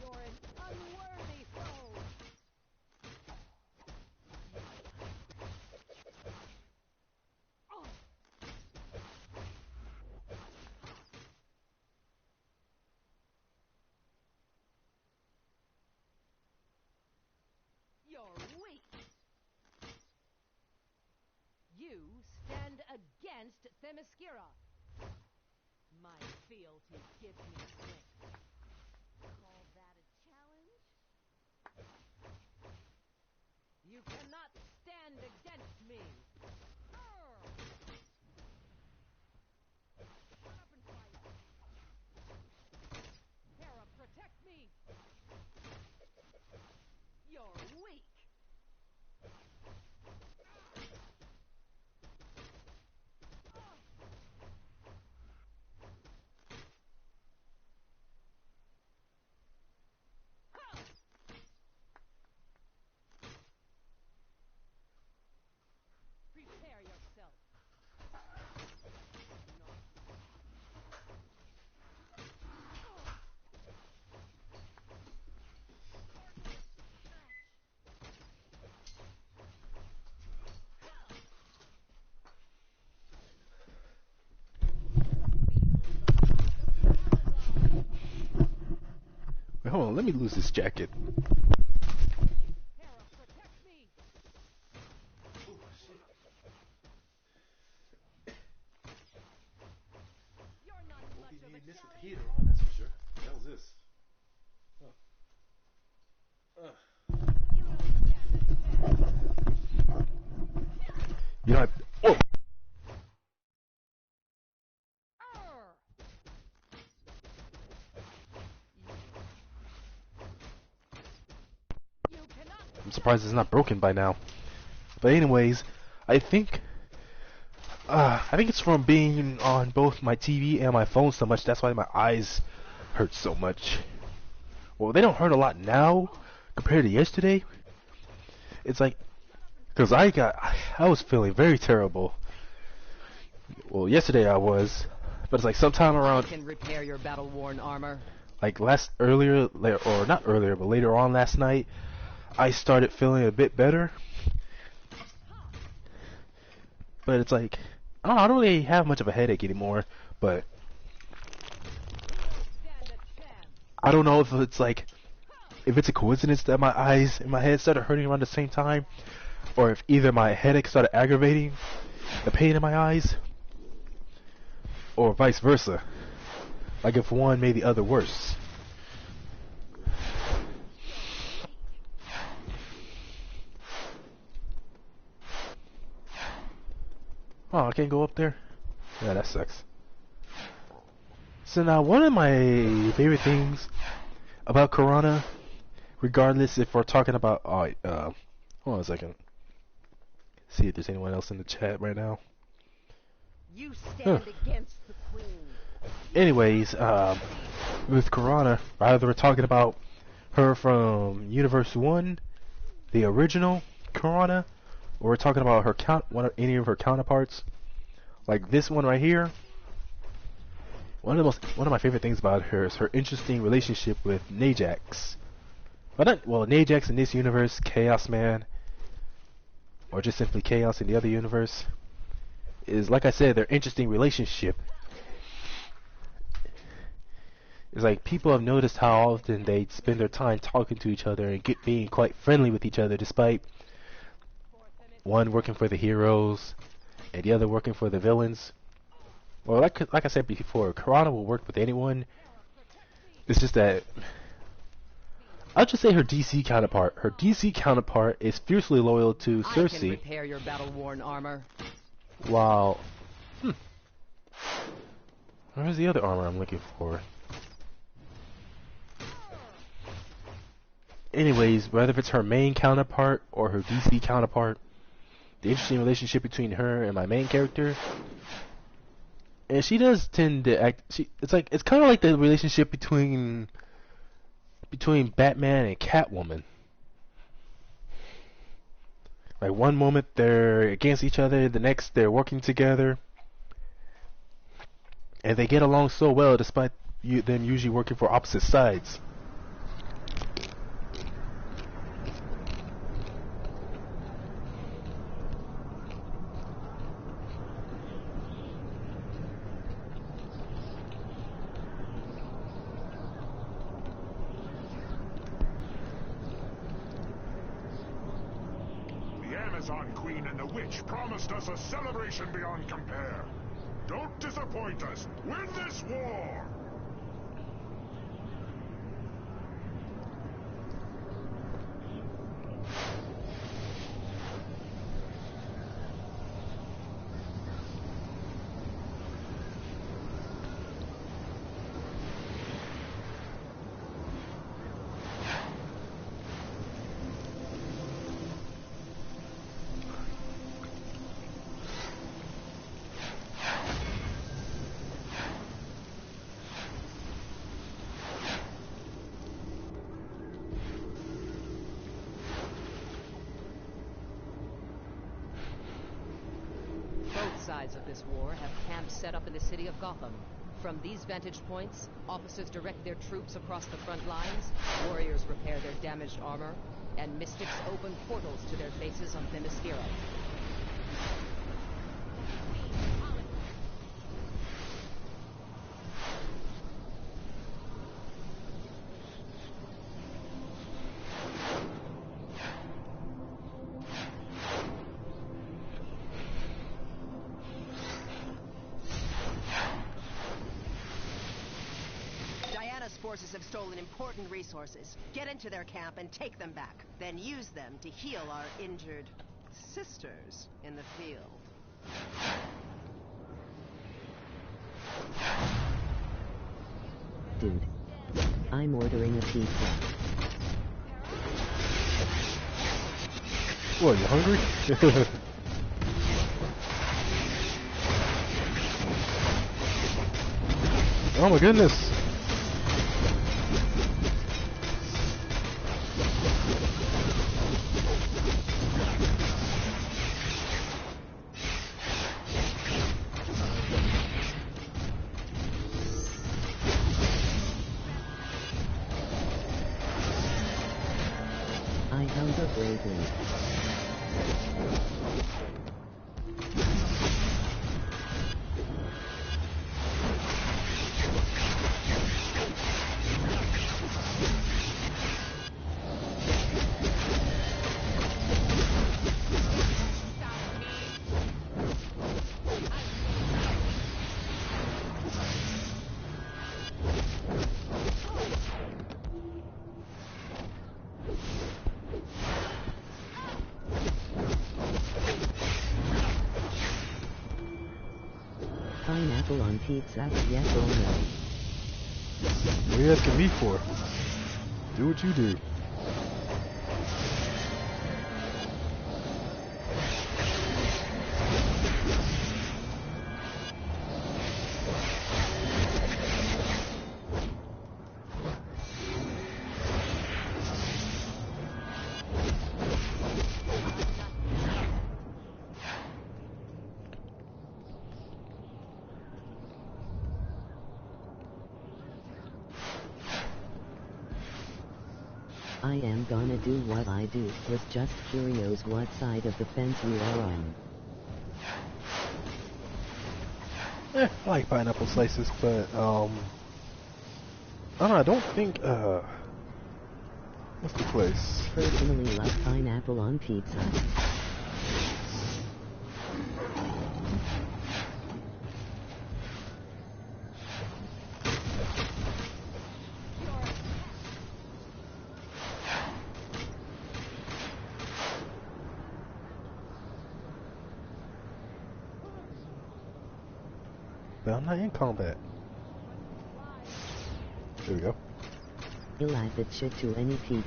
You're an unworthy foe. against Themyscira. My fealty gives me strength. Call that a challenge? You cannot stand against me. Shut up and fight. Hera, protect me. You're weak. Prepare yourself. Wait, hold on, let me lose this jacket. Hera, protect me. You're not much of a challenge. Heater on, that's for sure. What the hell's this? You don't stand a chance. You know, oh! You cannot. I'm surprised it's not broken by now. But anyways, I think it's from being on both my TV and my phone so much. That's why my eyes hurt so much. Well, they don't hurt a lot now compared to yesterday. It's like, because I was feeling very terrible. Well, yesterday I was, but it's like sometime around. Can repair your battle-worn armor. Like not earlier, but later on last night, I started feeling a bit better. But it's like, I don't really have much of a headache anymore, but I don't know if it's like, if it's a coincidence that my eyes and my head started hurting around the same time, or if either my headache started aggravating the pain in my eyes, or vice versa. Like if one made the other worse. Oh, I can't go up there? Yeah, that sucks. So now, one of my favorite things about Corona, regardless if we're talking about, hold on a second. See if there's anyone else in the chat right now. You stand against the queen. Anyways, with Corona, either we're talking about her from Universe 1, the original Corona, or we're talking about her any of her counterparts, like this one right here. One of my favorite things about her is her interesting relationship with Najax. Najax in this universe, Chaos Man, or just simply Chaos in the other universe, is, like I said, their interesting relationship. It's like people have noticed how often they spend their time talking to each other and being quite friendly with each other, despite one working for the heroes and the other working for the villains. Well, like I said before, Corona will work with anyone. It's just that I'll just say her DC counterpart. Her DC counterpart is fiercely loyal to Cersei. I can repair your battle-worn armor. Wow. Where's the other armor I'm looking for? Anyways, whether it's her main counterpart or her DC counterpart, the interesting relationship between her and my main character, and she does tend to act. It's kind of like the relationship between Batman and Catwoman. Like one moment they're against each other, the next they're working together, and they get along so well despite them usually working for opposite sides. Sun Queen and the Witch promised us a celebration beyond compare. Don't disappoint us. Win this war! Both sides of this war have camps set up in the city of Gotham. From these vantage points, officers direct their troops across the front lines, warriors repair their damaged armor, and mystics open portals to their bases on Themyscira. Forces have stolen important resources. Get into their camp and take them back. Then use them to heal our injured sisters in the field. Dude. I'm ordering a pizza. What, you hungry? Oh my goodness! I hunger bravely. Pineapple on pizza, yes or no? What are you asking me for? Do what you do. I am gonna do what I do. Was just curious what side of the fence you are on. I like pineapple slices, but I don't know, I don't think what's the place? Personally love pineapple on pizza. But I'm not in combat. There we go. He'll add that shit to any pizza.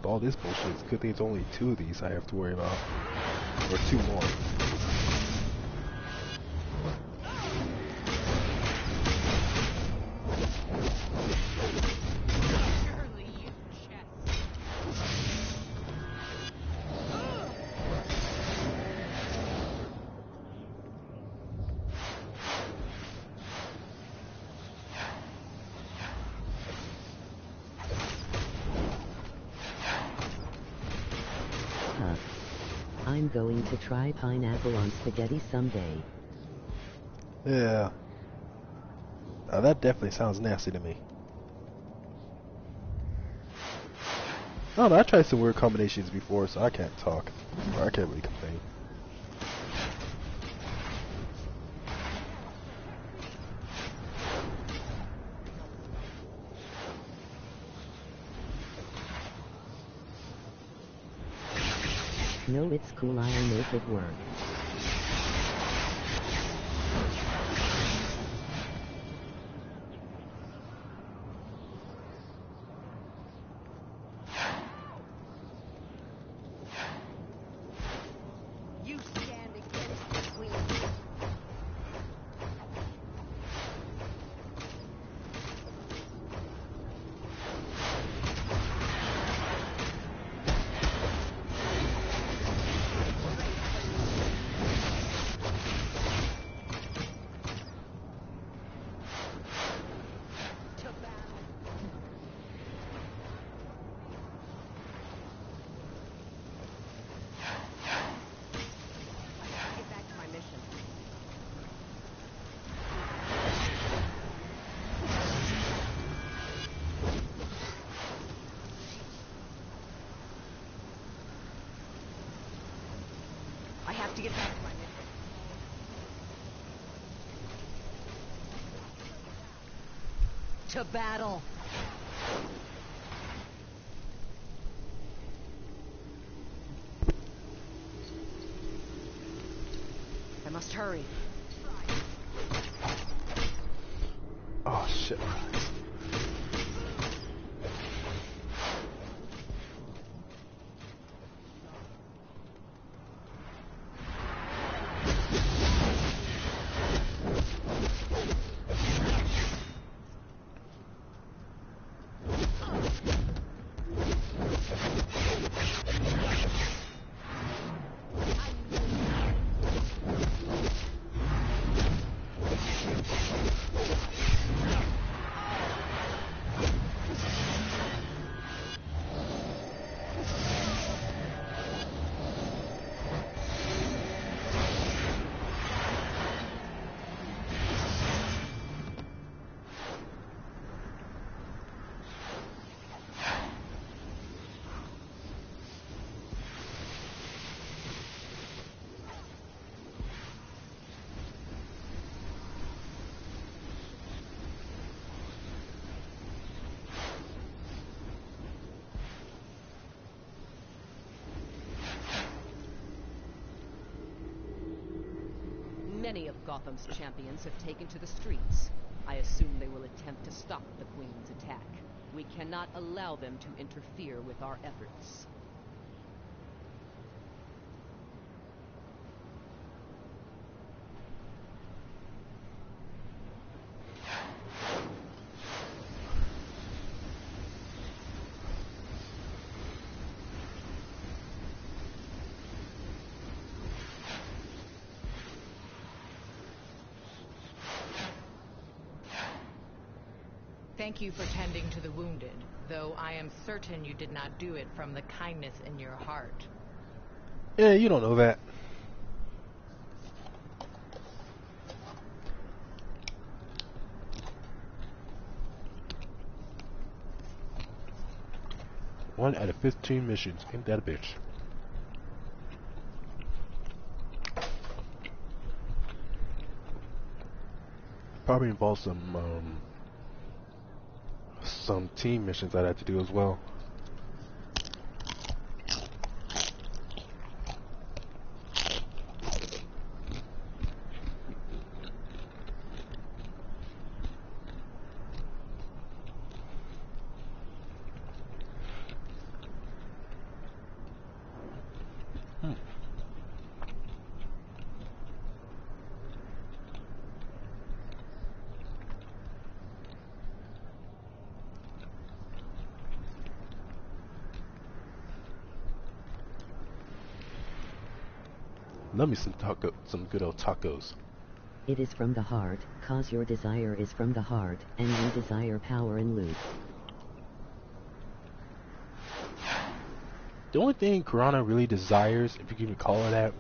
All this bullshit, it's a good thing it's only 2 of these I have to worry about. Or 2 more. tough. I'm going to try pineapple on spaghetti someday. Yeah. That definitely sounds nasty to me. I don't know, I tried some weird combinations before, so I can't talk. Or I can't really complain. No, it's cool, I'll make it work. You stand against the queen. Get back to my mission. I have to get back to my mission. To battle. I must hurry. Oh shit. Many of Gotham's champions have taken to the streets. I assume they will attempt to stop the Queen's attack. We cannot allow them to interfere with our efforts. Thank you for tending to the wounded, though I am certain you did not do it from the kindness in your heart. Yeah, you don't know that. One out of 15 missions. Ain't that a bitch? Probably involves some team missions I'd have to do as well. Love me some good old tacos. It is from the heart, cause your desire is from the heart, and you desire power and loot. the only thing Kurana really desires, if you can even call it that,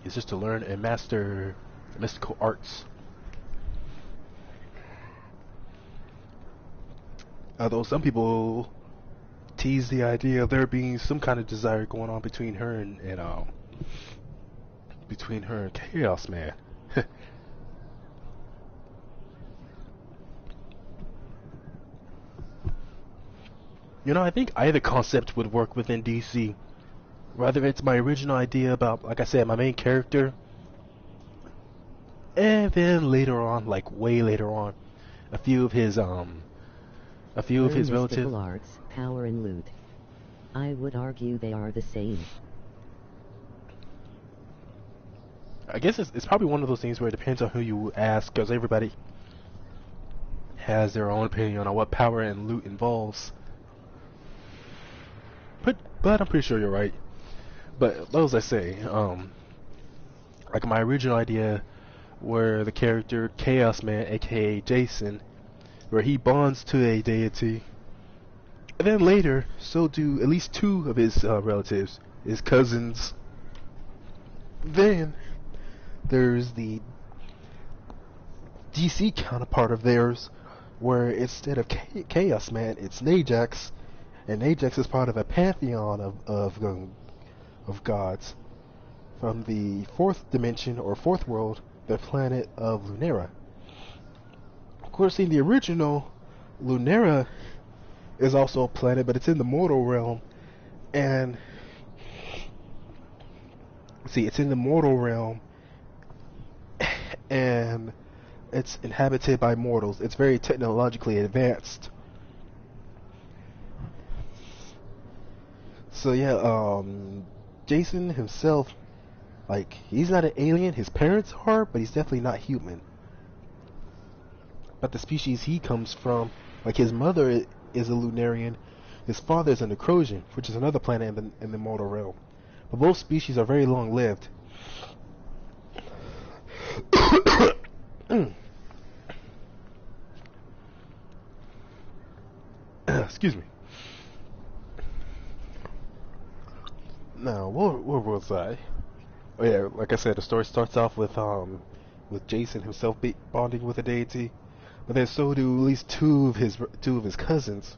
is just to learn and master the mystical arts. Although some people tease the idea of there being some kind of desire going on between her and Chaos Man. You know, I think either concept would work within DC. Whether it's my original idea about, like I said, my main character, and then later on, like way later on, a few of his Mystical relatives. arts, power and loot. I would argue they are the same. I guess it's probably one of those things where it depends on who you ask, because everybody has their own opinion on what power and loot involves. But I'm pretty sure you're right. But those I say, like my original idea, where the character Chaos Man, aka Jason, where he bonds to a deity, and then later, so do at least two of his relatives, his cousins. Then there's the DC counterpart of theirs, where instead of Chaos Man, it's Najax, and Najax is part of a pantheon of gods from the fourth dimension or fourth world, the planet of Lunera. Of course, in the original, Lunera is also a planet, but it's in the mortal realm, and it's in the mortal realm, and it's inhabited by mortals. It's very technologically advanced. So yeah, Jason himself, like, he's not an alien. His parents are, but he's definitely not human. But the species he comes from, like his mother is a Lunarian, his father is a Necrosian, which is another planet in the mortal realm. But both species are very long-lived. Excuse me. Now, where was I? Oh yeah, like I said, the story starts off with Jason himself bonding with a deity, but then so do at least two of his cousins.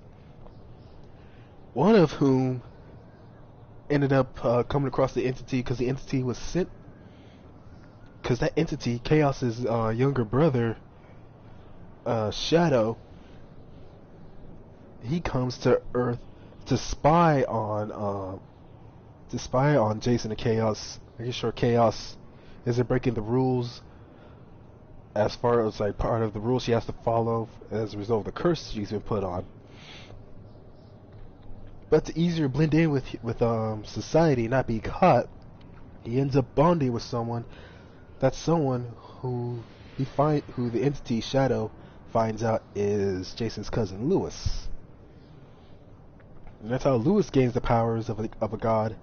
One of whom ended up coming across the entity because the entity was sent. Because that entity, Chaos's younger brother, Shadow, he comes to Earth to spy on Jason and Chaos, making sure Chaos isn't breaking the rules as far as like part of the rules she has to follow as a result of the curse she's been put on. But to easier blend in with society, not be caught, he ends up bonding with someone. That's someone who the entity Shadow finds out is Jason's cousin Lewis. And that's how Lewis gains the powers of a god,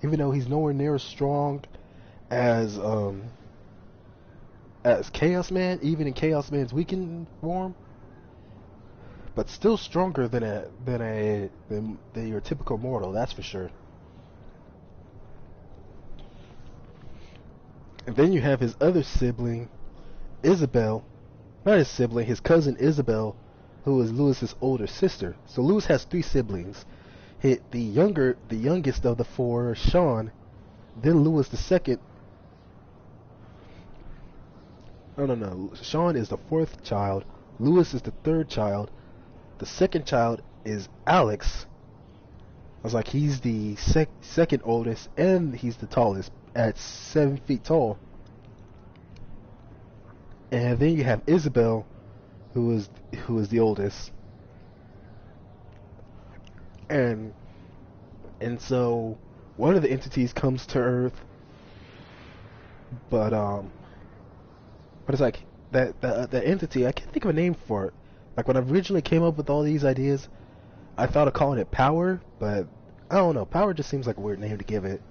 even though he's nowhere near as strong as Chaos Man, even in Chaos Man's weakened form, but still stronger than your typical mortal, that's for sure. And then you have his other sibling, Isabel, not his sibling, his cousin Isabel, who is Lewis's older sister. So Lewis has three siblings. The youngest of the four, Sean, then Lewis the second. No. Sean is the fourth child. Lewis is the third child. The second child is Alex. I was like, he's the second oldest, and he's the tallest at 7 feet tall. And then you have Isabel, who is the oldest. And so one of the entities comes to Earth, but it's like that entity, I can't think of a name for it. Like when I originally came up with all these ideas, I thought of calling it Power, but I don't know. Power just seems like a weird name to give it.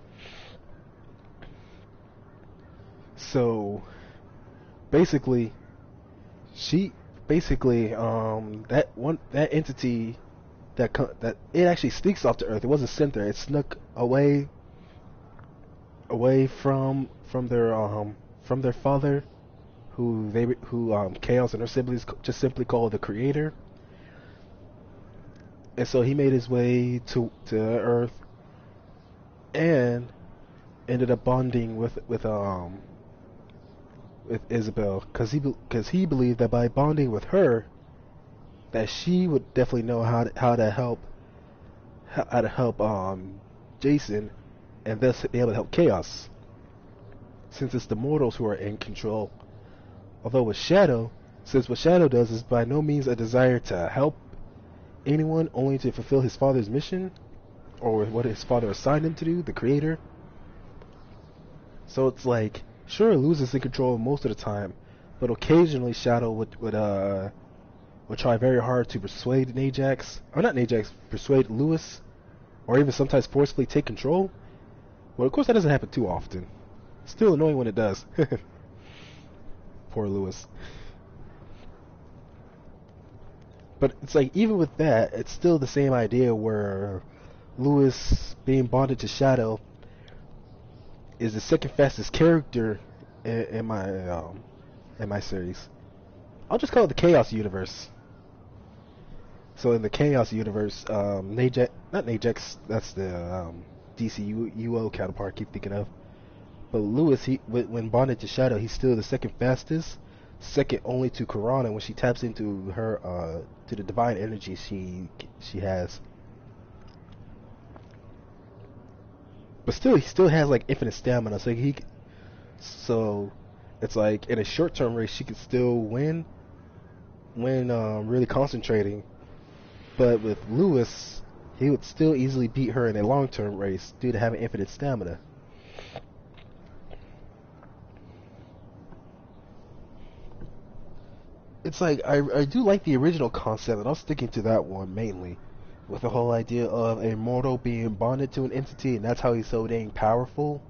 So basically, that entity that it actually sneaks off to Earth. It wasn't sent there. It snuck away from their father, who Chaos and her siblings just simply call the Creator. And so he made his way to Earth and ended up bonding with Isabel, because he believed that by bonding with her, that she would definitely know how to help Jason, and thus be able to help Chaos, since it's the mortals who are in control. Although with Shadow, since what Shadow does is by no means a desire to help anyone, only to fulfill his father's mission, or what his father assigned him to do, the Creator. So it's like, sure, Luz is in control most of the time, but occasionally Shadow would try very hard to persuade persuade Lewis, or even sometimes forcibly take control. Well, of course that doesn't happen too often. Still annoying when it does. Poor Lewis. But it's like, even with that, it's still the same idea where Lewis being bonded to Shadow is the second fastest character in my series. I'll just call it the Chaos Universe. So in the Chaos Universe, not Najax, that's the DC UO counterpart I keep thinking of. But Lewis, when bonded to Shadow, he's still the second fastest, second only to Corona when she taps into her to the divine energy she has. But still, he still has like infinite stamina, so it's like in a short-term race she could still win when really concentrating. But with Lewis, he would still easily beat her in a long-term race due to having infinite stamina. It's like, I do like the original concept, and I'm sticking to that one mainly, with the whole idea of a mortal being bonded to an entity, and that's how he's so dang powerful.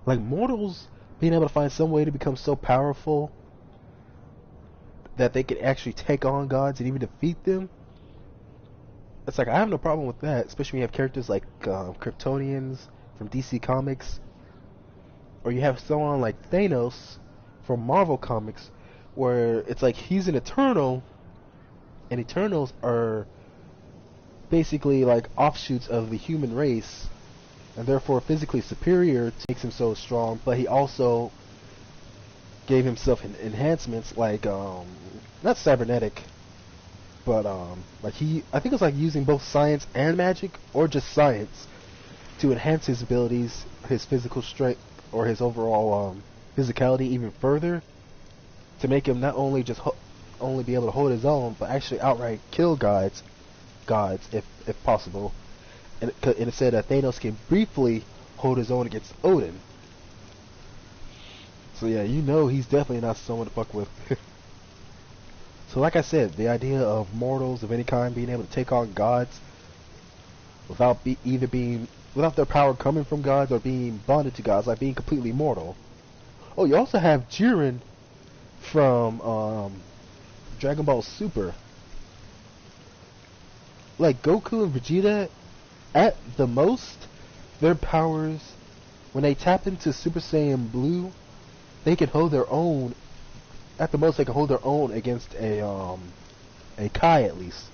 Like, mortals being able to find some way to become so powerful that they could actually take on gods and even defeat them. It's like, I have no problem with that, especially when you have characters like Kryptonians from DC Comics, or you have someone like Thanos from Marvel Comics, where it's like he's an Eternal, and Eternals are basically like offshoots of the human race, and therefore physically superior, makes him so strong. But he also gave himself enhancements like not cybernetic, but I think it's like using both science and magic, or just science, to enhance his abilities, his physical strength, or his overall physicality even further, to make him not only just only be able to hold his own, but actually outright kill gods if possible. And it said that Thanos can briefly hold his own against Odin. So yeah, you know he's definitely not someone to fuck with. So like I said, the idea of mortals of any kind being able to take on gods without without their power coming from gods, or being bonded to gods, like being completely mortal. Oh, you also have Jiren from Dragon Ball Super. Like Goku and Vegeta, at the most, their powers, when they tap into Super Saiyan Blue, they can hold their own. At the most, they can hold their own against a Kai at least.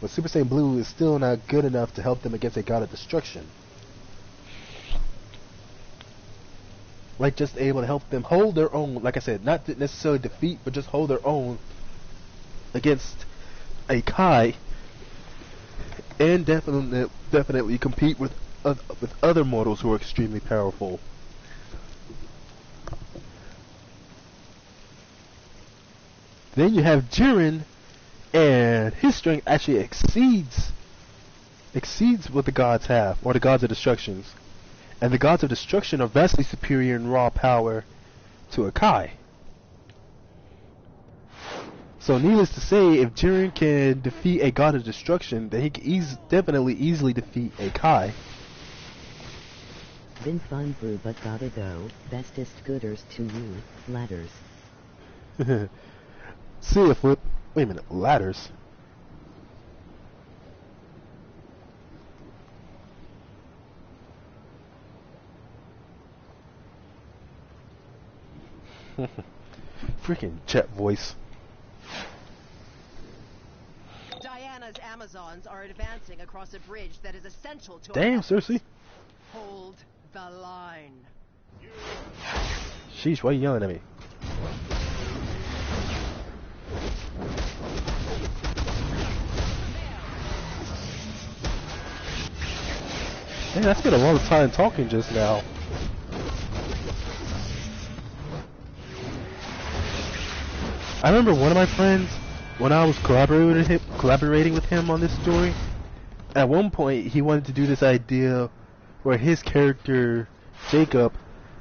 But Super Saiyan Blue is still not good enough to help them against a God of Destruction. Like, just able to help them hold their own, like I said, not necessarily defeat, but just hold their own against a Kai, and definitely compete with other mortals who are extremely powerful. Then you have Jiren, and his strength actually exceeds what the gods have, or the gods of destructions. And the gods of destruction are vastly superior in raw power to a Kai. So needless to say, if Jiren can defeat a god of destruction, then he can definitely easily defeat a Kai. Been fun brew but gotta go, bestest gooders to you, ladders. See if wait a minute, ladders? Freaking jet voice. Diana's Amazons are advancing across a bridge that is essential to Damn, our efforts. Cersei. Hold the line. Sheesh, why are you yelling at me? Man, I spent a lot of time talking just now. I remember one of my friends, when I was collaborating with him on this story, at one point he wanted to do this idea where his character, Jacob,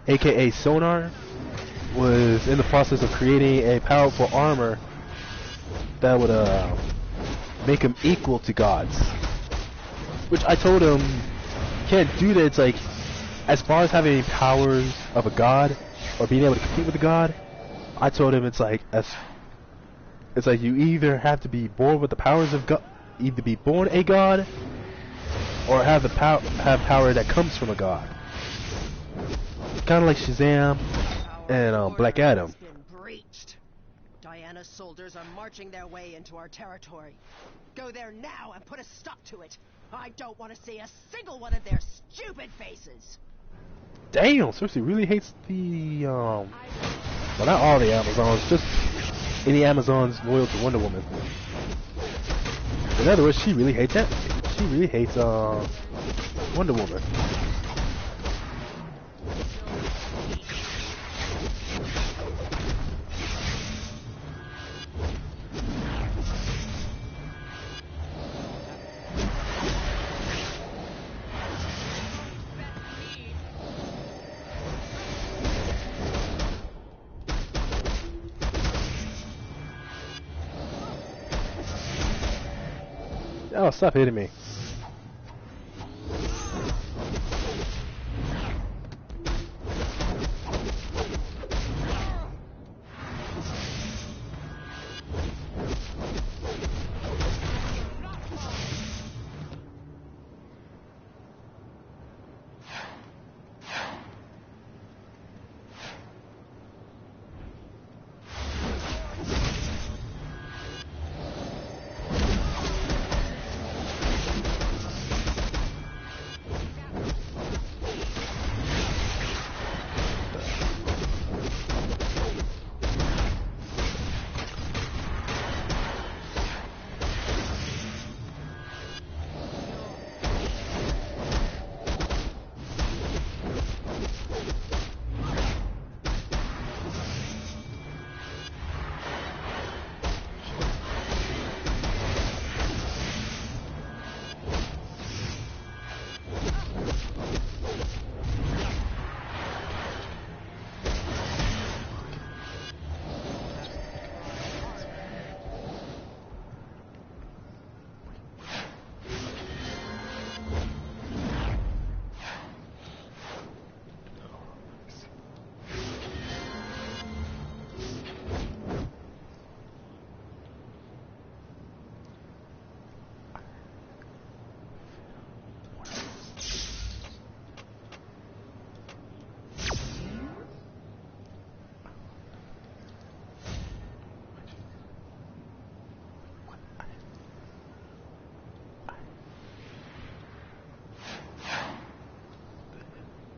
aka Sonar, was in the process of creating a powerful armor that would make him equal to gods. Which I told him, can't do that. It's like, as far as having powers of a god or being able to compete with a god, I told him it's like you either have to be born with the powers of god, either be born a god or have power that comes from a god. Kind of like Shazam and Black Adam. Breached. Diana's soldiers are marching their way into our territory. Go there now and put a stop to it. I don't want to see a single one of their stupid faces. Damn, Cersei really hates the well, not all the Amazons, just any Amazons loyal to Wonder Woman. In other words, she really hates that. She really hates Wonder Woman. Oh, stop hitting me.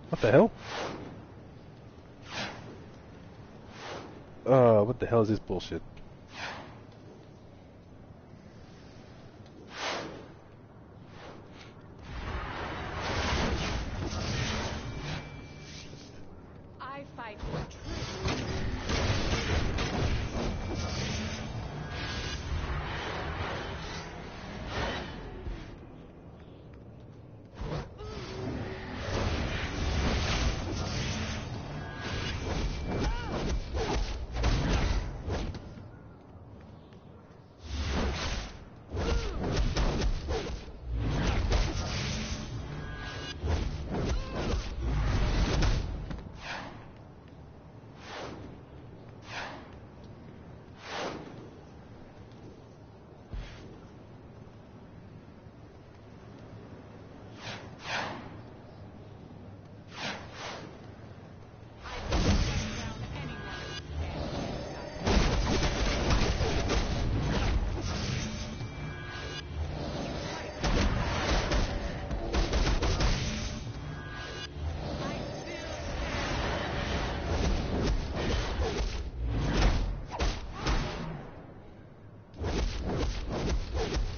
What the hell? What the hell is this bullshit? I fight for truth.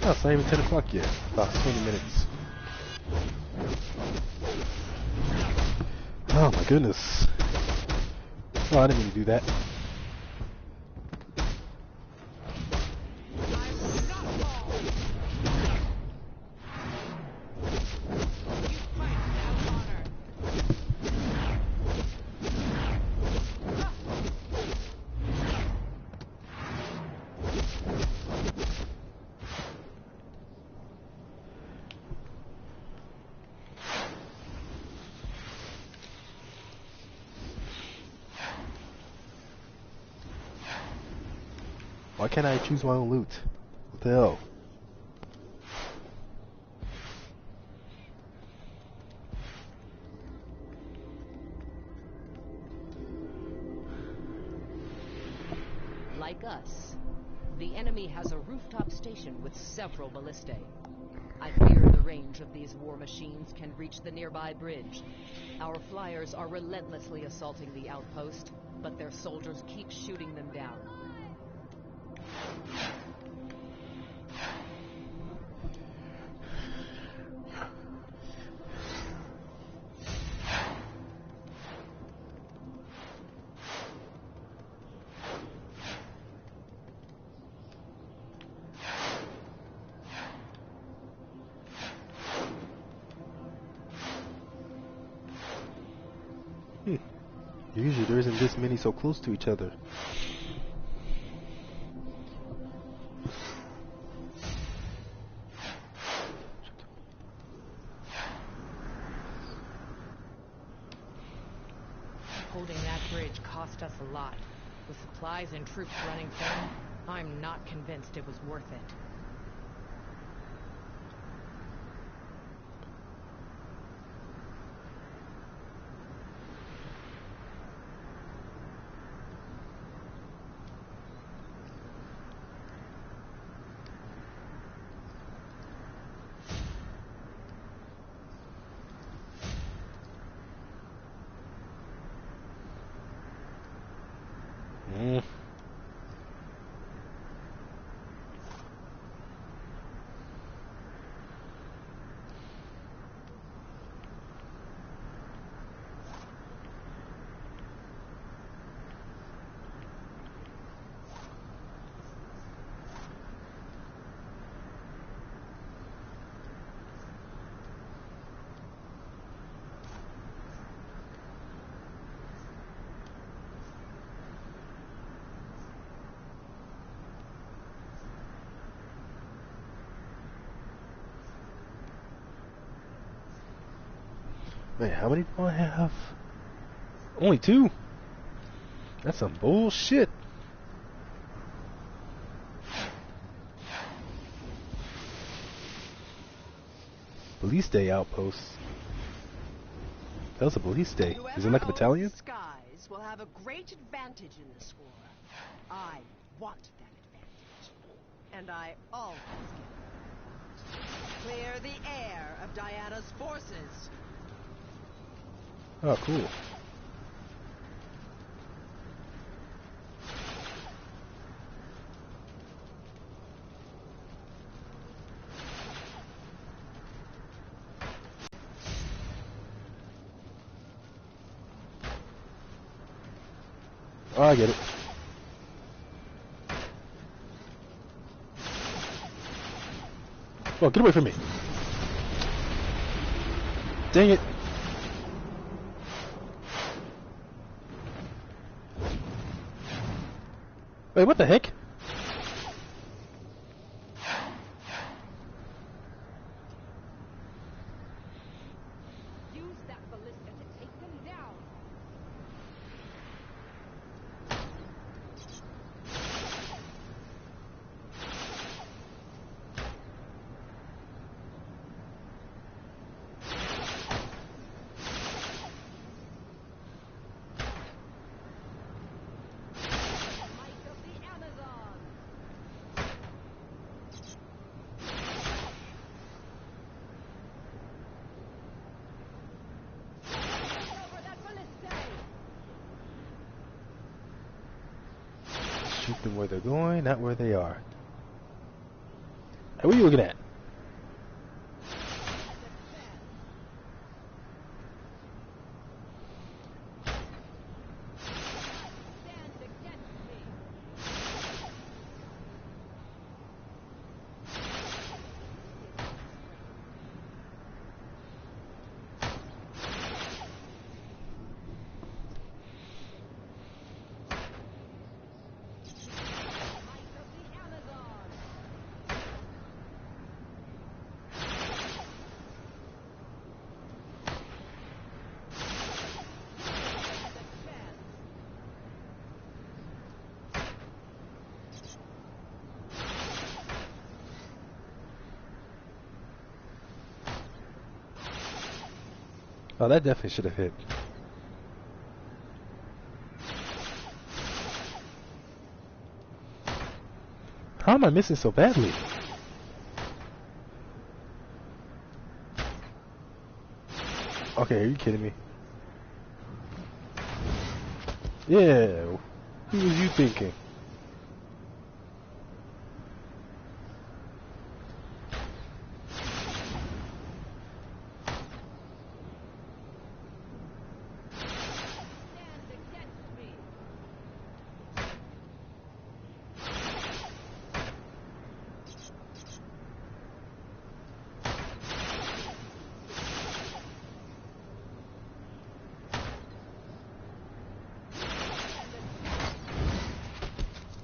Oh, it's not even 10 o'clock yet. About 20 minutes. Oh my goodness. Oh, I didn't mean to do that. Why can't I choose my own loot? What the hell? Like us, the enemy has a rooftop station with several ballistae. I fear the range of these war machines can reach the nearby bridge. Our flyers are relentlessly assaulting the outpost, but their soldiers keep shooting them down. Usually there isn't this many so close to each other. Holding that bridge cost us a lot. With supplies and troops running thin, I'm not convinced it was worth it. Wait, how many do I have? Only 2? That's some bullshit. Police Day outpost. That was a police day. Is it like a battalion? Skies will have a great advantage in this war. I want that advantage. And I always get it. Clear the air of Diana's forces. Oh, cool. Oh, I get it. Oh, get away from me. Dang it. Wait, what the heck? Use that ballista to take them down. Shoot them where they're going, not where they are. Hey, what are you looking at? Oh, that definitely should have hit. How am I missing so badly? Okay, are you kidding me? Yeah, who was you thinking?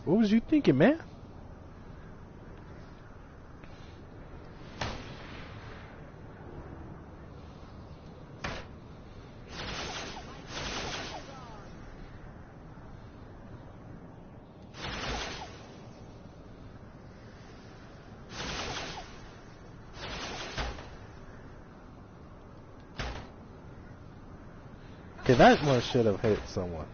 What was you thinking, man? Okay, that one should have hit someone.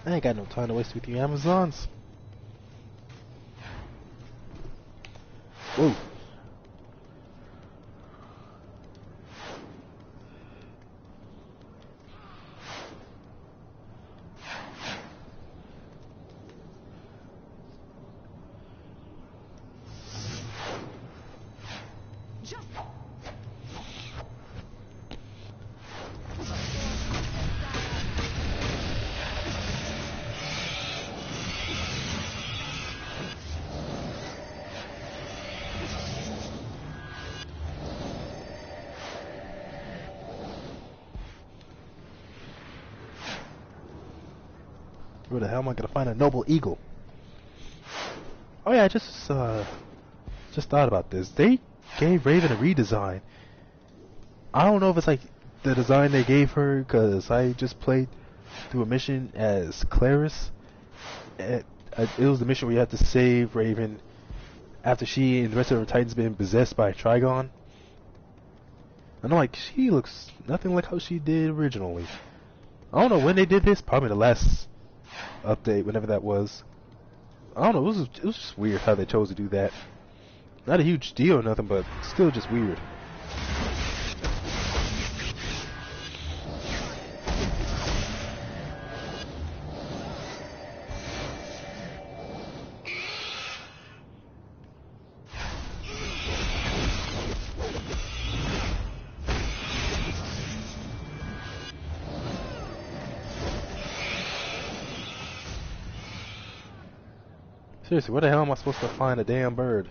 I ain't got no time to waste with you Amazons. Whoa. Where the hell am I gonna find a noble eagle? Oh yeah, I just thought about this. They gave Raven a redesign. I don't know if it's like the design they gave her, because I just played through a mission as Claris. It was the mission where you have to save Raven after she and the rest of her Titans been possessed by a Trigon. And I'm like, she looks nothing like how she did originally. I don't know when they did this, probably the last update, whenever that was. I don't know, it was just weird how they chose to do that. Not a huge deal or nothing, but still just weird. Seriously, where the hell am I supposed to find a damn bird?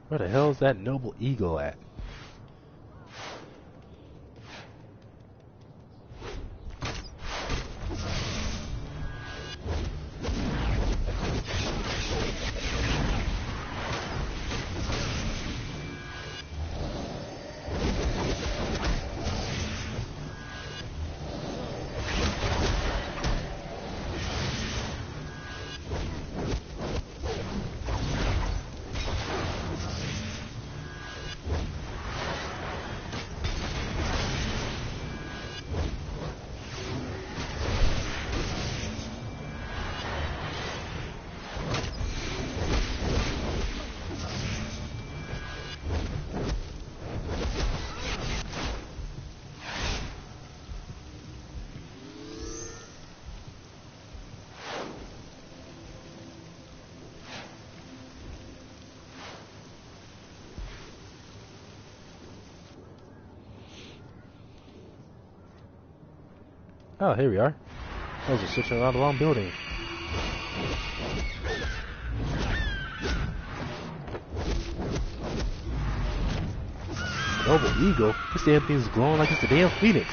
Where the hell is that noble eagle at? Oh, here we are. I was just switching around the wrong building. Noble eagle? This damn thing's glowing like it's a damn phoenix.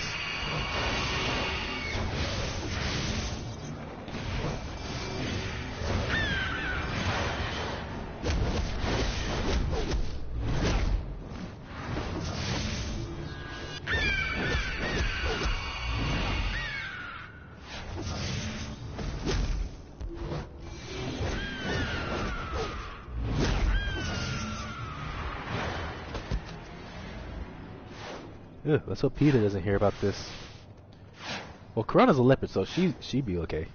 Ugh, let's hope Peter doesn't hear about this. Well, Corana's a leopard, so she'd be okay.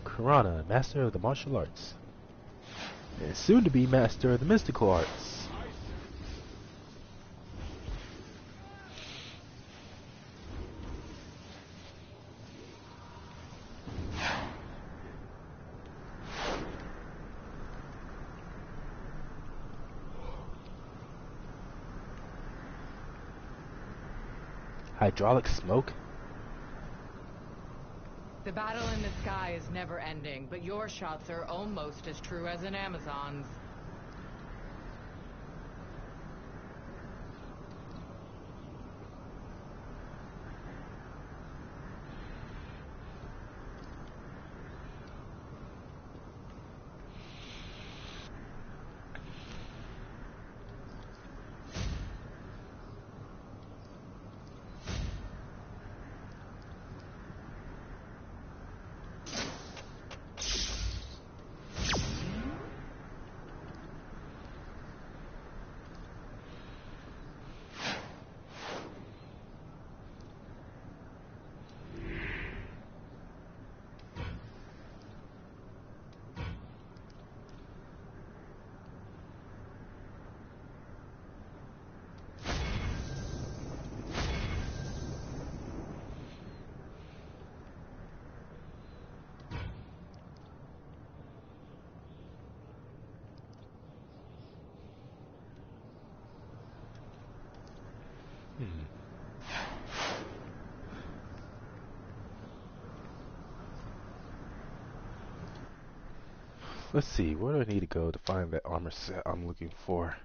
Corana, master of the martial arts, and soon to be master of the mystical arts. Hydraulic smoke? The battle in the sky is never ending, but your shots are almost as true as an Amazon's. Let's see, where do I need to go to find that armor set I'm looking for?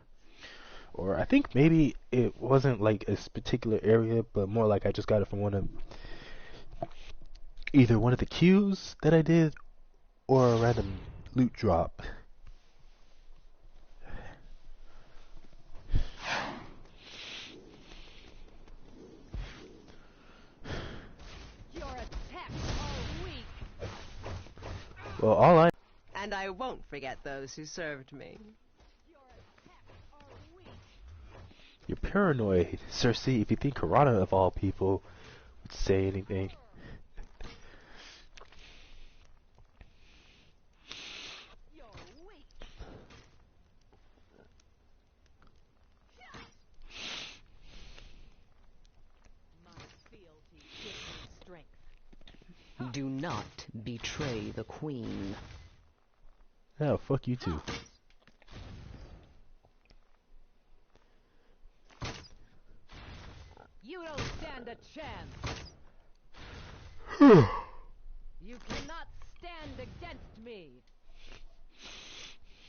Or I think maybe it wasn't like a particular area, but more like I just got it from either one of the queues that I did, or a random loot drop. Your attacks are weak. Well, And I won't forget those who served me. You're paranoid, Cersei, if you think Karana of all people would say anything. Do not betray the queen. Oh, fuck you too. You don't stand a chance. You cannot stand against me.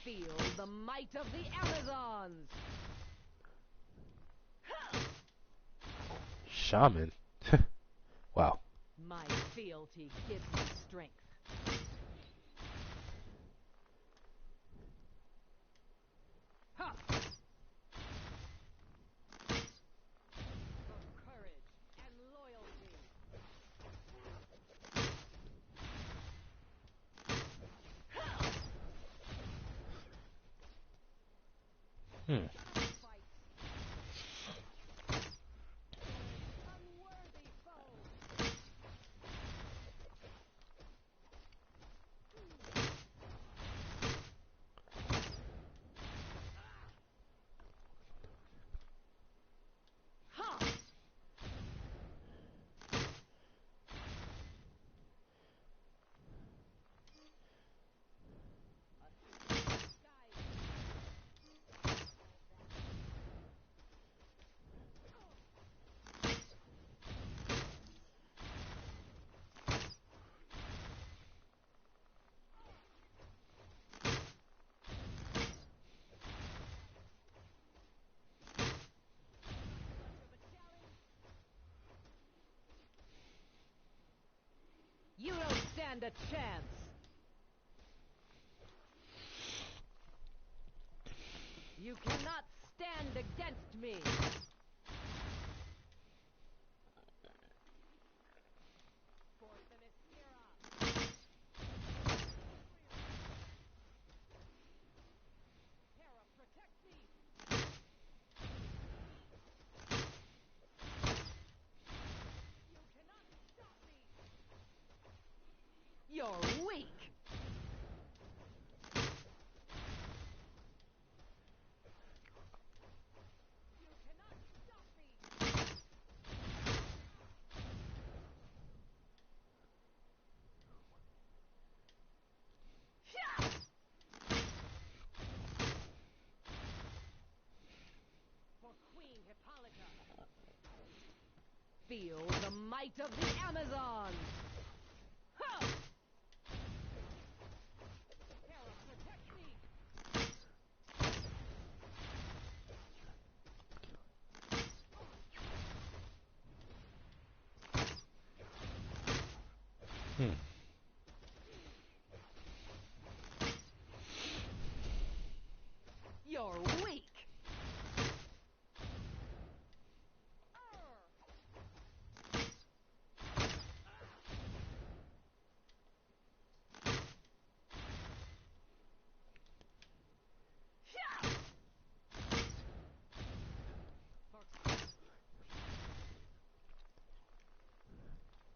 Feel the might of the Amazons. Shaman? Wow. My fealty gives me strength. Ha! For courage and loyalty. You don't stand a chance. You cannot stand against me. You're weak. You cannot Feel the might of the Amazons! Ha! You're weak!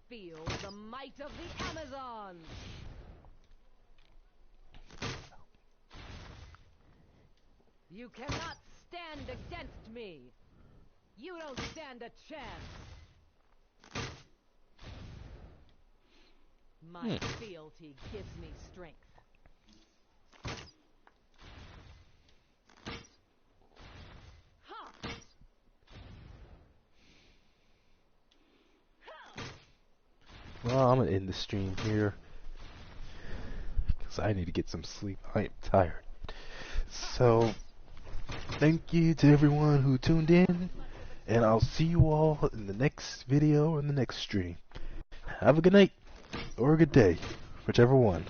Feel the might of the Amazons! You cannot stand against me! You don't stand a chance! My fealty gives me strength. Ha! Well, I'm gonna end the stream here because I need to get some sleep. I am tired. So, thank you to everyone who tuned in, and I'll see you all in the next video or in the next stream. Have a good night or a good day, whichever one.